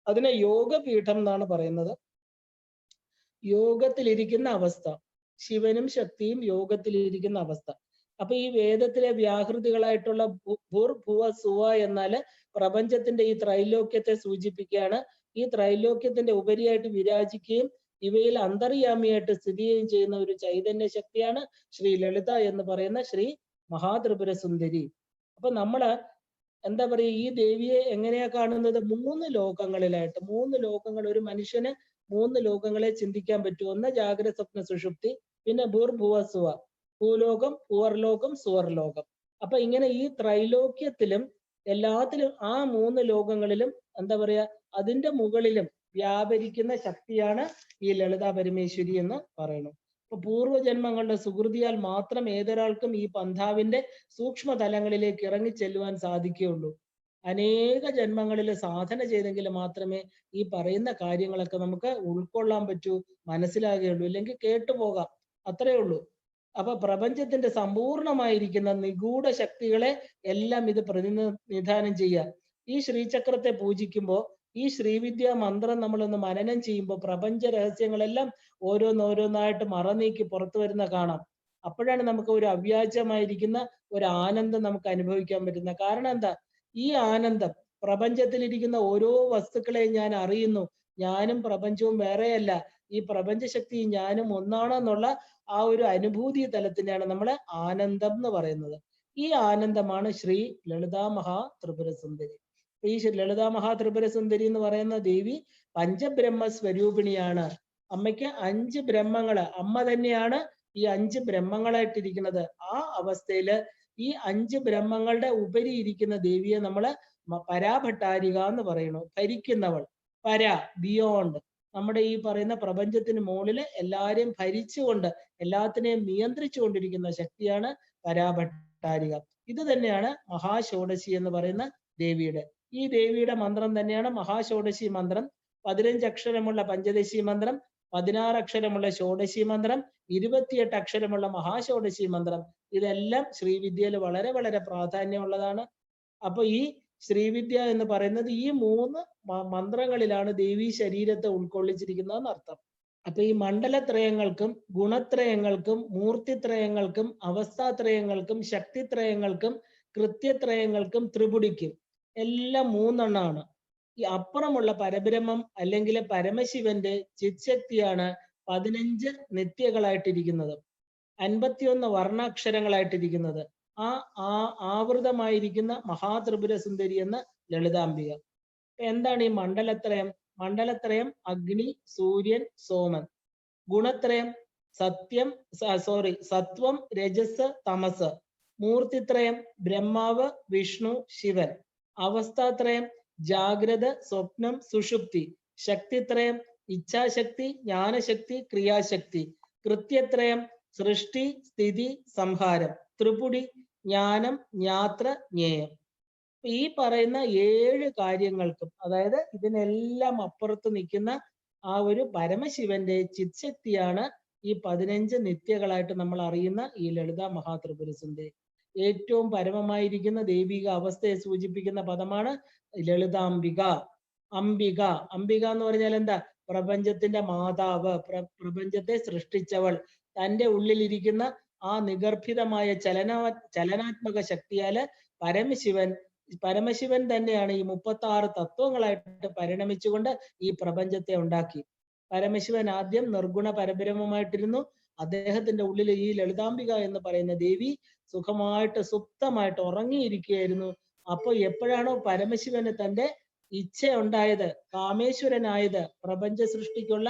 അതിനെ യോഗപീഠം എന്നാണ് പറയുന്നത്. യോഗത്തിലിരിക്കുന്ന അവസ്ഥ, ശിവനും ശക്തിയും യോഗത്തിലിരിക്കുന്ന അവസ്ഥ. അപ്പൊ ഈ വേദത്തിലെ വ്യാഹൃതികളായിട്ടുള്ള ഭൂർ ഭുവ സുവ എന്നാല് പ്രപഞ്ചത്തിന്റെ ഈ ത്രൈലോക്യത്തെ സൂചിപ്പിക്കുകയാണ്. ഈ ത്രൈലോക്യത്തിന്റെ ഉപരിയായിട്ട് വിരാജിക്കുകയും ഇവയിൽ അന്തർയാമിയായിട്ട് സ്ഥിതി ചെയ്യുകയും ചെയ്യുന്ന ഒരു ചൈതന്യ ശക്തിയാണ് ശ്രീ ലളിത എന്ന് പറയുന്ന ശ്രീ മഹാത്രിപുര സുന്ദരി. അപ്പൊ നമ്മള് എന്താ പറയുക, ഈ ദേവിയെ എങ്ങനെയാ കാണുന്നത്? 3 ലോകങ്ങളിലായിട്ട്. 3 ലോകങ്ങൾ, ഒരു മനുഷ്യന് 3 ലോകങ്ങളെ ചിന്തിക്കാൻ പറ്റും. ഒന്ന് ജാഗ്രത, സ്വപ്ന, സുഷുപ്തി, പിന്നെ ഭൂർഭുവസുവ, ഭൂലോകം, പൂവർലോകം, സുവർലോകം. അപ്പൊ ഇങ്ങനെ ഈ ത്രൈലോക്യത്തിലും എല്ലാത്തിലും ആ 3 ലോകങ്ങളിലും എന്താ പറയാ, അതിന്റെ മുകളിലും വ്യാപരിക്കുന്ന ശക്തിയാണ് ഈ ലളിതാ പരമേശ്വരി എന്ന് പറയുന്നു. അപ്പൊ പൂർവ്വജന്മങ്ങളുടെ സുകൃതിയാൽ മാത്രം ഏതൊരാൾക്കും ഈ പന്ഥാവിന്റെ സൂക്ഷ്മ തലങ്ങളിലേക്ക് ഇറങ്ങി ചെല്ലുവാൻ സാധിക്കുകയുള്ളൂ. അനേക ജന്മങ്ങളിൽ സാധന ചെയ്തെങ്കിൽ മാത്രമേ ഈ പറയുന്ന കാര്യങ്ങളൊക്കെ നമുക്ക് ഉൾക്കൊള്ളാൻ പറ്റൂ, മനസ്സിലാകുകയുള്ളൂ. ഇല്ലെങ്കിൽ കേട്ടുപോകാം, അത്രേ ഉള്ളൂ. അപ്പൊ പ്രപഞ്ചത്തിന്റെ സമ്പൂർണമായിരിക്കുന്ന നിഗൂഢ ശക്തികളെ എല്ലാം ഇത് പ്രതിനിധാനം ചെയ്യുക. ഈ ശ്രീചക്രത്തെ പൂജിക്കുമ്പോൾ, ഈ ശ്രീവിദ്യാ മന്ത്രം നമ്മളൊന്ന് മനനം ചെയ്യുമ്പോൾ പ്രപഞ്ച രഹസ്യങ്ങളെല്ലാം ഓരോന്നോരോന്നായിട്ട് മറനീക്കി പുറത്തു വരുന്ന കാണാം. അപ്പോഴാണ് നമുക്ക് ഒരു അവ്യാജമായിരിക്കുന്ന ഒരു ആനന്ദം നമുക്ക് അനുഭവിക്കാൻ പറ്റുന്നത്. കാരണം എന്താ? ഈ ആനന്ദം, പ്രപഞ്ചത്തിലിരിക്കുന്ന ഓരോ വസ്തുക്കളെയും ഞാൻ അറിയുന്നു, ഞാനും പ്രപഞ്ചവും വേറെയല്ല, ഈ പ്രപഞ്ചശക്തി ഞാനും ഒന്നാണെന്നുള്ള ആ ഒരു അനുഭൂതി തലത്തിനെയാണ് നമ്മൾ ആനന്ദം എന്ന് പറയുന്നത്. ഈ ആനന്ദമാണ് ശ്രീ ലളിതാ മഹാ ത്രിപുര സുന്ദരി. ഈ ലളിതാ മഹാ ത്രിപുര സുന്ദരി എന്ന് പറയുന്ന ദേവി പഞ്ചബ്രഹ്മ സ്വരൂപിണിയാണ്. അമ്മയ്ക്ക് 5 ബ്രഹ്മങ്ങള്, അമ്മ തന്നെയാണ് ഈ 5 ബ്രഹ്മങ്ങളായിട്ടിരിക്കുന്നത്. ആ അവസ്ഥയില് ഈ 5 ബ്രഹ്മങ്ങളുടെ ഉപരി ഇരിക്കുന്ന ദേവിയെ നമ്മള് പരാഭട്ടാരിക എന്ന് പറയുന്നു. ഭരിക്കുന്നവൾ, പര, ബിയോണ്ട്, നമ്മുടെ ഈ പറയുന്ന പ്രപഞ്ചത്തിന് മുകളില് എല്ലാരെയും ഭരിച്ചുകൊണ്ട് എല്ലാത്തിനെയും നിയന്ത്രിച്ചു കൊണ്ടിരിക്കുന്ന ശക്തിയാണ് പരാഭട്ടാരിക. ഇത് തന്നെയാണ് മഹാഷോഡശി എന്ന് പറയുന്ന ദേവിയുടെ. ഈ ദേവിയുടെ മന്ത്രം തന്നെയാണ് മഹാഷോഡശി മന്ത്രം. 15 അക്ഷരമുള്ള പഞ്ചദശി മന്ത്രം, 16 അക്ഷരമുള്ള ഷോഡശി മന്ത്രം, 28 അക്ഷരമുള്ള മഹാഷോഡശി മന്ത്രം. ഇതെല്ലാം ശ്രീവിദ്യയിൽ വളരെ വളരെ പ്രാധാന്യമുള്ളതാണ്. അപ്പൊ ഈ ശ്രീവിദ്യ എന്ന് പറയുന്നത് ഈ 3 മന്ത്രങ്ങളിലാണ് ദേവീ ശരീരത്തെ ഉൾക്കൊള്ളിച്ചിരിക്കുന്നതെന്ന് അർത്ഥം. അപ്പൊ ഈ മണ്ഡലത്രയങ്ങൾക്കും ഗുണത്രയങ്ങൾക്കും മൂർത്തിത്രയങ്ങൾക്കും അവസ്ഥാത്രയങ്ങൾക്കും ശക്തിത്രയങ്ങൾക്കും കൃത്യത്രയങ്ങൾക്കും ത്രിപുടിക്കും എല്ലാം 3 എണ്ണമാണ്. ഈ അപ്പുറമുള്ള പരബ്രഹ്മം അല്ലെങ്കിൽ പരമശിവന്റെ ചിത്ശക്തിയാണ് 15 നിത്യകളായിട്ടിരിക്കുന്നത്, 51 വർണ്ണാക്ഷരങ്ങളായിട്ടിരിക്കുന്നത്. ആ ആവൃതമായിരിക്കുന്ന മഹാത്രിപുര സുന്ദരി എന്ന ലളിതാംബിക. എന്താണ് ഈ മണ്ഡലത്രയം? മണ്ഡലത്രയം അഗ്നി, സൂര്യൻ, സോമൻ. ഗുണത്രയം സത്വം, രജസ്, തമസ്. മൂർത്തിത്രയം ബ്രഹ്മാവ്, വിഷ്ണു, ശിവൻ. അവസ്ഥാത്രയം ജാഗ്രത, സ്വപ്നം, സുഷുപ്തി. ശക്തിത്രയം ഇച്ഛാശക്തി, ജ്ഞാനശക്തി, ക്രിയാശക്തി. കൃത്യത്രയം സൃഷ്ടി, സ്ഥിതി, സംഹാരം. ത്രിപുടി ജ്ഞാനം, ജ്ഞാത്ര, ജ്ഞേയം. ഈ പറയുന്ന 7 കാര്യങ്ങൾക്കും, അതായത് ഇതിനെല്ലാം അപ്പുറത്ത് നിൽക്കുന്ന ആ ഒരു പരമശിവന്റെ ചിത്ശക്തിയാണ് ഈ 15 നിത്യകളായിട്ട് നമ്മൾ അറിയുന്ന ഈ ലളിതാ മഹാത്രിപുര സുന്ദരി. ഏറ്റവും പരമമായിരിക്കുന്ന ദൈവിക അവസ്ഥയെ സൂചിപ്പിക്കുന്ന പദമാണ് ലളിതാംബിക. അംബിക, അംബിക എന്ന് പറഞ്ഞാൽ എന്താ? പ്രപഞ്ചത്തിന്റെ മാതാവ്, പ്രപഞ്ചത്തെ സൃഷ്ടിച്ചവൾ. തന്റെ ഉള്ളിലിരിക്കുന്ന ആ നിഗർഭിതമായ ചലനാത്മക ശക്തിയാല് പരമശിവൻ തന്നെയാണ് ഈ 36 തത്വങ്ങളായിട്ട് പരിണമിച്ചുകൊണ്ട് ഈ പ്രപഞ്ചത്തെ ഉണ്ടാക്കി. പരമശിവൻ ആദ്യം നിർഗുണ പരബ്രഹ്മമായിട്ടിരുന്നു. അദ്ദേഹത്തിന്റെ ഉള്ളിൽ ഈ ലളിതാംബിക എന്ന് പറയുന്ന ദേവി സുഖമായിട്ട് സുപ്തമായിട്ട് ഉറങ്ങിയിരിക്കുകയായിരുന്നു. അപ്പൊ എപ്പോഴാണോ പരമശിവന് തന്റെ ഇച്ഛ ഉണ്ടായത്, കാമേശ്വരനായത്, പ്രപഞ്ച സൃഷ്ടിക്കുള്ള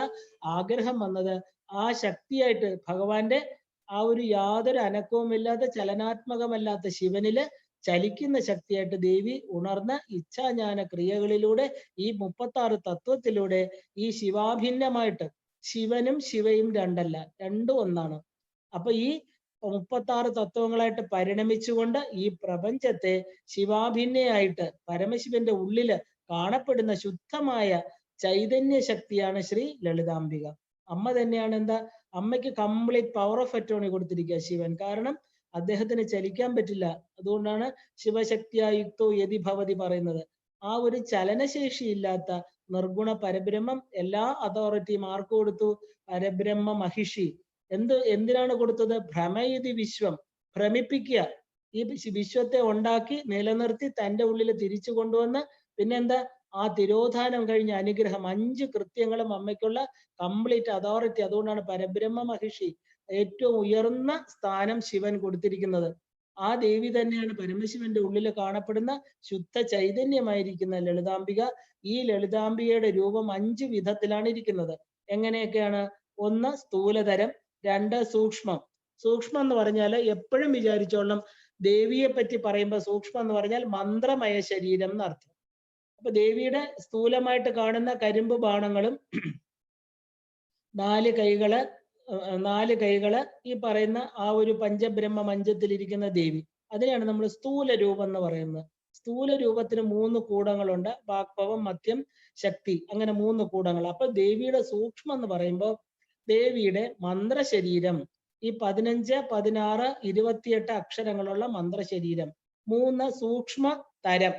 ആഗ്രഹം വന്നത്, ആ ശക്തിയായിട്ട് ഭഗവാന്റെ ആ ഒരു യാതൊരു അനക്കവുമില്ലാത്ത ചലനാത്മകമല്ലാത്ത ശിവനില് ചലിക്കുന്ന ശക്തിയായിട്ട് ദേവി ഉണർന്ന ഇച്ഛാജ്ഞാന ക്രിയകളിലൂടെ ഈ 36 തത്വത്തിലൂടെ ഈ ശിവാഭിന്നമായിട്ട്, ശിവനും ശിവയും രണ്ടല്ല, രണ്ടും ഒന്നാണ്. അപ്പൊ ഈ 36 തത്വങ്ങളായിട്ട് പരിണമിച്ചുകൊണ്ട് ഈ പ്രപഞ്ചത്തെ ശിവാഭിന്നയായിട്ട് പരമശിവന്റെ ഉള്ളില് കാണപ്പെടുന്ന ശുദ്ധമായ ചൈതന്യ ശക്തിയാണ് ശ്രീ ലളിതാംബിക. അമ്മ തന്നെയാണ് എന്താ, അമ്മയ്ക്ക് കംപ്ലീറ്റ് പവർ ഓഫ് അറ്റോണി കൊടുത്തിരിക്കുക ശിവൻ. കാരണം അദ്ദേഹത്തിന് ചലിക്കാൻ പറ്റില്ല. അതുകൊണ്ടാണ് ശിവശക്തിയായുക്തോ യതി ഭവതി പറയുന്നത്. ആ ഒരു ചലനശേഷി ഇല്ലാത്ത നിർഗുണ പരബ്രഹ്മം എല്ലാ അതോറിറ്റിയും ആർക്ക് കൊടുത്തു? പരബ്രഹ്മ മഹിഷി. എന്തിനാണ് കൊടുത്തത്? ഭ്രമയതി വിശ്വം, ഭ്രമിപ്പിക്കുക. ഈ വിശ്വത്തെ ഉണ്ടാക്കി നിലനിർത്തി തന്റെ ഉള്ളിൽ തിരിച്ചു കൊണ്ടുവന്ന് പിന്നെന്താ, ആ തിരോധാനം കഴിഞ്ഞ അനുഗ്രഹം 5 കൃത്യങ്ങളും അമ്മയ്ക്കുള്ള കംപ്ലീറ്റ് അതോറിറ്റി. അതുകൊണ്ടാണ് പരബ്രഹ്മ മഹിഷി, ഏറ്റവും ഉയർന്ന സ്ഥാനം ശിവൻ കൊടുത്തിരിക്കുന്നത്. ആ ദേവി തന്നെയാണ് പരമശിവന്റെ ഉള്ളിൽ കാണപ്പെടുന്ന ശുദ്ധ ചൈതന്യമായിരിക്കുന്ന ലളിതാംബിക. ഈ ലളിതാംബികയുടെ രൂപം 5 വിധത്തിലാണ് ഇരിക്കുന്നത്. എങ്ങനെയൊക്കെയാണ്? 1 സ്ഥൂലതരം, 2 സൂക്ഷ്മം. സൂക്ഷ്മം എന്ന് പറഞ്ഞാൽ എപ്പോഴും വിചാരിച്ചോളണം, ദേവിയെ പറ്റി പറയുമ്പോൾ സൂക്ഷ്മം എന്ന് പറഞ്ഞാൽ മന്ത്രമയ ശരീരം എന്നർത്ഥം. അപ്പൊ ദേവിയുടെ സ്ഥൂലമായിട്ട് കാണുന്ന കരിമ്പ് ബാണങ്ങളും 4 കൈകള് ഈ പറയുന്ന ആ ഒരു പഞ്ചബ്രഹ്മ മഞ്ചത്തിലിരിക്കുന്ന ദേവി, അതിനെയാണ് നമ്മൾ സ്ഥൂല രൂപം എന്ന് പറയുന്നത്. സ്ഥൂല രൂപത്തിന് 3 കൂടങ്ങളുണ്ട്, വാഗ്ഭവം, മദ്യം, ശക്തി, അങ്ങനെ 3 കൂടങ്ങൾ. അപ്പൊ ദേവിയുടെ സൂക്ഷ്മം എന്ന് പറയുമ്പോൾ ദേവിയുടെ മന്ത്രശരീരം ഈ 15, 16, 28 അക്ഷരങ്ങളുള്ള മന്ത്രശരീരം. 3 സൂക്ഷ്മ തരം.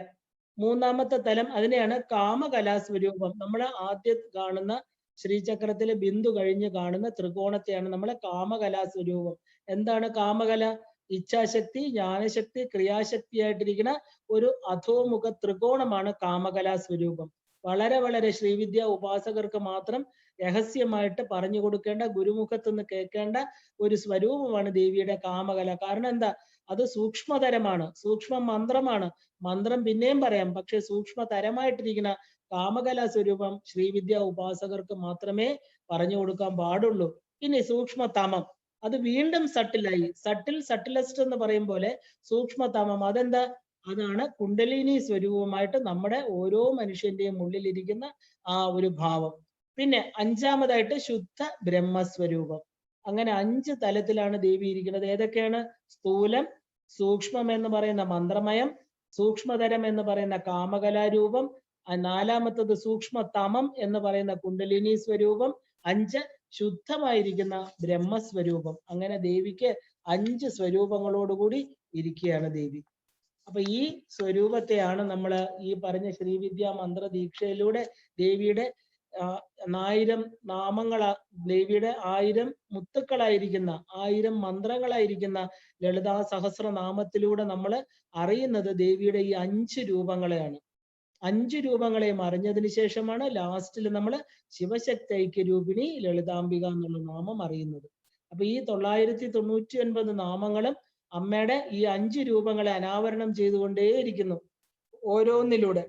3ാമത്തെ തലം അതിനെയാണ് കാമകലാസ്വരൂപം. നമ്മൾ ആദ്യം കാണുന്ന ശ്രീചക്രത്തിലെ ബിന്ദു കഴിഞ്ഞ് കാണുന്ന ത്രികോണത്തെയാണ് നമ്മൾ കാമകലാസ്വരൂപം. എന്താണ് കാമകല? ഇച്ഛാശക്തി, ജ്ഞാനശക്തി, ക്രിയാശക്തിയായിട്ടിരിക്കുന്ന ഒരു അധോമുഖ ത്രികോണമാണ് കാമകലാസ്വരൂപം. വളരെ വളരെ ശ്രീവിദ്യ ഉപാസകർക്ക് മാത്രം രഹസ്യമായിട്ട് പറഞ്ഞു കൊടുക്കേണ്ട, ഗുരുമുഖത്ത് നിന്ന് കേൾക്കേണ്ട ഒരു സ്വരൂപമാണ് ദേവിയുടെ കാമകല. കാരണം എന്താ? അത് സൂക്ഷ്മതരമാണ്, സൂക്ഷ്മ മന്ത്രമാണ്. മന്ത്രം പിന്നെയും പറയാം, പക്ഷെ സൂക്ഷ്മ തരമായിട്ടിരിക്കുന്ന കാമകലാ സ്വരൂപം ശ്രീവിദ്യ ഉപാസകർക്ക് മാത്രമേ പറഞ്ഞു കൊടുക്കാൻ പാടുള്ളൂ. ഇനി സൂക്ഷ്മതമം, അത് വീണ്ടും സട്ടിലായി. സട്ടിലസ്റ്റ് എന്ന് പറയും പോലെ സൂക്ഷ്മതമം അതെന്താ? അതാണ് കുണ്ടലിനി സ്വരൂപമായിട്ട് നമ്മുടെ ഓരോ മനുഷ്യന്റെയും ഉള്ളിലിരിക്കുന്ന ആ ഒരു ഭാവം. പിന്നെ 5ാമതായിട്ട് ശുദ്ധ ബ്രഹ്മസ്വരൂപം. അങ്ങനെ 5 തലത്തിലാണ് ദേവി ഇരിക്കുന്നത്. ഏതൊക്കെയാണ്? സ്ഥൂലം, സൂക്ഷ്മം എന്ന് പറയുന്ന മന്ത്രമയം, സൂക്ഷ്മതരം എന്ന് പറയുന്ന കാമകലാരൂപം, 4ാമത്തത് സൂക്ഷ്മതമം എന്ന് പറയുന്ന കുണ്ടലിനി സ്വരൂപം, 5 ശുദ്ധമായിരിക്കുന്ന ബ്രഹ്മസ്വരൂപം. അങ്ങനെ ദേവിക്ക് 5 സ്വരൂപങ്ങളോടുകൂടി ഇരിക്കുകയാണ് ദേവി. അപ്പൊ ഈ സ്വരൂപത്തെയാണ് നമ്മൾ ഈ പറഞ്ഞ ശ്രീവിദ്യാ മന്ത്ര ദീക്ഷയിലൂടെ ദേവിയുടെ 1000 നാമങ്ങളാ, ദേവിയുടെ 1000 മുത്തുക്കളായിരിക്കുന്ന 1000 മന്ത്രങ്ങളായിരിക്കുന്ന ലളിതാ സഹസ്രനാമത്തിലൂടെ നമ്മൾ അറിയുന്നത് ദേവിയുടെ ഈ 5 രൂപങ്ങളെയാണ്. 5 രൂപങ്ങളെയും അറിഞ്ഞതിന് ശേഷമാണ് ലാസ്റ്റിൽ നമ്മൾ ശിവശക്തി ഐക്യരൂപിണി ലളിതാംബിക എന്നുള്ള നാമം അറിയുന്നത്. അപ്പൊ ഈ 999 നാമങ്ങളും അമ്മയുടെ ഈ 5 രൂപങ്ങളെ അനാവരണം ചെയ്തുകൊണ്ടേയിരിക്കുന്നു ഓരോന്നിലൂടെ.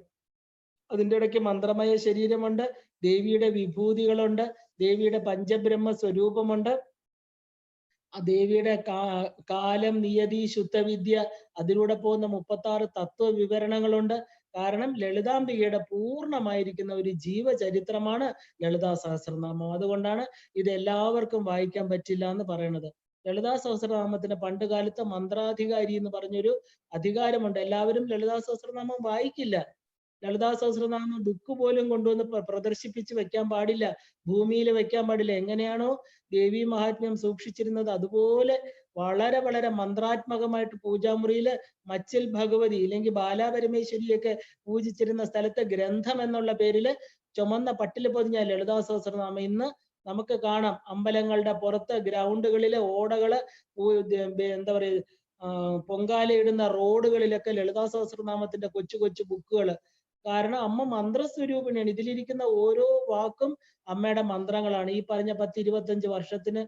അതിൻ്റെ ഇടയ്ക്ക് മന്ത്രമയ ശരീരമുണ്ട്, ദേവിയുടെ വിഭൂതികളുണ്ട്, ദേവിയുടെ പഞ്ചബ്രഹ്മ സ്വരൂപമുണ്ട്, ദേവിയുടെ കാലം, നിയതി, ശുദ്ധവിദ്യ, അതിലൂടെ പോകുന്ന 36 തത്വ വിവരണങ്ങളുണ്ട്. കാരണം ലളിതാംബികയുടെ പൂർണ്ണമായിരിക്കുന്ന ഒരു ജീവചരിത്രമാണ് ലളിതാ സഹസ്രനാമം. അതുകൊണ്ടാണ് ഇത് എല്ലാവർക്കും വായിക്കാൻ പറ്റില്ല എന്ന് പറയുന്നത്. ലളിതാ സഹസ്രനാമത്തിന് പണ്ട് കാലത്ത് മന്ത്രാധികാരി എന്ന് പറഞ്ഞൊരു അധികാരമുണ്ട്. എല്ലാവരും ലളിതാ സഹസ്രനാമം വായിക്കില്ല. ലളിതാ സഹസ്രനാമം ബുക്ക് പോലും കൊണ്ടുവന്ന് പ്രദർശിപ്പിച്ച് വെക്കാൻ പാടില്ല, ഭൂമിയിൽ വെക്കാൻ പാടില്ല. എങ്ങനെയാണോ ദേവി മഹാത്മ്യം സൂക്ഷിച്ചിരുന്നത് അതുപോലെ വളരെ വളരെ മന്ത്രാത്മകമായിട്ട് പൂജാമുറിയില് മച്ചിൽ ഭഗവതി ഇല്ലെങ്കിൽ ബാലാപരമേശ്വരിയൊക്കെ പൂജിച്ചിരുന്ന സ്ഥലത്ത് ഗ്രന്ഥം എന്നുള്ള പേരില് ചുമന്ന പട്ടില് പൊതിഞ്ഞ ലളിതാ സഹസ്രനാമം ഇന്ന് നമുക്ക് കാണാം. അമ്പലങ്ങളുടെ പുറത്ത്, ഗ്രൗണ്ടുകളിലെ ഓടകള്, എന്താ പറയുക, പൊങ്കാലയിടുന്ന റോഡുകളിലൊക്കെ ലളിതാ സഹസ്രനാമത്തിന്റെ കൊച്ചു കൊച്ചു ബുക്കുകൾ. കാരണം അമ്മ മന്ത്രസ്വരൂപിണിയാണ്. ഇതിലിരിക്കുന്ന ഓരോ വാക്കും അമ്മയുടെ മന്ത്രങ്ങളാണ്. ഈ പറഞ്ഞ 10-25 വർഷത്തിന്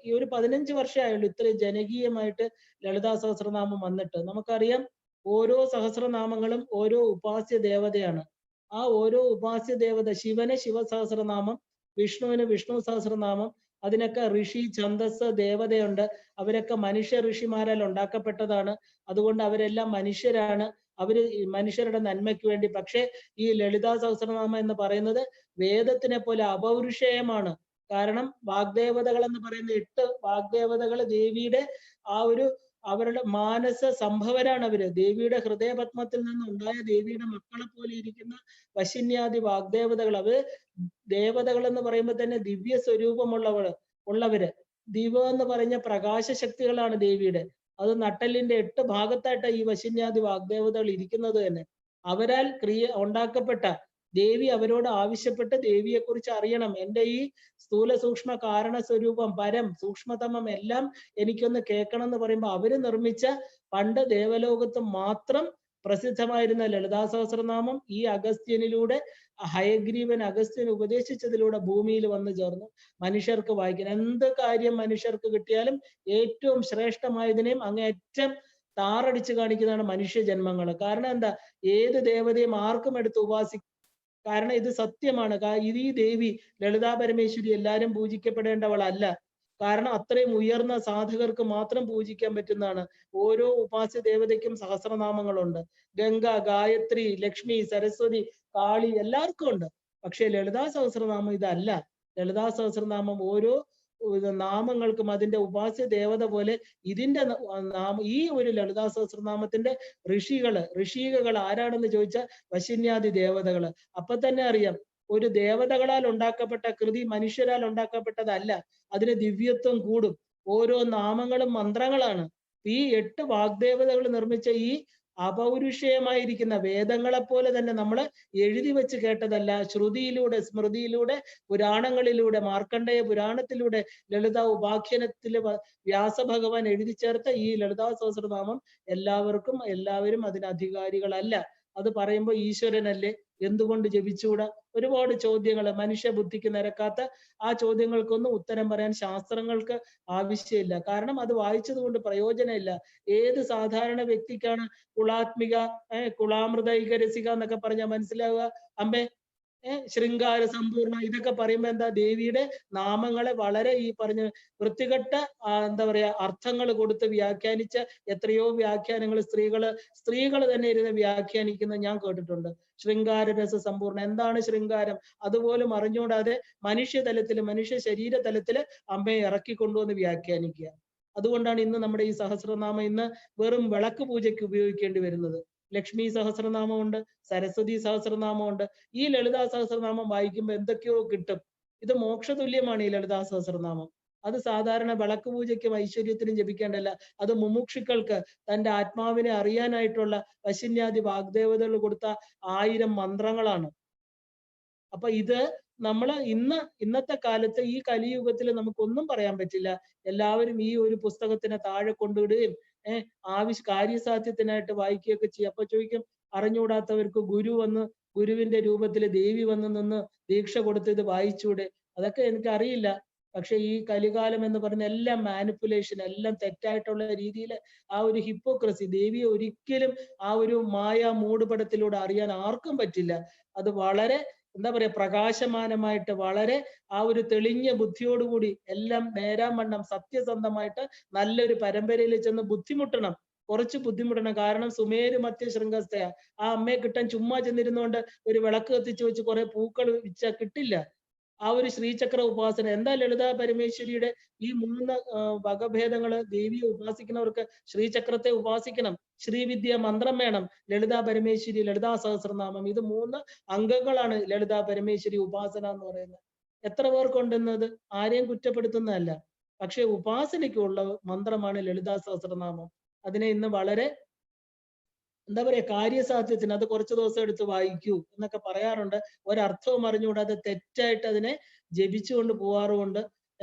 ഈ ഒരു 15 വർഷമായുള്ളൂ ഇത്രയും ജനകീയമായിട്ട് ലളിതാ സഹസ്രനാമം വന്നിട്ട്. നമുക്കറിയാം ഓരോ സഹസ്രനാമങ്ങളും ഓരോ ഉപാസ്യ ദേവതയാണ്. ആ ഓരോ ഉപാസ്യ ദേവത, ശിവന് ശിവസഹസ്രനാമം, വിഷ്ണുവിന് വിഷ്ണു സഹസ്രനാമം, അതിനൊക്കെ ഋഷി, ഛന്ദസ്, ദേവതയുണ്ട്. അവരൊക്കെ മനുഷ്യ ഋഷിമാരാൽ ഉണ്ടാക്കപ്പെട്ടതാണ്. അതുകൊണ്ട് അവരെല്ലാം മനുഷ്യരാണ്. അവര് മനുഷ്യരുടെ നന്മയ്ക്ക് വേണ്ടി. പക്ഷേ ഈ ലളിതാ സഹസ്രനാമം എന്ന് പറയുന്നത് വേദത്തിനെ പോലെ അപൗരുഷേയമാണ്. കാരണം വാഗ്ദേവതകൾ എന്ന് പറയുന്ന 8 വാഗ്ദേവതകൾ ദേവിയുടെ ആ ഒരു അവരുടെ മാനസ സംഭവരാണ് അവര്. ദേവിയുടെ ഹൃദയപത്മത്തിൽ നിന്ന് ഉണ്ടായ ദേവിയുടെ മക്കളെ പോലെ ഇരിക്കുന്ന വശിന്യാദി വാഗ്ദേവതകൾ. അവര് ദേവതകൾ എന്ന് പറയുമ്പോൾ തന്നെ ദിവ്യ ഉള്ളവര്. ദിവം എന്ന് പറഞ്ഞ പ്രകാശ ശക്തികളാണ് ദേവിയുടെ. അത് നട്ടെല്ലിന്റെ 8 ഭാഗത്തായിട്ട് ഈ വശിന്യാദി വാഗ്ദേവതകൾ ഇരിക്കുന്നത് തന്നെ. അവരാൽ ഉണ്ടാക്കപ്പെട്ട ദേവി അവരോട് ആവശ്യപ്പെട്ട് ദേവിയെ കുറിച്ച് അറിയണം. എന്റെ ഈ സ്ഥൂല സൂക്ഷ്മ കാരണ സ്വരൂപം പരം സൂക്ഷ്മതമം എല്ലാം എനിക്കൊന്ന് കേൾക്കണം എന്ന് പറയുമ്പോൾ അവര് നിർമ്മിച്ച പണ്ട് ദേവലോകത്ത് മാത്രം പ്രസിദ്ധമായിരുന്ന ലളിതാ സഹസ്രനാമം ഈ അഗസ്ത്യനിലൂടെ ഹയഗ്രീവൻ അഗസ്ത്യൻ ഉപദേശിച്ചതിലൂടെ ഭൂമിയിൽ വന്നു ചേർന്നു. മനുഷ്യർക്ക് വായിക്കാൻ എന്ത് കാര്യം മനുഷ്യർക്ക് കിട്ടിയാലും ഏറ്റവും ശ്രേഷ്ഠമായതിനെയും അങ്ങേയറ്റം താറടിച്ച് കാണിക്കുന്നതാണ് മനുഷ്യ ജന്മങ്ങൾ. കാരണം എന്താ? ഏത് ദേവതയും ആർക്കും എടുത്ത് ഉപാസിക്കും. കാരണം ഇത് സത്യമാണ്. ഇത് ഈ ദേവി ലളിതാ പരമേശ്വരി എല്ലാരും പൂജിക്കപ്പെടേണ്ടവളല്ല. കാരണം അത്രയും ഉയർന്ന സാധകർക്ക് മാത്രം പൂജിക്കാൻ പറ്റുന്നതാണ്. ഓരോ ഉപാസ്യ ദേവതയ്ക്കും സഹസ്രനാമങ്ങളുണ്ട്. ഗംഗ, ഗായത്രി, ലക്ഷ്മി, സരസ്വതി, കാളി എല്ലാവർക്കും ഉണ്ട്. പക്ഷെ ലളിതാ സഹസ്രനാമം ഇതല്ല. ലളിതാ സഹസ്രനാമം ഓരോ നാമങ്ങൾക്കും അതിന്റെ ഉപാസ്യ ദേവത പോലെ ഇതിന്റെ ഈ ഒരു ലളിതാ സഹസ്രനാമത്തിന്റെ ഋഷികകൾ ആരാണെന്ന് ചോദിച്ചാൽ വശിന്യാദി ദേവതകള്. അപ്പൊ തന്നെ അറിയാം ഒരു ദേവതകളാൽ ഉണ്ടാക്കപ്പെട്ട കൃതി മനുഷ്യരാൽ ഉണ്ടാക്കപ്പെട്ടതല്ല. അതിന് ദിവ്യത്വം കൂടും. ഓരോ നാമങ്ങളും മന്ത്രങ്ങളാണ്. ഈ 8 വാഗ്ദേവതകൾ നിർമ്മിച്ച ഈ അപൗരുഷേയമായിരിക്കുന്ന വേദങ്ങളെ പോലെ തന്നെ നമ്മൾ എഴുതി വെച്ച് കേട്ടതല്ല. ശ്രുതിയിലൂടെ, സ്മൃതിയിലൂടെ, പുരാണങ്ങളിലൂടെ, മാർക്കണ്ഡേയ പുരാണത്തിലൂടെ, ലളിതാ ഉപാഖ്യാനത്തില് വ്യാസഭഗവാൻ എഴുതി ചേർത്ത ഈ ലളിതാ സഹസ്രനാമം എല്ലാവരും അതിന് അധികാരികളല്ല. അത് പറയുമ്പോൾ ഈശ്വരനല്ലേ, എന്തുകൊണ്ട് ജപിച്ചുകൂടാ? ഒരുപാട് ചോദ്യങ്ങൾ, മനുഷ്യ ബുദ്ധിക്ക് നിരക്കാത്ത ആ ചോദ്യങ്ങൾക്കൊന്നും ഉത്തരം പറയാൻ ശാസ്ത്രങ്ങൾക്ക് ആവശ്യമില്ല. കാരണം അത് വായിച്ചത് കൊണ്ട് പ്രയോജനമില്ല. ഏത് സാധാരണ വ്യക്തിക്കാണ് കുളാത്മിക, കുളാമൃതൈക രസിക എന്നൊക്കെ പറഞ്ഞാൽ മനസ്സിലാവുക? അമ്മേ ശൃംഗാര സമ്പൂർണ്ണ ഇതൊക്കെ പറയുമ്പോ എന്താ? ദേവിയുടെ നാമങ്ങളെ വളരെ ഈ പറഞ്ഞ വൃത്തികെട്ട എന്താ പറയാ അർത്ഥങ്ങൾ കൊടുത്ത് വ്യാഖ്യാനിച്ച എത്രയോ വ്യാഖ്യാനങ്ങൾ സ്ത്രീകൾ തന്നെ ഇരുന്ന് വ്യാഖ്യാനിക്കുന്ന ഞാൻ കേട്ടിട്ടുണ്ട്. ശൃംഗാര രസ സമ്പൂർണ്ണ. എന്താണ് ശൃംഗാരം? അതുപോലും അറിഞ്ഞുകൂടാതെ മനുഷ്യതലത്തില്, മനുഷ്യ ശരീര തലത്തില് അമ്മയെ ഇറക്കിക്കൊണ്ടുവന്ന് വ്യാഖ്യാനിക്കുക. അതുകൊണ്ടാണ് ഇന്ന് നമ്മുടെ ഈ സഹസ്രനാമം ഇന്ന് വെറും വിളക്ക് പൂജയ്ക്ക് ഉപയോഗിക്കേണ്ടി വരുന്നത്. ലക്ഷ്മി സഹസ്രനാമമുണ്ട്, സരസ്വതി സഹസ്രനാമമുണ്ട്. ഈ ലളിതാ സഹസ്രനാമം വായിക്കുമ്പോൾ എന്തൊക്കെയോ കിട്ടും. ഇത് മോക്ഷതുല്യമാണ് ഈ ലളിതാ സഹസ്രനാമം. അത് സാധാരണ വിളക്ക് പൂജയ്ക്കും ഐശ്വര്യത്തിനും ജപിക്കേണ്ടല്ല. അത് മുമുക്ഷുക്കൾക്ക് തന്റെ ആത്മാവിനെ അറിയാനായിട്ടുള്ള വശിന്യാദി വാഗ്ദേവതകൾ കൊടുത്ത 1000 മന്ത്രങ്ങളാണ്. അപ്പൊ ഇത് നമ്മള് ഇന്നത്തെ കാലത്ത് ഈ കലിയുഗത്തിൽ നമുക്കൊന്നും പറയാൻ പറ്റില്ല. എല്ലാവരും ഈ ഒരു പുസ്തകത്തിനെ താഴെ കൊണ്ടുവിടുകയും കാര്യസാധ്യത്തിനായിട്ട് വായിക്കുകയൊക്കെ ചെയ്യും. അപ്പൊ ചോദിക്കും, അറിഞ്ഞുകൂടാത്തവർക്ക് ഗുരുവിന്റെ രൂപത്തിൽ ദേവി വന്ന് നിന്ന് ദീക്ഷ കൊടുത്ത് ഇത് വായിച്ചൂടെ? അതൊക്കെ എനിക്ക് അറിയില്ല. പക്ഷെ ഈ കലികാലം എന്ന് പറഞ്ഞ എല്ലാം മാനിപ്പുലേഷൻ, എല്ലാം തെറ്റായിട്ടുള്ള രീതിയിൽ ആ ഒരു ഹിപ്പോക്രസി, ദേവിയെ ഒരിക്കലും ആ ഒരു മൂടുപടത്തിലൂടെ അറിയാൻ ആർക്കും പറ്റില്ല. അത് വളരെ എന്താ പറയാ പ്രകാശമാനമായിട്ട്, വളരെ ആ ഒരു തെളിഞ്ഞ ബുദ്ധിയോടുകൂടി എല്ലാം നേരാവണ്ണം സത്യസന്ധമായിട്ട് നല്ലൊരു പരമ്പരയിൽ ചെന്ന് കുറച്ച് ബുദ്ധിമുട്ടണം. കാരണം സുമേരു മധ്യ ശൃംഗസ്ഥയ. ആ അമ്മയെ കിട്ടാൻ ചുമ്മാ ചെന്നിരുന്നോണ്ട് ഒരു വിളക്ക് കത്തിച്ച് വെച്ച് കുറെ പൂക്കൾ വെച്ചാൽ കിട്ടില്ല. ആ ഒരു ശ്രീചക്ര ഉപാസന. എന്താ ലളിതാ പരമേശ്വരിയുടെ ഈ 3 വകഭേദങ്ങള് ദേവിയെ ഉപാസിക്കുന്നവർക്ക് ശ്രീചക്രത്തെ ഉപാസിക്കണം. ശ്രീവിദ്യ മന്ത്രം വേണം. ലളിതാ പരമേശ്വരി, ലളിതാ സഹസ്രനാമം, ഇത് 3 അംഗങ്ങളാണ് ലളിതാ പരമേശ്വരി ഉപാസന എന്ന് പറയുന്നത്. എത്ര പേർക്കുണ്ടെന്നത് ആരെയും കുറ്റപ്പെടുത്തുന്നതല്ല. പക്ഷെ ഉപാസനയ്ക്കുള്ള മന്ത്രമാണ് ലളിതാ സഹസ്രനാമം. അതിനെ ഇന്ന് വളരെ എന്താ പറയാ കാര്യസാധ്യത്തിന് അത് കുറച്ച് ദിവസം എടുത്ത് വായിക്കൂ എന്നൊക്കെ പറയാറുണ്ട്. ഒരർത്ഥവും അറിഞ്ഞുകൂടാതെ തെറ്റായിട്ട് അതിനെ ജപിച്ചുകൊണ്ട് പോവാറുമുണ്ട്.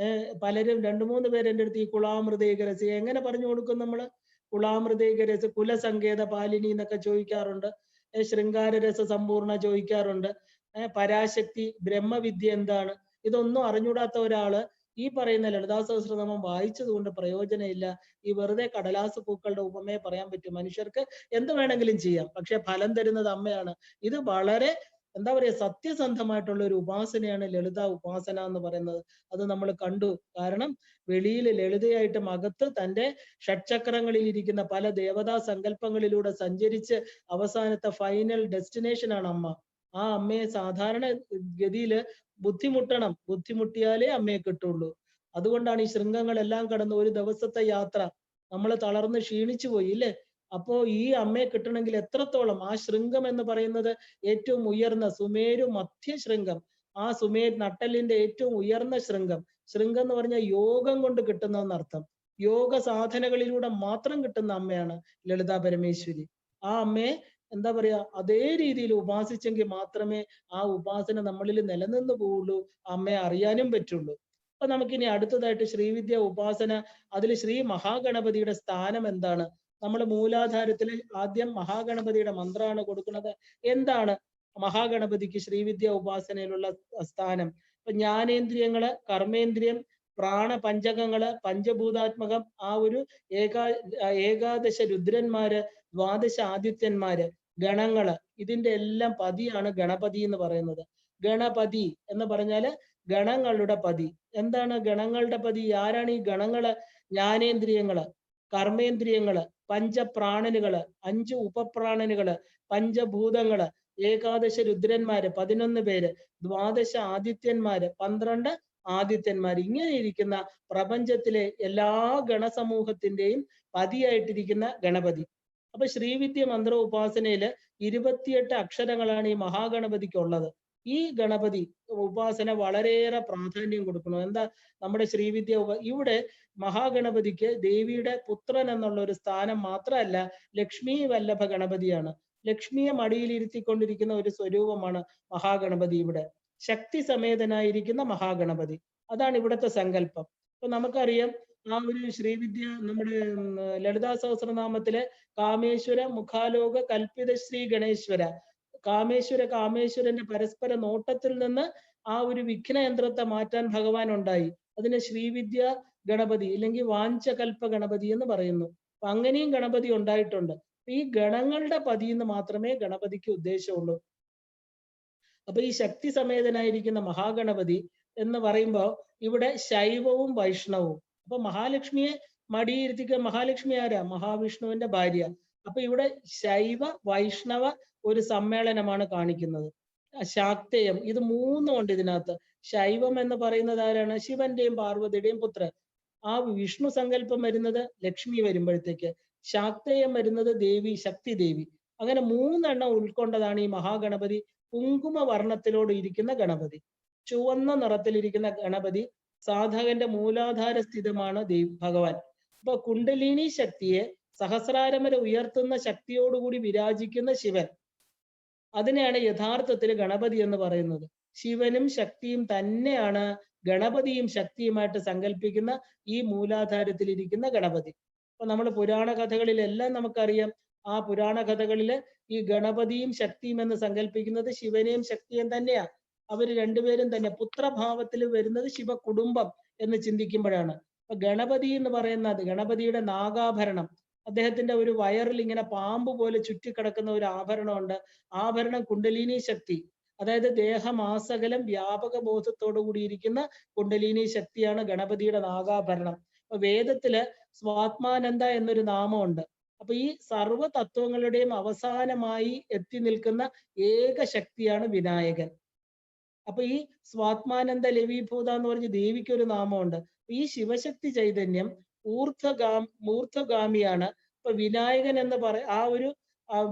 പലരും 2-3 പേര് എൻ്റെ അടുത്ത് ഈ കുളാമൃതേകരസി എങ്ങനെ പറഞ്ഞു കൊടുക്കും നമ്മള്? കുളാമൃതേകരസ കുലസങ്കേത പാലിനി എന്നൊക്കെ ചോദിക്കാറുണ്ട്. ശൃംഗാരരസ സമ്പൂർണ്ണ ചോദിക്കാറുണ്ട്. പരാശക്തി, ബ്രഹ്മവിദ്യ എന്താണ്? ഇതൊന്നും അറിഞ്ഞുകൂടാത്ത ഒരാള് ഈ പറയുന്ന ലളിതാ സഹസ്രനാമം വായിച്ചത് കൊണ്ട് പ്രയോജനമില്ല. ഈ വെറുതെ കടലാസ് പൂക്കളുടെ ഉപമയെ പറയാൻ പറ്റും. മനുഷ്യർക്ക് എന്ത് വേണമെങ്കിലും ചെയ്യാം, പക്ഷെ ഫലം തരുന്നത് അമ്മയാണ്. ഇത് വളരെ എന്താ പറയാ സത്യസന്ധമായിട്ടുള്ള ഒരു ഉപാസനയാണ് ലളിതാ ഉപാസന എന്ന് പറയുന്നത്. അത് നമ്മൾ കണ്ടു. കാരണം വെളിയിൽ ലളിതയായിട്ടും അകത്ത് തന്റെ ഷഡ്ചക്രങ്ങളിൽ ഇരിക്കുന്ന പല ദേവതാ സങ്കല്പങ്ങളിലൂടെ സഞ്ചരിച്ച് അവസാനത്തെ ഫൈനൽ ഡെസ്റ്റിനേഷൻ ആണ് അമ്മ. ആ അമ്മയെ സാധാരണ ഗതിയില് ബുദ്ധിമുട്ടിയാലേ അമ്മയെ കിട്ടുള്ളൂ. അതുകൊണ്ടാണ് ഈ ശൃംഗങ്ങളെല്ലാം കടന്ന് ഒരു ദിവസത്തെ യാത്ര നമ്മൾ തളർന്ന് ക്ഷീണിച്ചു പോയി ഇല്ലേ? അപ്പോ ഈ അമ്മയെ കിട്ടണമെങ്കിൽ എത്രത്തോളം ആ ശൃംഗം എന്ന് പറയുന്നത് ഏറ്റവും ഉയർന്ന സുമേരു മധ്യ ശൃംഗം, ആ നട്ടെല്ലിന്റെ ഏറ്റവും ഉയർന്ന ശൃംഗം. ശൃംഗം എന്ന് പറഞ്ഞാൽ യോഗം കൊണ്ട് കിട്ടുന്നതെന്നർത്ഥം. യോഗ സാധനകളിലൂടെ മാത്രം കിട്ടുന്ന അമ്മയാണ് ലളിതാ പരമേശ്വരി. ആ അമ്മയെ എന്താ പറയാ അതേ രീതിയിൽ ഉപാസിച്ചെങ്കിൽ മാത്രമേ ആ ഉപാസന നമ്മളിൽ നിലനിന്ന് പോവുള്ളൂ, അമ്മയെ അറിയാനും പറ്റുള്ളൂ. അപ്പൊ നമുക്കിനി അടുത്തതായിട്ട് ശ്രീവിദ്യ ഉപാസന, അതിൽ ശ്രീ മഹാഗണപതിയുടെ സ്ഥാനം എന്താണ്? നമ്മൾ മൂലാധാരത്തിൽ ആദ്യം മഹാഗണപതിയുടെ മന്ത്രമാണ് കൊടുക്കുന്നത്. എന്താണ് മഹാഗണപതിക്ക് ശ്രീവിദ്യ ഉപാസനയിലുള്ള സ്ഥാനം? ഇപ്പൊ ജ്ഞാനേന്ദ്രിയങ്ങള്, കർമ്മേന്ദ്രിയം, പ്രാണപഞ്ചകങ്ങള്, പഞ്ചഭൂതാത്മകം, ആ ഒരു ഏകാദശ രുദ്രന്മാര്, ദ്വാദശ ആദിത്യന്മാര്, ഗണങ്ങള്, ഇതിന്റെ എല്ലാം പതിയാണ് ഗണപതി എന്ന് പറയുന്നത്. ഗണപതി എന്ന് പറഞ്ഞാല് ഗണങ്ങളുടെ പതി. എന്താണ് ഗണങ്ങളുടെ പതി? ആരാണ് ഈ ഗണങ്ങള്? ജ്ഞാനേന്ദ്രിയങ്ങള്, കർമ്മേന്ദ്രിയങ്ങള്, പഞ്ചപ്രാണനുകള്, 5 ഉപപ്രാണനുകള്, പഞ്ചഭൂതങ്ങള്, ഏകാദശ രുദ്രന്മാര് 11 പേര്, ദ്വാദശ ആദിത്യന്മാര് 12 ആദിത്യന്മാര്, ഇങ്ങനെ ഇരിക്കുന്ന പ്രപഞ്ചത്തിലെ എല്ലാ ഗണസമൂഹത്തിന്റെയും പതിയായിട്ടിരിക്കുന്ന ഗണപതി. അപ്പൊ ശ്രീവിദ്യ മന്ത്ര ഉപാസനയില് 28 അക്ഷരങ്ങളാണ് ഈ മഹാഗണപതിക്ക് ഉള്ളത്. ഈ ഗണപതി ഉപാസന വളരെയേറെ പ്രാധാന്യം കൊടുക്കണം. എന്താ നമ്മുടെ ശ്രീവിദ്യ ഇവിടെ മഹാഗണപതിക്ക് ദേവിയുടെ പുത്രൻ എന്നുള്ള ഒരു സ്ഥാനം മാത്രമല്ല, ലക്ഷ്മി വല്ലഭ ഗണപതിയാണ്. ലക്ഷ്മിയെ മടിയിലിരുത്തിക്കൊണ്ടിരിക്കുന്ന ഒരു സ്വരൂപമാണ് മഹാഗണപതി. ഇവിടെ ശക്തി സമേതനായിരിക്കുന്ന മഹാഗണപതി, അതാണ് ഇവിടുത്തെ സങ്കല്പം. അപ്പൊ നമുക്കറിയാം ആ ഒരു ശ്രീവിദ്യ നമ്മുടെ ലളിതാ സഹസ്രനാമത്തിലെ കാമേശ്വര മുഖാലോക കൽപ്പിത ശ്രീ ഗണേശ്വര, കാമേശ്വരന്റെ പരസ്പര നോട്ടത്തിൽ നിന്ന് ആ ഒരു വിഘ്നയന്ത്രത്തെ മാറ്റാൻ ഭഗവാൻ ഉണ്ടായി. അതിന് ശ്രീവിദ്യ ഗണപതി അല്ലെങ്കിൽ വാഞ്ചകൽപ്പ ഗണപതി എന്ന് പറയുന്നു. അപ്പൊ അങ്ങനെയും ഗണപതി ഉണ്ടായിട്ടുണ്ട്. ഈ ഗണങ്ങളുടെ പതി എന്ന് മാത്രമേ ഗണപതിക്ക് ഉദ്ദേശമുള്ളൂ. അപ്പൊ ഈ ശക്തി സമേതനായിരിക്കുന്ന മഹാഗണപതി എന്ന് പറയുമ്പോൾ ഇവിടെ ശൈവവും വൈഷ്ണവും. അപ്പൊ മഹാലക്ഷ്മിയെ മടിയിരുത്തിക്കുക. മഹാലക്ഷ്മി ആരാ? മഹാവിഷ്ണുവിന്റെ ഭാര്യ. അപ്പൊ ഇവിടെ ശൈവ വൈഷ്ണവ ഒരു സമ്മേളനമാണ് കാണിക്കുന്നത്. ശാക്തേയം, ഇത് മൂന്നും ഉണ്ട് ഇതിനകത്ത്. ശൈവം എന്ന് പറയുന്നത് ആരാണ്? ശിവന്റെയും പാർവതിയുടെയും പുത്രൻ. ആ വിഷ്ണു സങ്കല്പം വരുന്നത് ലക്ഷ്മി വരുമ്പോഴത്തേക്ക്, ശാക്തേയം വരുന്നത് ദേവി, ശക്തി ദേവി. അങ്ങനെ 3 എണ്ണം ഉൾക്കൊണ്ടതാണ് ഈ മഹാഗണപതി. കുങ്കുമ വർണ്ണത്തിലോട് ഇരിക്കുന്ന ഗണപതി, ചുവന്ന നിറത്തിലിരിക്കുന്ന ഗണപതി സാധകന്റെ മൂലാധാര സ്ഥിതമാണ് ഭഗവാൻ. അപ്പൊ കുണ്ടലിനി ശക്തിയെ സഹസ്രാരം വരെ ഉയർത്തുന്ന ശക്തിയോടുകൂടി വിരാജിക്കുന്ന ശിവൻ, അതിനെയാണ് യഥാർത്ഥത്തിൽ ഗണപതി എന്ന് പറയുന്നത്. ശിവനും ശക്തിയും തന്നെയാണ് ഗണപതിയും ശക്തിയുമായിട്ട് സങ്കല്പിക്കുന്ന ഈ മൂലാധാരത്തിൽ ഇരിക്കുന്ന ഗണപതി. അപ്പൊ നമ്മൾ പുരാണ കഥകളിലെല്ലാം നമുക്കറിയാം, ആ പുരാണ കഥകളില് ഈ ഗണപതിയും ശക്തിയും എന്ന് സങ്കല്പിക്കുന്നത് ശിവനെയും ശക്തിയും തന്നെയാ. അവര് രണ്ടുപേരും തന്നെ പുത്രഭാവത്തിൽ വരുന്നത് ശിവ കുടുംബം എന്ന് ചിന്തിക്കുമ്പോഴാണ്. അപ്പൊ ഗണപതി എന്ന് പറയുന്നത് ഗണപതിയുടെ നാഗാഭരണം, അദ്ദേഹത്തിന്റെ ഒരു വയറിൽ ഇങ്ങനെ പാമ്പ് പോലെ ചുറ്റിക്കിടക്കുന്ന ഒരു ആഭരണമുണ്ട്. ആഭരണം കുണ്ടലിനി ശക്തി, അതായത് ദേഹമാസകലം വ്യാപക ബോധത്തോടു കൂടിയിരിക്കുന്ന കുണ്ടലിനി ശക്തിയാണ് ഗണപതിയുടെ നാഗാഭരണം. അപ്പൊ വേദത്തില് സ്വാത്മാനന്ദ എന്നൊരു നാമമുണ്ട്. അപ്പൊ ഈ സർവ്വ തത്വങ്ങളുടെയും അവസാനമായി എത്തി നിൽക്കുന്ന ഏക ശക്തിയാണ് വിനായകൻ. അപ്പൊ ഈ സ്വാത്മാനന്ദ ലവീഭൂത എന്ന് പറഞ്ഞ് ദേവിക്ക് ഒരു നാമമുണ്ട്. ഈ ശിവശക്തി ചൈതന്യം മൂർധഗാമിയാണ്. ഇപ്പൊ വിനായകൻ എന്ന് ആ ഒരു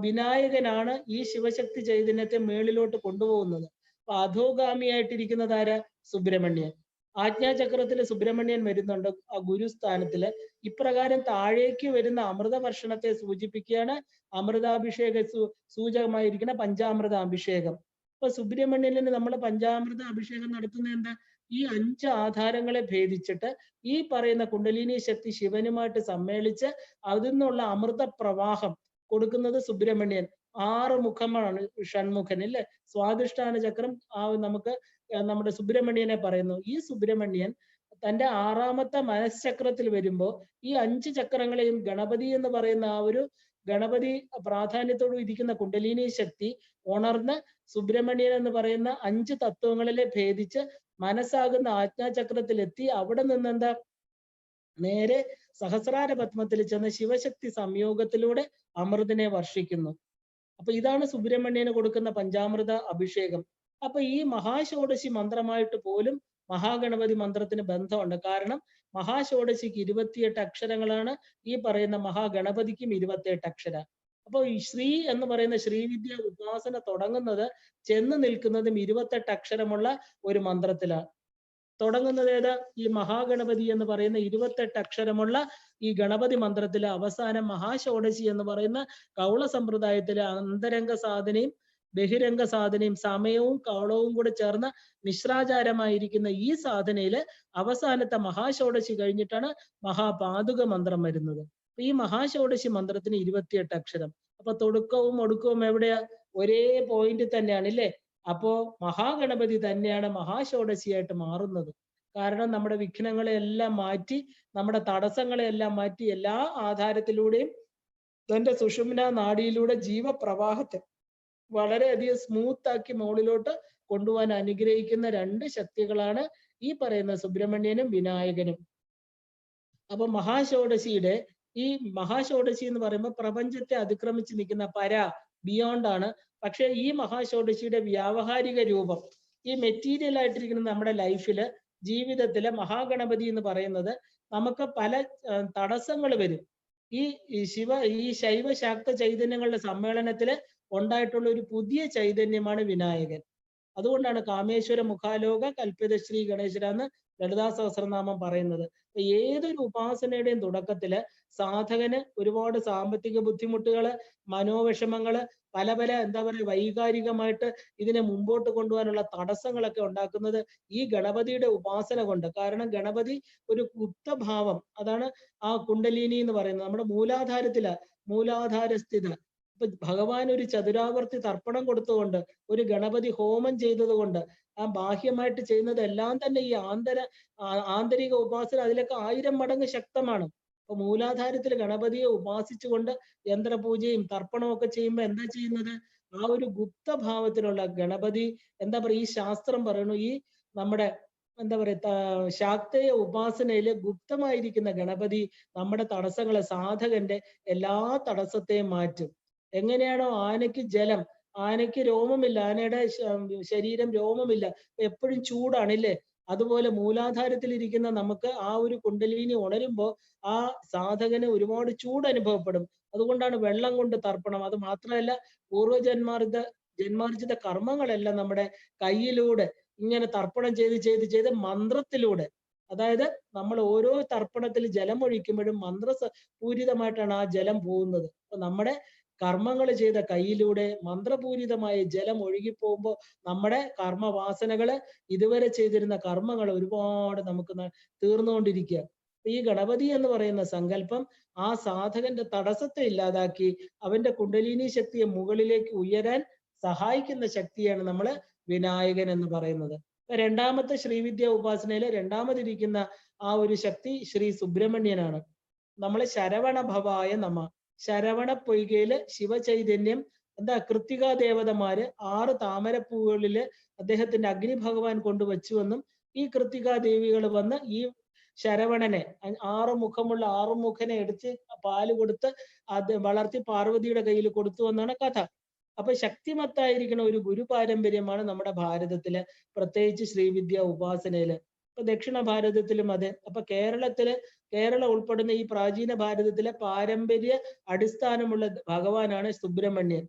വിനായകനാണ് ഈ ശിവശക്തി ചൈതന്യത്തെ മേളിലോട്ട് കൊണ്ടുപോകുന്നത്. അപ്പൊ അധോഗാമിയായിട്ടിരിക്കുന്നത് ആര്? സുബ്രഹ്മണ്യൻ. ആജ്ഞാചക്രത്തില് സുബ്രഹ്മണ്യൻ വരുന്നുണ്ട് ആ ഗുരുസ്ഥാനത്തില്. ഇപ്രകാരം താഴേക്ക് വരുന്ന അമൃത വർഷണത്തെ സൂചിപ്പിക്കുകയാണ് അമൃതാഭിഷേക സൂചകമായിരിക്കുന്ന പഞ്ചാമൃത അഭിഷേകം. അപ്പൊ സുബ്രഹ്മണ്യന് നമ്മൾ പഞ്ചാമൃത അഭിഷേകം നടത്തുന്നത് എന്താ? ഈ 5 ആധാരങ്ങളെ ഭേദിച്ചിട്ട് ഈ പറയുന്ന കുണ്ടലിനി ശക്തി ശിവനുമായിട്ട് സമ്മേളിച്ച് അതിൽ നിന്നുള്ള അമൃത പ്രവാഹം കൊടുക്കുന്നത് സുബ്രഹ്മണ്യൻ. 6 മുഖമാണ് ഷൺമുഖൻ ഇല്ലേ? സ്വാധിഷ്ഠാന ചക്രം നമുക്ക് നമ്മുടെ സുബ്രഹ്മണ്യനെ പറയുന്നു. ഈ സുബ്രഹ്മണ്യൻ തന്റെ 6ാമത്തെ മനഃചക്രത്തിൽ വരുമ്പോ ഈ 5 ചക്രങ്ങളെയും ഗണപതി എന്ന് പറയുന്ന ആ ഒരു ഗണപതി പ്രാധാന്യത്തോട് ഇരിക്കുന്ന കുണ്ടലിനി ശക്തി ഉണർന്ന് സുബ്രഹ്മണ്യൻ എന്ന് പറയുന്ന 5 തത്വങ്ങളിലെ ഭേദിച്ച് മനസ്സാകുന്ന ആജ്ഞാചക്രത്തിൽ എത്തി അവിടെ നിന്ന് എന്താ നേരെ സഹസ്രാര പത്മത്തിൽ ചെന്ന് ശിവശക്തി സംയോഗത്തിലൂടെ അമൃതിനെ വർഷിക്കുന്നു. അപ്പൊ ഇതാണ് സുബ്രഹ്മണ്യന് കൊടുക്കുന്ന പഞ്ചാമൃത അഭിഷേകം. അപ്പൊ ഈ മഹാഷോഡശി മന്ത്രമായിട്ട് പോലും മഹാഗണപതി മന്ത്രത്തിന് ബന്ധമുണ്ട്. കാരണം മഹാഷോഡശിക്ക് 28 അക്ഷരങ്ങളാണ്, ഈ പറയുന്ന മഹാഗണപതിക്കും 28 അക്ഷര. അപ്പൊ ഈ ശ്രീ എന്ന് പറയുന്ന ശ്രീവിദ്യ ഉപാസന തുടങ്ങുന്നത് ചെന്ന് നിൽക്കുന്നതും 28 അക്ഷരമുള്ള ഒരു മന്ത്രത്തിലാണ്. തുടങ്ങുന്നത് ഏതാ? ഈ മഹാഗണപതി എന്ന് പറയുന്ന 28 അക്ഷരമുള്ള ഈ ഗണപതി മന്ത്രത്തിലെ അവസാനം മഹാഷോഡശി എന്ന് പറയുന്ന കൗള സമ്പ്രദായത്തിലെ അന്തരംഗ സാധനയും ബഹിരംഗ സാധനയും സമയവും കൗളവും കൂടെ ചേർന്ന മിശ്രാചാരമായിരിക്കുന്ന ഈ സാധനയില് അവസാനത്തെ മഹാഷോഡശി കഴിഞ്ഞിട്ടാണ് മഹാപാതുക മന്ത്രം വരുന്നത്. ഈ മഹാഷോഡശി മന്ത്രത്തിന് 28 അക്ഷരം. അപ്പൊ തുടക്കവും ഒടുക്കവും എവിടെയാ? ഒരേ പോയിന്റ് തന്നെയാണ് ഇല്ലേ? അപ്പോ മഹാഗണപതി തന്നെയാണ് മഹാഷോഡശിയായിട്ട് മാറുന്നത്. കാരണം നമ്മുടെ വിഘ്നങ്ങളെ എല്ലാം മാറ്റി, നമ്മുടെ തടസ്സങ്ങളെ എല്ലാം മാറ്റി, എല്ലാ ആധാരത്തിലൂടെയും തന്റെ സുഷുമ്ന നാഡിയിലൂടെ ജീവപ്രവാഹത്തെ വളരെയധികം സ്മൂത്ത് ആക്കി മുകളിലോട്ട് കൊണ്ടുപോകാൻ അനുഗ്രഹിക്കുന്ന രണ്ട് ശക്തികളാണ് ഈ പറയുന്ന സുബ്രഹ്മണ്യനും വിനായകനും. അപ്പൊ മഹാഷോഡശിയുടെ ഈ മഹാഷോഡശി എന്ന് പറയുമ്പോൾ പ്രപഞ്ചത്തെ അതിക്രമിച്ച് നിൽക്കുന്ന ബിയോണ്ട് ആണ്. പക്ഷെ ഈ മഹാഷോഡശിയുടെ വ്യാവഹാരിക രൂപം ഈ മെറ്റീരിയൽ ആയിട്ടിരിക്കുന്ന നമ്മുടെ ലൈഫില്, ജീവിതത്തിലെ മഹാഗണപതി എന്ന് പറയുന്നത് നമുക്ക് പല തടസ്സങ്ങൾ വരും. ഈ ശൈവ ശാക്ത ചൈതന്യങ്ങളുടെ സമ്മേളനത്തില് ഉണ്ടായിട്ടുള്ള ഒരു പുതിയ ചൈതന്യമാണ് വിനായകൻ. അതുകൊണ്ടാണ് കാമേശ്വര മുഖാലോക കൽപ്പിത ശ്രീ ഗണേശ്വര എന്ന് ലളിതാ സഹസ്രനാമം പറയുന്നത്. ഏതൊരു ഉപാസനയുടെയും തുടക്കത്തില് സാധകന് ഒരുപാട് സാമ്പത്തിക ബുദ്ധിമുട്ടുകള്, മനോവിഷമങ്ങള്, പല എന്താ പറയുക വൈകാരികമായിട്ട് ഇതിനെ മുമ്പോട്ട് കൊണ്ടുപോകാനുള്ള തടസ്സങ്ങളൊക്കെ ഉണ്ടാക്കുന്നത് ഈ ഗണപതിയുടെ ഉപാസന കൊണ്ട്. കാരണം ഗണപതി ഒരു ഗുപ്തഭാവം, അതാണ് ആ കുണ്ടലിനി എന്ന് പറയുന്നത്. നമ്മുടെ മൂലാധാരസ്ഥിത. ഇപ്പൊ ഭഗവാൻ ഒരു ചതുരാവർത്തി തർപ്പണം കൊടുത്തുകൊണ്ട്, ഒരു ഗണപതി ഹോമം ചെയ്തതുകൊണ്ട്, ആ ബാഹ്യമായിട്ട് ചെയ്യുന്നത് എല്ലാം തന്നെ ഈ ആന്തരിക ഉപാസന അതിലൊക്കെ 1000 മടങ്ങ് ശക്തമാണ്. അപ്പൊ മൂലാധാരത്തിൽ ഗണപതിയെ ഉപാസിച്ചുകൊണ്ട് യന്ത്രപൂജയും തർപ്പണവും ഒക്കെ ചെയ്യുമ്പോൾ എന്താ ചെയ്യുന്നത്? ആ ഒരു ഗുപ്തഭാവത്തിലുള്ള ഗണപതി, എന്താ പറയുക, ഈ ശാസ്ത്രം പറയുന്നു, ഈ നമ്മുടെ എന്താ പറയുക ശാക്തേയ ഉപാസനയില് ഗുപ്തമായിരിക്കുന്ന ഗണപതി നമ്മുടെ തടസ്സങ്ങളെ, സാധകന്റെ എല്ലാ തടസ്സത്തെയും മാറ്റും. എങ്ങനെയാണോ ആനയ്ക്ക് ജലം, ആനയ്ക്ക് രോമമില്ല, ആനയുടെ ശരീരം രോമമില്ല, എപ്പോഴും ചൂടാണില്ലേ? അതുപോലെ മൂലാധാരത്തിൽ ഇരിക്കുന്ന നമുക്ക് ആ ഒരു കുണ്ടലിനി ഉണരുമ്പോ ആ സാധകന് ഒരുപാട് ചൂട് അനുഭവപ്പെടും. അതുകൊണ്ടാണ് വെള്ളം കൊണ്ട് തർപ്പണം. അത് മാത്രമല്ല, ജന്മാർജിത കർമ്മങ്ങളെല്ലാം നമ്മുടെ കയ്യിലൂടെ ഇങ്ങനെ തർപ്പണം ചെയ്ത് മന്ത്രത്തിലൂടെ, അതായത് നമ്മൾ ഓരോ തർപ്പണത്തിൽ ജലം ഒഴിക്കുമ്പോഴും മന്ത്രപൂരിതമായിട്ടാണ് ആ ജലം പോകുന്നത്. അപ്പൊ നമ്മുടെ കർമ്മങ്ങൾ ചെയ്ത കയ്യിലൂടെ മന്ത്രപൂരിതമായ ജലം ഒഴുകിപ്പോകുമ്പോൾ നമ്മുടെ കർമ്മവാസനകള്, ഇതുവരെ ചെയ്തിരുന്ന കർമ്മങ്ങൾ ഒരുപാട് നമുക്ക് തീർന്നുകൊണ്ടിരിക്കുക. ഈ ഗണപതി എന്ന് പറയുന്ന സങ്കല്പം ആ സാധകന്റെ തടസ്സത്തെ ഇല്ലാതാക്കി അവന്റെ കുണ്ടലിനി ശക്തിയെ മുകളിലേക്ക് ഉയരാൻ സഹായിക്കുന്ന ശക്തിയാണ് നമ്മള് വിനായകൻ എന്ന് പറയുന്നത്. രണ്ടാമത്തെ ശ്രീവിദ്യ ഉപാസനയിലെ രണ്ടാമതിരിക്കുന്ന ആ ഒരു ശക്തി ശ്രീ സുബ്രഹ്മണ്യനാണ്. നമ്മള് ശരവണ ഭവായ നമ, ശരവണ പൊയ്കയില് ശിവചൈതന്യം, എന്താ കൃത്തികാ ദേവതമാര് 6 താമരപ്പൂകളില് അദ്ദേഹത്തിന്റെ അഗ്നി ഭഗവാൻ കൊണ്ടുവച്ചുവെന്നും ഈ കൃത്തികാ ദേവികൾ വന്ന് ഈ ശരവണനെ, 6 മുഖമുള്ള 6 മുഖനെ എടുത്ത് പാല് കൊടുത്ത് അത് വളർത്തി പാർവതിയുടെ കയ്യിൽ കൊടുത്തു എന്നാണ് കഥ. അപ്പൊ ശക്തിമത്തായിരിക്കുന്ന ഒരു ഗുരു പാരമ്പര്യമാണ് നമ്മുടെ ഭാരതത്തില്, പ്രത്യേകിച്ച് ശ്രീവിദ്യ ഉപാസനയില്. ഇപ്പൊ ദക്ഷിണ ഭാരതത്തിലും അതെ. അപ്പൊ കേരളം ഉൾപ്പെടുന്ന ഈ പ്രാചീന ഭാരതത്തിലെ പാരമ്പര്യ അടിസ്ഥാനമുള്ള ഭഗവാനാണ് സുബ്രഹ്മണ്യൻ.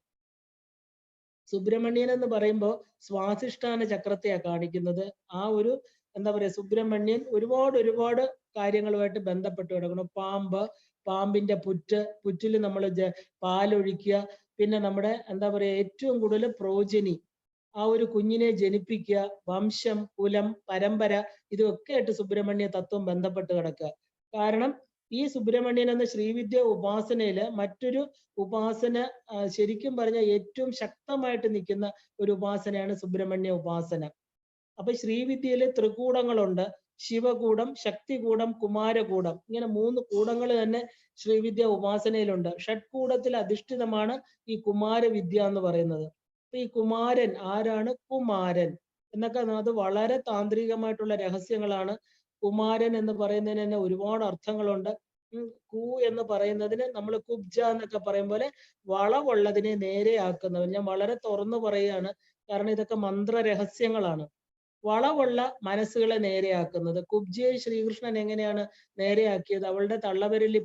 സുബ്രഹ്മണ്യൻ എന്ന് പറയുമ്പോൾ സ്വാധിഷ്ഠാന ചക്രത്തെയാ കാണിക്കുന്നത്. ആ ഒരു എന്താ പറയുക, സുബ്രഹ്മണ്യൻ ഒരുപാട് കാര്യങ്ങളുമായിട്ട് ബന്ധപ്പെട്ട് കിടക്കണം. പാമ്പിന്റെ പുറ്റിൽ നമ്മൾ പാലൊഴിക്കുക, പിന്നെ നമ്മുടെ എന്താ പറയുക ഏറ്റവും കൂടുതൽ പ്രോജനി, ആ ഒരു കുഞ്ഞിനെ ജനിപ്പിക്കുക, വംശം, കുലം, പരമ്പര, ഇതൊക്കെ ആയിട്ട് സുബ്രഹ്മണ്യ തത്വം ബന്ധപ്പെട്ട് കിടക്കുക. കാരണം ഈ സുബ്രഹ്മണ്യൻ എന്ന ശ്രീവിദ്യ ഉപാസനയില് മറ്റൊരു ഉപാസന, ശരിക്കും പറഞ്ഞാൽ ഏറ്റവും ശക്തമായിട്ട് നിൽക്കുന്ന ഒരു ഉപാസനയാണ് സുബ്രഹ്മണ്യ ഉപാസന. അപ്പൊ ശ്രീവിദ്യയില് ത്രികൂടങ്ങളുണ്ട്. ശിവകൂടം, ശക്തികൂടം, കുമാരകൂടം, ഇങ്ങനെ 3 കൂടങ്ങൾ തന്നെ ശ്രീവിദ്യ ഉപാസനയിലുണ്ട്. ഷഡ്കൂടത്തിൽ അധിഷ്ഠിതമാണ് ഈ കുമാരവിദ്യ എന്ന് പറയുന്നത്. അപ്പൊ ഈ കുമാരൻ ആരാണ്? കുമാരൻ എന്നൊക്കെ അത് വളരെ താന്ത്രികമായിട്ടുള്ള രഹസ്യങ്ങളാണ്. കുമാരൻ എന്ന് പറയുന്നതിന് തന്നെ ഒരുപാട് അർത്ഥങ്ങളുണ്ട്. കൂ എന്ന് പറയുന്നതിന് നമ്മൾ കുബ്ജ എന്നൊക്കെ പറയും പോലെ വളവുള്ളതിനെ നേരെയാക്കുന്നവൻ. ഞാൻ വളരെ തുറന്നു പറയുകയാണ്, കാരണം ഇതൊക്കെ മന്ത്ര രഹസ്യങ്ങളാണ്. വളവുള്ള മനസ്സുകളെ നേരെയാക്കുന്നത്. കുബ്ജയെ ശ്രീകൃഷ്ണൻ എങ്ങനെയാണ് നേരെയാക്കിയത്? അവളുടെ തള്ളവിരലിൽ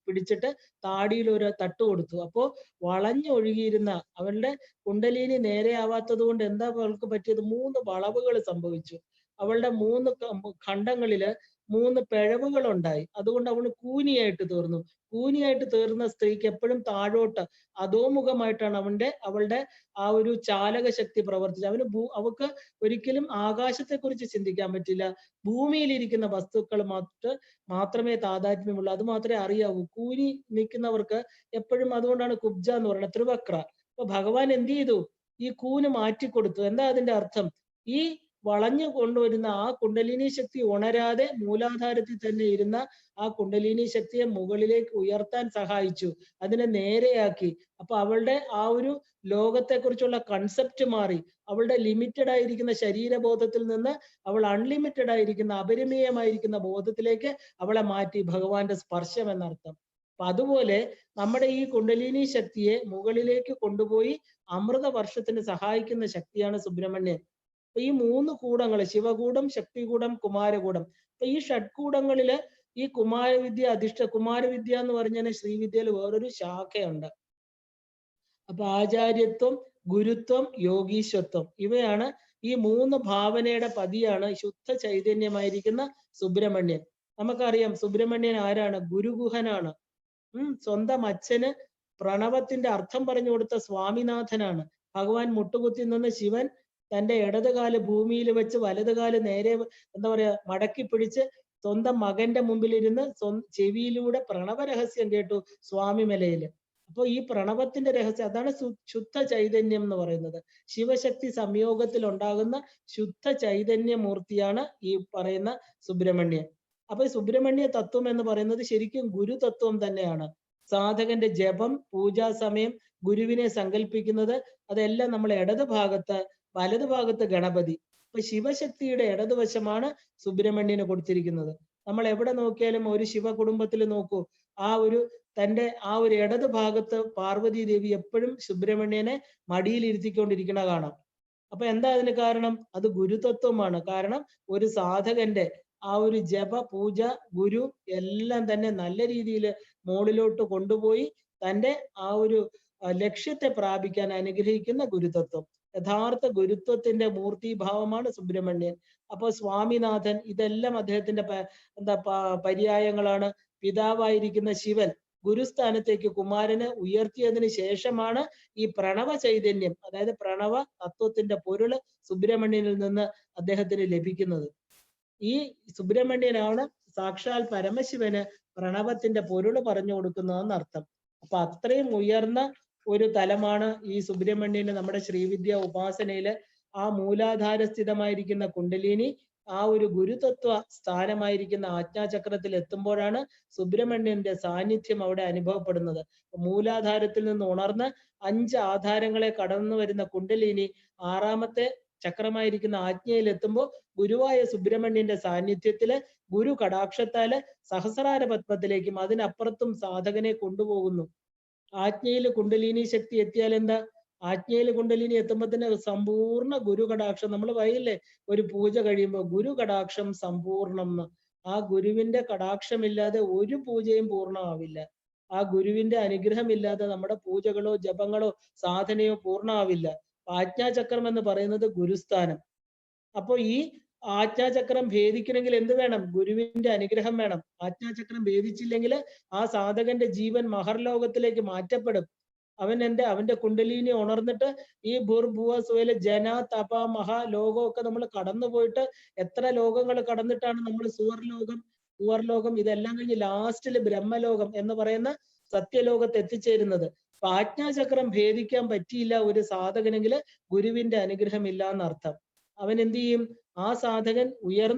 പിടിച്ചിട്ട് താടിയിൽ ഒരു തട്ട് കൊടുത്തു. അപ്പോ വളഞ്ഞൊഴുകിയിരുന്ന അവളുടെ കുണ്ടലിനി നേരെയാവാത്തത് കൊണ്ട് എന്താ അവൾക്ക് പറ്റിയത്? 3 വളവുകൾ സംഭവിച്ചു. അവളുടെ 3 ഖണ്ഡങ്ങളില് 3 പിഴവുകൾ ഉണ്ടായി. അതുകൊണ്ട് അവള് കൂനിയായിട്ട് തീർന്നു. കൂനിയായിട്ട് തീർന്ന സ്ത്രീക്ക് എപ്പോഴും താഴോട്ട് അധോമുഖമായിട്ടാണ് അവളുടെ ആ ഒരു ചാലക ശക്തി പ്രവർത്തിച്ചത്. അവക്ക് ഒരിക്കലും ആകാശത്തെക്കുറിച്ച് ചിന്തിക്കാൻ പറ്റില്ല. ഭൂമിയിലിരിക്കുന്ന വസ്തുക്കൾ മാത്രമേ താതാത്മ്യമുള്ളൂ. അത് മാത്രമേ അറിയാവൂ. കൂനി നിൽക്കുന്നവർക്ക് എപ്പോഴും, അതുകൊണ്ടാണ് കുബ്ജ എന്ന് പറയുന്നത്, ത്രിവക്ര. അപ്പൊ ഭഗവാൻ എന്ത് ചെയ്തു? ഈ കൂന് മാറ്റിക്കൊടുത്തു. എന്താ അതിന്റെ അർത്ഥം? ഈ വളഞ്ഞു കൊണ്ടുവരുന്ന ആ കുണ്ടലിനി ശക്തി ഉണരാതെ മൂലാധാരത്തിൽ തന്നെ ഇരുന്ന ആ കുണ്ടലിനി ശക്തിയെ മുകളിലേക്ക് ഉയർത്താൻ സഹായിച്ചു. അതിനെ നേരെയാക്കി. അപ്പൊ അവളുടെ ആ ഒരു ലോകത്തെക്കുറിച്ചുള്ള കൺസെപ്റ്റ് മാറി. അവളുടെ ലിമിറ്റഡ് ആയിരിക്കുന്ന ശരീരബോധത്തിൽ നിന്ന് അവൾ അൺലിമിറ്റഡ് ആയിരിക്കുന്ന അപരിമേയമായിരിക്കുന്ന ബോധത്തിലേക്ക് അവളെ മാറ്റി. ഭഗവാന്റെ സ്പർശം എന്നർത്ഥം. അപ്പൊ അതുപോലെ നമ്മുടെ ഈ കുണ്ടലിനി ശക്തിയെ മുകളിലേക്ക് കൊണ്ടുപോയി അമൃത വർഷത്തിന് സഹായിക്കുന്ന ശക്തിയാണ് സുബ്രഹ്മണ്യൻ. അപ്പൊ ഈ 3 കൂടങ്ങൾ, ശിവകൂടം, ശക്തികൂടം, കുമാരകൂടം. അപ്പൊ ഈ ഷഡ്കൂടങ്ങളില് ഈ കുമാരവിദ്യ എന്ന് പറഞ്ഞാൽ ശ്രീവിദ്യയിൽ വേറൊരു ശാഖയുണ്ട്. അപ്പൊ ആചാര്യത്വം, ഗുരുത്വം, യോഗീശ്വത്വം, ഇവയാണ് ഈ 3 ഭാവനയുടെ പതിയാണ് ശുദ്ധ ചൈതന്യമായിരിക്കുന്ന സുബ്രഹ്മണ്യൻ. നമുക്കറിയാം സുബ്രഹ്മണ്യൻ ആരാണ്? ഗുരുഗുഹനാണ്. സ്വന്തം അച്ഛന് പ്രണവത്തിന്റെ അർത്ഥം പറഞ്ഞു കൊടുത്ത സ്വാമിനാഥനാണ്. ഭഗവാൻ മുട്ടുകുത്തി നിന്ന് ശിവൻ തന്റെ ഇടതുകാല് ഭൂമിയിൽ വെച്ച് വലതുകാല് നേരെ എന്താ പറയാ മടക്കി പിടിച്ച് സ്വന്തം മകന്റെ മുമ്പിലിരുന്ന് ചെവിയിലൂടെ പ്രണവ രഹസ്യം കേട്ടു സ്വാമിമലയില്. അപ്പൊ ഈ പ്രണവത്തിന്റെ രഹസ്യം അതാണ് ശുദ്ധ ചൈതന്യം എന്ന് പറയുന്നത്. ശിവശക്തി സംയോഗത്തിൽ ഉണ്ടാകുന്ന ശുദ്ധ ചൈതന്യ മൂർത്തിയാണ് ഈ പറയുന്ന സുബ്രഹ്മണ്യൻ. അപ്പൊ സുബ്രഹ്മണ്യ തത്വം എന്ന് പറയുന്നത് ശരിക്കും ഗുരുതത്വം തന്നെയാണ്. സാധകന്റെ ജപം, പൂജാ സമയം, ഗുരുവിനെ സങ്കല്പിക്കുന്നത്, അതെല്ലാം നമ്മൾ ഇടതുഭാഗത്ത്, വലതുഭാഗത്ത് ഗണപതി. അപ്പൊ ശിവശക്തിയുടെ ഇടതുവശമാണ് സുബ്രഹ്മണ്യന് കൊടുത്തിരിക്കുന്നത്. നമ്മൾ എവിടെ നോക്കിയാലും ഒരു ശിവ കുടുംബത്തിൽ നോക്കൂ, തന്റെ ആ ഒരു ഇടതു ഭാഗത്ത് പാർവതി ദേവി എപ്പോഴും സുബ്രഹ്മണ്യനെ മടിയിൽ ഇരുത്തിക്കൊണ്ടിരിക്കണ കാണാം. അപ്പൊ എന്താ അതിന് കാരണം? അത് ഗുരുതത്വമാണ്. കാരണം ഒരു സാധകന്റെ ആ ഒരു ജപ, പൂജ, ഗുരു എല്ലാം തന്നെ നല്ല രീതിയിൽ മുകളിലോട്ട് കൊണ്ടുപോയി തന്റെ ആ ഒരു ലക്ഷ്യത്തെ പ്രാപിക്കാൻ അനുഗ്രഹിക്കുന്ന ഗുരുതത്വം. യഥാർത്ഥ ഗുരുത്വത്തിന്റെ മൂർത്തിഭാവമാണ് സുബ്രഹ്മണ്യൻ. അപ്പൊ സ്വാമിനാഥൻ, ഇതെല്ലാം അദ്ദേഹത്തിന്റെ പര്യായങ്ങളാണ്. പിതാവായിരിക്കുന്ന ശിവൻ ഗുരുസ്ഥാനത്തേക്ക് കുമാരനെ ഉയർത്തിയതിന് ശേഷമാണ് ഈ പ്രണവ ചൈതന്യം, അതായത് പ്രണവ തത്വത്തിന്റെ പൊരുള് സുബ്രഹ്മണ്യനിൽ നിന്ന് അദ്ദേഹത്തിന് ലഭിക്കുന്നത്. ഈ സുബ്രഹ്മണ്യനാണ് സാക്ഷാൽ പരമശിവന് പ്രണവത്തിന്റെ പൊരുള് പറഞ്ഞു കൊടുക്കുന്നതെന്നർത്ഥം. അപ്പൊ അത്രയും ഉയർന്ന ഒരു തലമാണ് ഈ സുബ്രഹ്മണ്യന് നമ്മുടെ ശ്രീവിദ്യ ഉപാസനയില്. ആ മൂലാധാരസ്ഥിതമായിരിക്കുന്ന കുണ്ടലിനി ആ ഒരു ഗുരുതത്വ സ്ഥാനമായിരിക്കുന്ന ആജ്ഞാചക്രത്തിൽ എത്തുമ്പോഴാണ് സുബ്രഹ്മണ്യന്റെ സാന്നിധ്യം അവിടെ അനുഭവപ്പെടുന്നത്. മൂലാധാരത്തിൽ നിന്ന് ഉണർന്ന് 5 ആധാരങ്ങളെ കടന്നു വരുന്ന കുണ്ടലിനി 6ാമത്തെ ചക്രമായിരിക്കുന്ന ആജ്ഞയിൽ എത്തുമ്പോൾ ഗുരുവായ സുബ്രഹ്മണ്യന്റെ സാന്നിധ്യത്തില് ഗുരു കടാക്ഷത്താല് സഹസ്രാര പത്മത്തിലേക്കും അതിനപ്പുറത്തും സാധകനെ കൊണ്ടുപോകുന്നു. ആജ്ഞയിൽ കുണ്ടലിനി ശക്തി എത്തിയാൽ എന്താ? ആജ്ഞയിൽ കുണ്ടലിനി എത്തുമ്പോ തന്നെ സമ്പൂർണ്ണ ഗുരു കടാക്ഷം. നമ്മൾ പറയില്ലേ ഒരു പൂജ കഴിയുമ്പോൾ ഗുരു കടാക്ഷം സമ്പൂർണ്ണം എന്ന്. ആ ഗുരുവിന്റെ കടാക്ഷമില്ലാതെ ഒരു പൂജയും പൂർണ്ണമാവില്ല. ആ ഗുരുവിന്റെ അനുഗ്രഹമില്ലാതെ നമ്മുടെ പൂജകളോ ജപങ്ങളോ സാധനയോ പൂർണ്ണമാവില്ല. ആജ്ഞാചക്രം എന്ന് പറയുന്നത് ഗുരുസ്ഥാനം. അപ്പൊ ഈ ആജ്ഞാചക്രം ഭേദിക്കണമെങ്കിൽ എന്ത് വേണം? ഗുരുവിന്റെ അനുഗ്രഹം വേണം. ആജ്ഞാചക്രം ഭേദിച്ചില്ലെങ്കിൽ ആ സാധകന്റെ ജീവൻ മഹർലോകത്തിലേക്ക് മാറ്റപ്പെടും. അവന്റെ കുണ്ടലിനി ഉണർന്നിട്ട് ഈ ഭൂർഭുവ സുവല ജന തപ മഹാ ലോകമൊക്കെ നമ്മൾ കടന്നു പോയിട്ട് എത്ര ലോകങ്ങൾ കടന്നിട്ടാണ് നമ്മൾ സുവർലോകം ഇതെല്ലാം കഴിഞ്ഞ് ലാസ്റ്റില് ബ്രഹ്മലോകം എന്ന് പറയുന്ന സത്യലോകത്ത് എത്തിച്ചേരുന്നത്. അപ്പൊ ആജ്ഞാചക്രം ഭേദിക്കാൻ പറ്റിയില്ല ഒരു സാധകനെങ്കിൽ ഗുരുവിന്റെ അനുഗ്രഹം ഇല്ല എന്നർത്ഥം. അവൻ എന്ത് ചെയ്യും? ആ സാധകൻ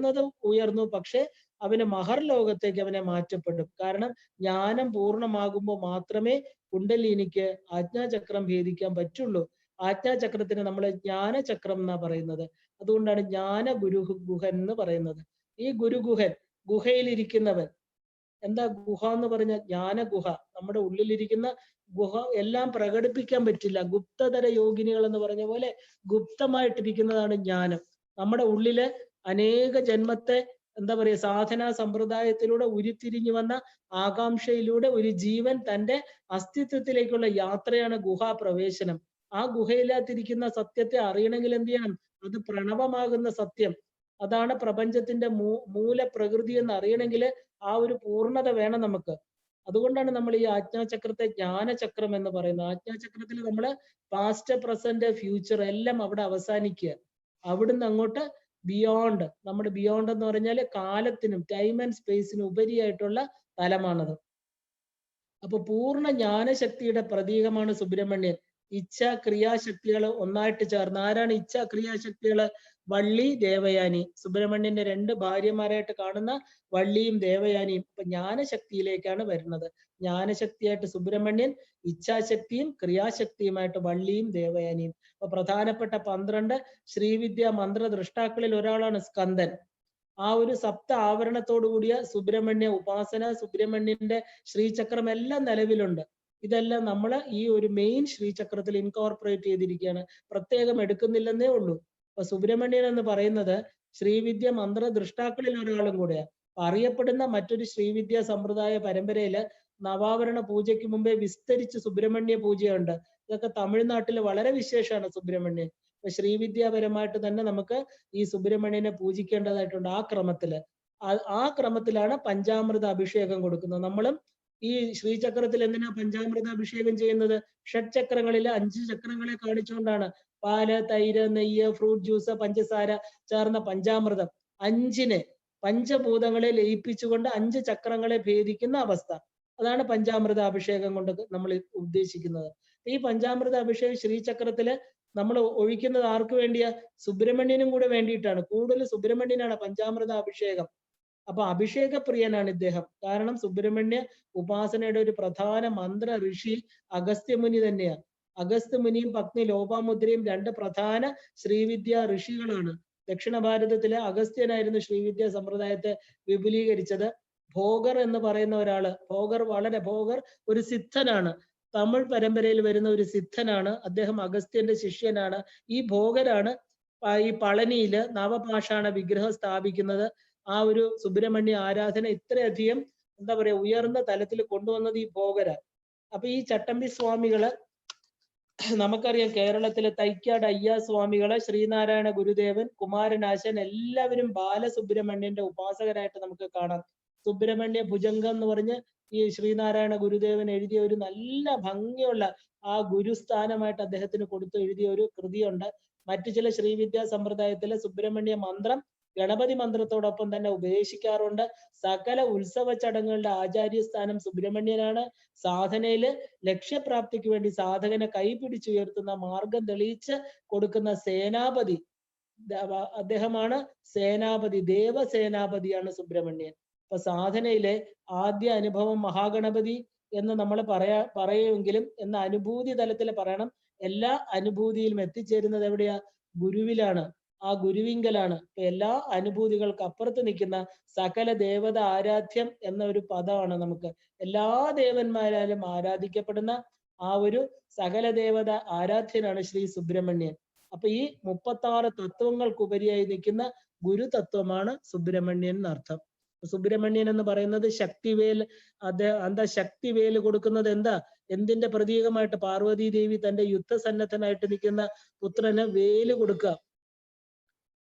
ഉയർന്നു, പക്ഷെ അവന് മഹർലോകത്തേക്ക് അവനെ മാറ്റപ്പെടും. കാരണം ജ്ഞാനം പൂർണ്ണമാകുമ്പോൾ മാത്രമേ കുണ്ടലിനിക്ക് ആജ്ഞാചക്രം ഭേദിക്കാൻ പറ്റുള്ളൂ. ആജ്ഞാചക്രത്തിന് നമ്മൾ ജ്ഞാനചക്രം എന്നാ പറയുന്നത്. അതുകൊണ്ടാണ് ജ്ഞാന ഗുഹൻ എന്ന് പറയുന്നത്. ഈ ഗുഹയിൽ ഇരിക്കുന്നവൻ എന്താ ഗുഹ എന്ന് പറഞ്ഞ? ജ്ഞാന ഗുഹ. നമ്മുടെ ഉള്ളിലിരിക്കുന്ന ഗുഹ എല്ലാം പ്രകടിപ്പിക്കാൻ പറ്റില്ല. ഗുപ്തതര യോഗിനികൾ എന്ന് പറഞ്ഞ പോലെ ഗുപ്തമായിട്ടിരിക്കുന്നതാണ് ജ്ഞാനം. നമ്മുടെ ഉള്ളിലെ അനേക ജന്മത്തെ എന്താ പറയുക സാധനാ സമ്പ്രദായത്തിലൂടെ ഉരുത്തിരിഞ്ഞു വന്ന ആകാംക്ഷയിലൂടെ ഒരു ജീവൻ തന്റെ അസ്തിത്വത്തിലേക്കുള്ള യാത്രയാണ് ഗുഹാപ്രവേശനം. ആ ഗുഹയിലകത്തിരിക്കുന്ന സത്യത്തെ അറിയണമെങ്കിൽ എന്ത് ചെയ്യണം? അത് പ്രണവമാകുന്ന സത്യം, അതാണ് പ്രപഞ്ചത്തിന്റെ മൂലപ്രകൃതി എന്ന് അറിയണമെങ്കിൽ ആ ഒരു പൂർണ്ണത വേണം നമുക്ക്. അതുകൊണ്ടാണ് നമ്മൾ ഈ ആജ്ഞാചക്രത്തെ ജ്ഞാനചക്രം എന്ന് പറയുന്നത്. ആജ്ഞാചക്രത്തിൽ നമ്മൾ പാസ്റ്റ്, പ്രസന്റ്, ഫ്യൂച്ചർ എല്ലാം അവിടെ അവസാനിക്കുക. അവിടുന്ന് അങ്ങോട്ട് ബിയോണ്ട്, നമ്മുടെ ബിയോണ്ട് എന്ന് പറഞ്ഞാൽ കാലത്തിനും ടൈം ആൻഡ് സ്പേസിനും ഉപരിയായിട്ടുള്ള തലമാണത്. അപ്പൊ പൂർണ്ണ ജ്ഞാനശക്തിയുടെ പ്രതീകമാണ് സുബ്രഹ്മണ്യൻ. ഇച്ഛ ക്രിയാശക്തികൾ ഒന്നായിട്ട് ചേർന്ന്. ആരാണ് ഇച്ഛ ക്രിയാശക്തികള്? വള്ളി, ദേവയാനി. സുബ്രഹ്മണ്യന്റെ 2 ഭാര്യമാരായിട്ട് കാണുന്ന വള്ളിയും ദേവയാനിയും ഇപ്പൊ ജ്ഞാനശക്തിയിലേക്കാണ് വരുന്നത്. ജ്ഞാനശക്തിയായിട്ട് സുബ്രഹ്മണ്യൻ, ഇച്ഛാശക്തിയും ക്രിയാശക്തിയുമായിട്ട് വള്ളിയും ദേവയാനിയും. അപ്പൊ പ്രധാനപ്പെട്ട 12 ശ്രീവിദ്യ മന്ത്രദ്രഷ്ടാക്കളിൽ ഒരാളാണ് സ്കന്ദൻ. ആ ഒരു സപ്ത ആവരണത്തോടു കൂടിയ സുബ്രഹ്മണ്യ ഉപാസന, സുബ്രഹ്മണ്യന്റെ ശ്രീചക്രം എല്ലാം നിലവിലുണ്ട്. ഇതെല്ലാം നമ്മൾ ഈ ഒരു മെയിൻ ശ്രീചക്രത്തിൽ ഇൻകോർപ്പറേറ്റ് ചെയ്തിരിക്കുകയാണ്, പ്രത്യേകം എടുക്കുന്നില്ലെന്നേ ഉള്ളൂ. അപ്പൊ സുബ്രഹ്മണ്യൻ എന്ന് പറയുന്നത് ശ്രീവിദ്യ മന്ത്രദ്രഷ്ടാക്കളിൽ ഒരാളും കൂടെയാണ്. അറിയപ്പെടുന്ന മറ്റൊരു ശ്രീവിദ്യ സമ്പ്രദായ പരമ്പരയില് നവാവരണ പൂജയ്ക്ക് മുമ്പേ വിസ്തരിച്ച് സുബ്രഹ്മണ്യ പൂജയുണ്ട്. ഇതൊക്കെ തമിഴ്നാട്ടിൽ വളരെ വിശേഷമാണ് സുബ്രഹ്മണ്യൻ. അപ്പൊ ശ്രീവിദ്യാപരമായിട്ട് തന്നെ നമുക്ക് ഈ സുബ്രഹ്മണ്യനെ പൂജിക്കേണ്ടതായിട്ടുണ്ട്. ആ ക്രമത്തിലാണ് പഞ്ചാമൃത അഭിഷേകം കൊടുക്കുന്നത്. നമ്മളും ഈ ശ്രീചക്രത്തിൽ എന്തിനാ പഞ്ചാമൃത അഭിഷേകം ചെയ്യുന്നത്? ഷഡ്ചക്രങ്ങളിലെ 5 ചക്രങ്ങളെ കാണിച്ചുകൊണ്ടാണ്. പാല്, തൈര്, നെയ്യ്, ഫ്രൂട്ട് ജ്യൂസ്, പഞ്ചസാര ചേർന്ന പഞ്ചാമൃതം 5നെ പഞ്ചഭൂതങ്ങളെ ലയിപ്പിച്ചുകൊണ്ട് 5 ചക്രങ്ങളെ ഭേദിക്കുന്ന അവസ്ഥ. അതാണ് പഞ്ചാമൃത അഭിഷേകം കൊണ്ട് നമ്മൾ ഉദ്ദേശിക്കുന്നത്. ഈ പഞ്ചാമൃത അഭിഷേകം ശ്രീചക്രത്തില് നമ്മൾ ഒഴിക്കുന്നത് ആർക്ക് വേണ്ടിയാ? സുബ്രഹ്മണ്യനും കൂടെ വേണ്ടിയിട്ടാണ്. കൂടുതൽ സുബ്രഹ്മണ്യനാണ് പഞ്ചാമൃത അഭിഷേകം. അപ്പൊ അഭിഷേകപ്രിയനാണ് ഇദ്ദേഹം. കാരണം സുബ്രഹ്മണ്യ ഉപാസനയുടെ ഒരു പ്രധാന മന്ത്ര ഋഷി അഗസ്ത്യമുനി തന്നെയാണ്. അഗസ്ത്യമുനിയും പത്നി ലോപാമുദ്രയും 2 പ്രധാന ശ്രീവിദ്യ ഋഷികളാണ്. ദക്ഷിണ ഭാരതത്തിലെ അഗസ്ത്യനായിരുന്നു ശ്രീവിദ്യ സമ്പ്രദായത്തെ വിപുലീകരിച്ചത്. ഭോഗർ എന്ന് പറയുന്ന ഒരാള്, ഭോഗർ ഒരു സിദ്ധനാണ്. തമിഴ് പരമ്പരയിൽ വരുന്ന ഒരു സിദ്ധനാണ്. അദ്ദേഹം അഗസ്ത്യന്റെ ശിഷ്യനാണ്. ഈ ഭോഗരാണ് ഈ പളനിയില് നവപാഷാണ വിഗ്രഹം സ്ഥാപിക്കുന്നത്. ആ ഒരു സുബ്രഹ്മണ്യ ആരാധന ഇത്രയധികം എന്താ പറയാ ഉയർന്ന തലത്തിൽ കൊണ്ടുവന്നത് ഈ ഭോഗര. അപ്പൊ ഈ ചട്ടമ്പി സ്വാമികള് നമുക്കറിയാം, കേരളത്തിലെ തൈക്കാട് അയ്യാ സ്വാമികള്, ശ്രീനാരായണ ഗുരുദേവൻ, കുമാരനാശൻ എല്ലാവരും ബാലസുബ്രഹ്മണ്യന്റെ ഉപാസകരായിട്ട് നമുക്ക് കാണാം. സുബ്രഹ്മണ്യ ഭുജംഗം എന്ന് പറഞ്ഞ് ഈ ശ്രീനാരായണ ഗുരുദേവൻ എഴുതിയ ഒരു നല്ല ഭംഗിയുള്ള ആ ഗുരുസ്ഥാനമായിട്ട് അദ്ദേഹത്തിന് കൊടുത്തു എഴുതിയ ഒരു കൃതിയുണ്ട്. മറ്റു ചില ശ്രീവിദ്യാ സമ്പ്രദായത്തിലെ സുബ്രഹ്മണ്യ മന്ത്രം ഗണപതി മന്ത്രത്തോടൊപ്പം തന്നെ ഉപദേശിക്കാറുണ്ട്. സകല ഉത്സവ ചടങ്ങുകളുടെ ആചാര്യസ്ഥാനം സുബ്രഹ്മണ്യനാണ്. സാധനയില് ലക്ഷ്യപ്രാപ്തിക്ക് വേണ്ടി സാധകനെ കൈപിടിച്ചുയർത്തുന്ന മാർഗം തെളിയിച്ച് കൊടുക്കുന്ന സേനാപതി അദ്ദേഹമാണ്. സേനാപതി, ദേവസേനാപതിയാണ് സുബ്രഹ്മണ്യൻ. അപ്പൊ സാധനയിലെ ആദ്യ അനുഭവം മഹാഗണപതി എന്ന് നമ്മൾ പറയുമെങ്കിലും എന്ന അനുഭൂതി തലത്തിൽ പറയണം. എല്ലാ അനുഭൂതിയിലും എത്തിച്ചേരുന്നത് എവിടെയാ? ഗുരുവിലാണ്, ആ ഗുരുവിങ്കലാണ്. എല്ലാ അനുഭൂതികൾക്ക് അപ്പുറത്ത് നിൽക്കുന്ന സകല ദേവത ആരാധ്യം എന്ന ഒരു പദമാണ് നമുക്ക്. എല്ലാ ദേവന്മാരാലും ആരാധിക്കപ്പെടുന്ന ആ ഒരു സകല ദേവത ആരാധ്യനാണ് ശ്രീ സുബ്രഹ്മണ്യൻ. അപ്പൊ ഈ 36 തത്വങ്ങൾക്കുപരിയായി നിൽക്കുന്ന ഗുരു തത്വമാണ് സുബ്രഹ്മണ്യൻ എന്നർത്ഥം. സുബ്രഹ്മണ്യൻ എന്ന് പറയുന്നത് ശക്തിവേൽ, എന്താ ശക്തിവേൽ കൊടുക്കുന്നത് എന്താ? എന്തിന്റെ പ്രതീകമായിട്ട്? പാർവതി ദേവി തന്റെ യുദ്ധസന്നദ്ധനായിട്ട് നിൽക്കുന്ന പുത്രന് വേല് കൊടുക്കുക.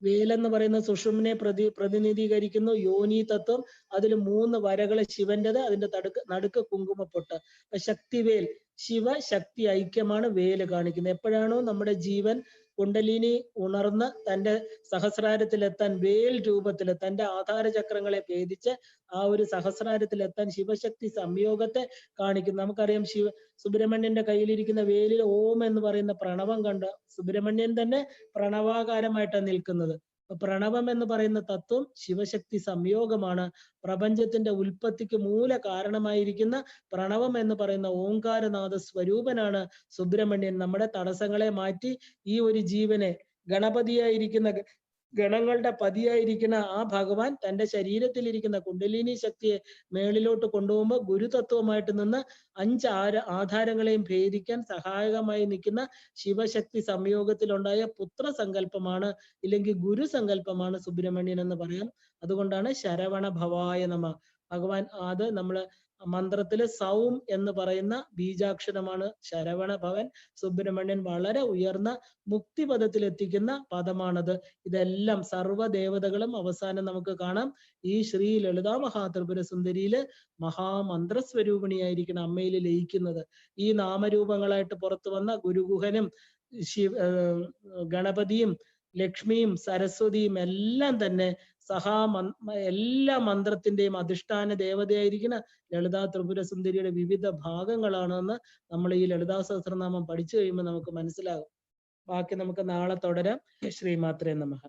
വേലെന്ന് പറയുന്ന സുഷുമ്നെ പ്രതിനിധീകരിക്കുന്നു. യോനി തത്വം, അതിൽ 3 വരകള് ശിവന്റേത്, അതിന്റെ നടുക്ക് കുങ്കുമപ്പൊട്ട്. അപ്പൊ ശക്തിവേൽ, ശിവശക്തി ഐക്യമാണ് വേല് കാണിക്കുന്നത്. എപ്പോഴാണോ നമ്മുടെ ജീവൻ കുണ്ടലിനി ഉണർന്ന് തന്റെ സഹസ്രാരത്തിലെത്താൻ, വേൽ രൂപത്തിൽ തന്റെ ആധാരചക്രങ്ങളെ ഭേദിച്ച് ആ ഒരു സഹസ്രാരത്തിലെത്താൻ ശിവശക്തി സംയോഗത്തെ കാണിക്കുന്നു. നമുക്കറിയാം സുബ്രഹ്മണ്യന്റെ കയ്യിലിരിക്കുന്ന വേലിൽ ഓം എന്ന് പറയുന്ന പ്രണവം കണ്ട് സുബ്രഹ്മണ്യൻ തന്നെ പ്രണവാകാരമായിട്ടാണ് നിൽക്കുന്നത്. പ്രണവം എന്ന് പറയുന്ന തത്വം ശിവശക്തി സംയോഗമാണ്. പ്രപഞ്ചത്തിന്റെ ഉൽപ്പത്തിക്ക് മൂല കാരണമായിരിക്കുന്ന പ്രണവം എന്ന് പറയുന്ന ഓംകാരനാഥ സ്വരൂപനാണ് സുബ്രഹ്മണ്യൻ. നമ്മുടെ തടസ്സങ്ങളെ മാറ്റി ഈ ഒരു ജീവനെ, ഗണപതിയായിരിക്കുന്ന ഗണങ്ങളുടെ പതിയായിരിക്കുന്ന ആ ഭഗവാൻ തന്റെ ശരീരത്തിലിരിക്കുന്ന കുണ്ടലിനി ശക്തിയെ മേളിലോട്ട് കൊണ്ടുപോകുമ്പോൾ ഗുരുതത്വമായിട്ട് നിന്ന് 5 ആധാരങ്ങളെയും ഭേദിക്കാൻ സഹായകമായി നിൽക്കുന്ന ശിവശക്തി സംയോഗത്തിലുണ്ടായ പുത്രസങ്കല്പമാണ്, ഇല്ലെങ്കിൽ ഗുരുസങ്കല്പമാണ് സുബ്രഹ്മണ്യൻ എന്ന് പറയാം. അതുകൊണ്ടാണ് ശരവണ ഭവായ നമ. ഭഗവാൻ അത് നമ്മള് മന്ത്രത്തില് സൗം എന്ന് പറയുന്ന ബീജാക്ഷരമാണ് ശരവണ ഭവൻ. സുബ്രഹ്മണ്യൻ വളരെ ഉയർന്ന മുക്തിപദത്തിൽ എത്തിക്കുന്ന പദമാണത്. ഇതെല്ലാം സർവ്വദേവതകളും അവസാനം നമുക്ക് കാണാം ഈ ശ്രീ ലളിതാ മഹാത്രിപുര സുന്ദരിയില് മഹാമന്ത്രസ്വരൂപിണിയായിരിക്കുന്ന അമ്മയിൽ ലയിക്കുന്നത്. ഈ നാമരൂപങ്ങളായിട്ട് പുറത്തു വന്ന ഗുരുഗുഹനും ഗണപതിയും ലക്ഷ്മിയും സരസ്വതിയും എല്ലാം തന്നെ എല്ലാ മന്ത്രത്തിന്റെയും അധിഷ്ഠാന ദേവതയായിരിക്കുന്ന ലളിതാ ത്രിപുര സുന്ദരിയുടെ വിവിധ ഭാഗങ്ങളാണെന്ന് നമ്മൾ ഈ ലളിതാ സഹസ്രനാമം പഠിച്ചു കഴിയുമ്പോൾ നമുക്ക് മനസ്സിലാകും. ബാക്കി നമുക്ക് നാളെ തുടരാം. ശ്രീമാത്രേ നമഃ.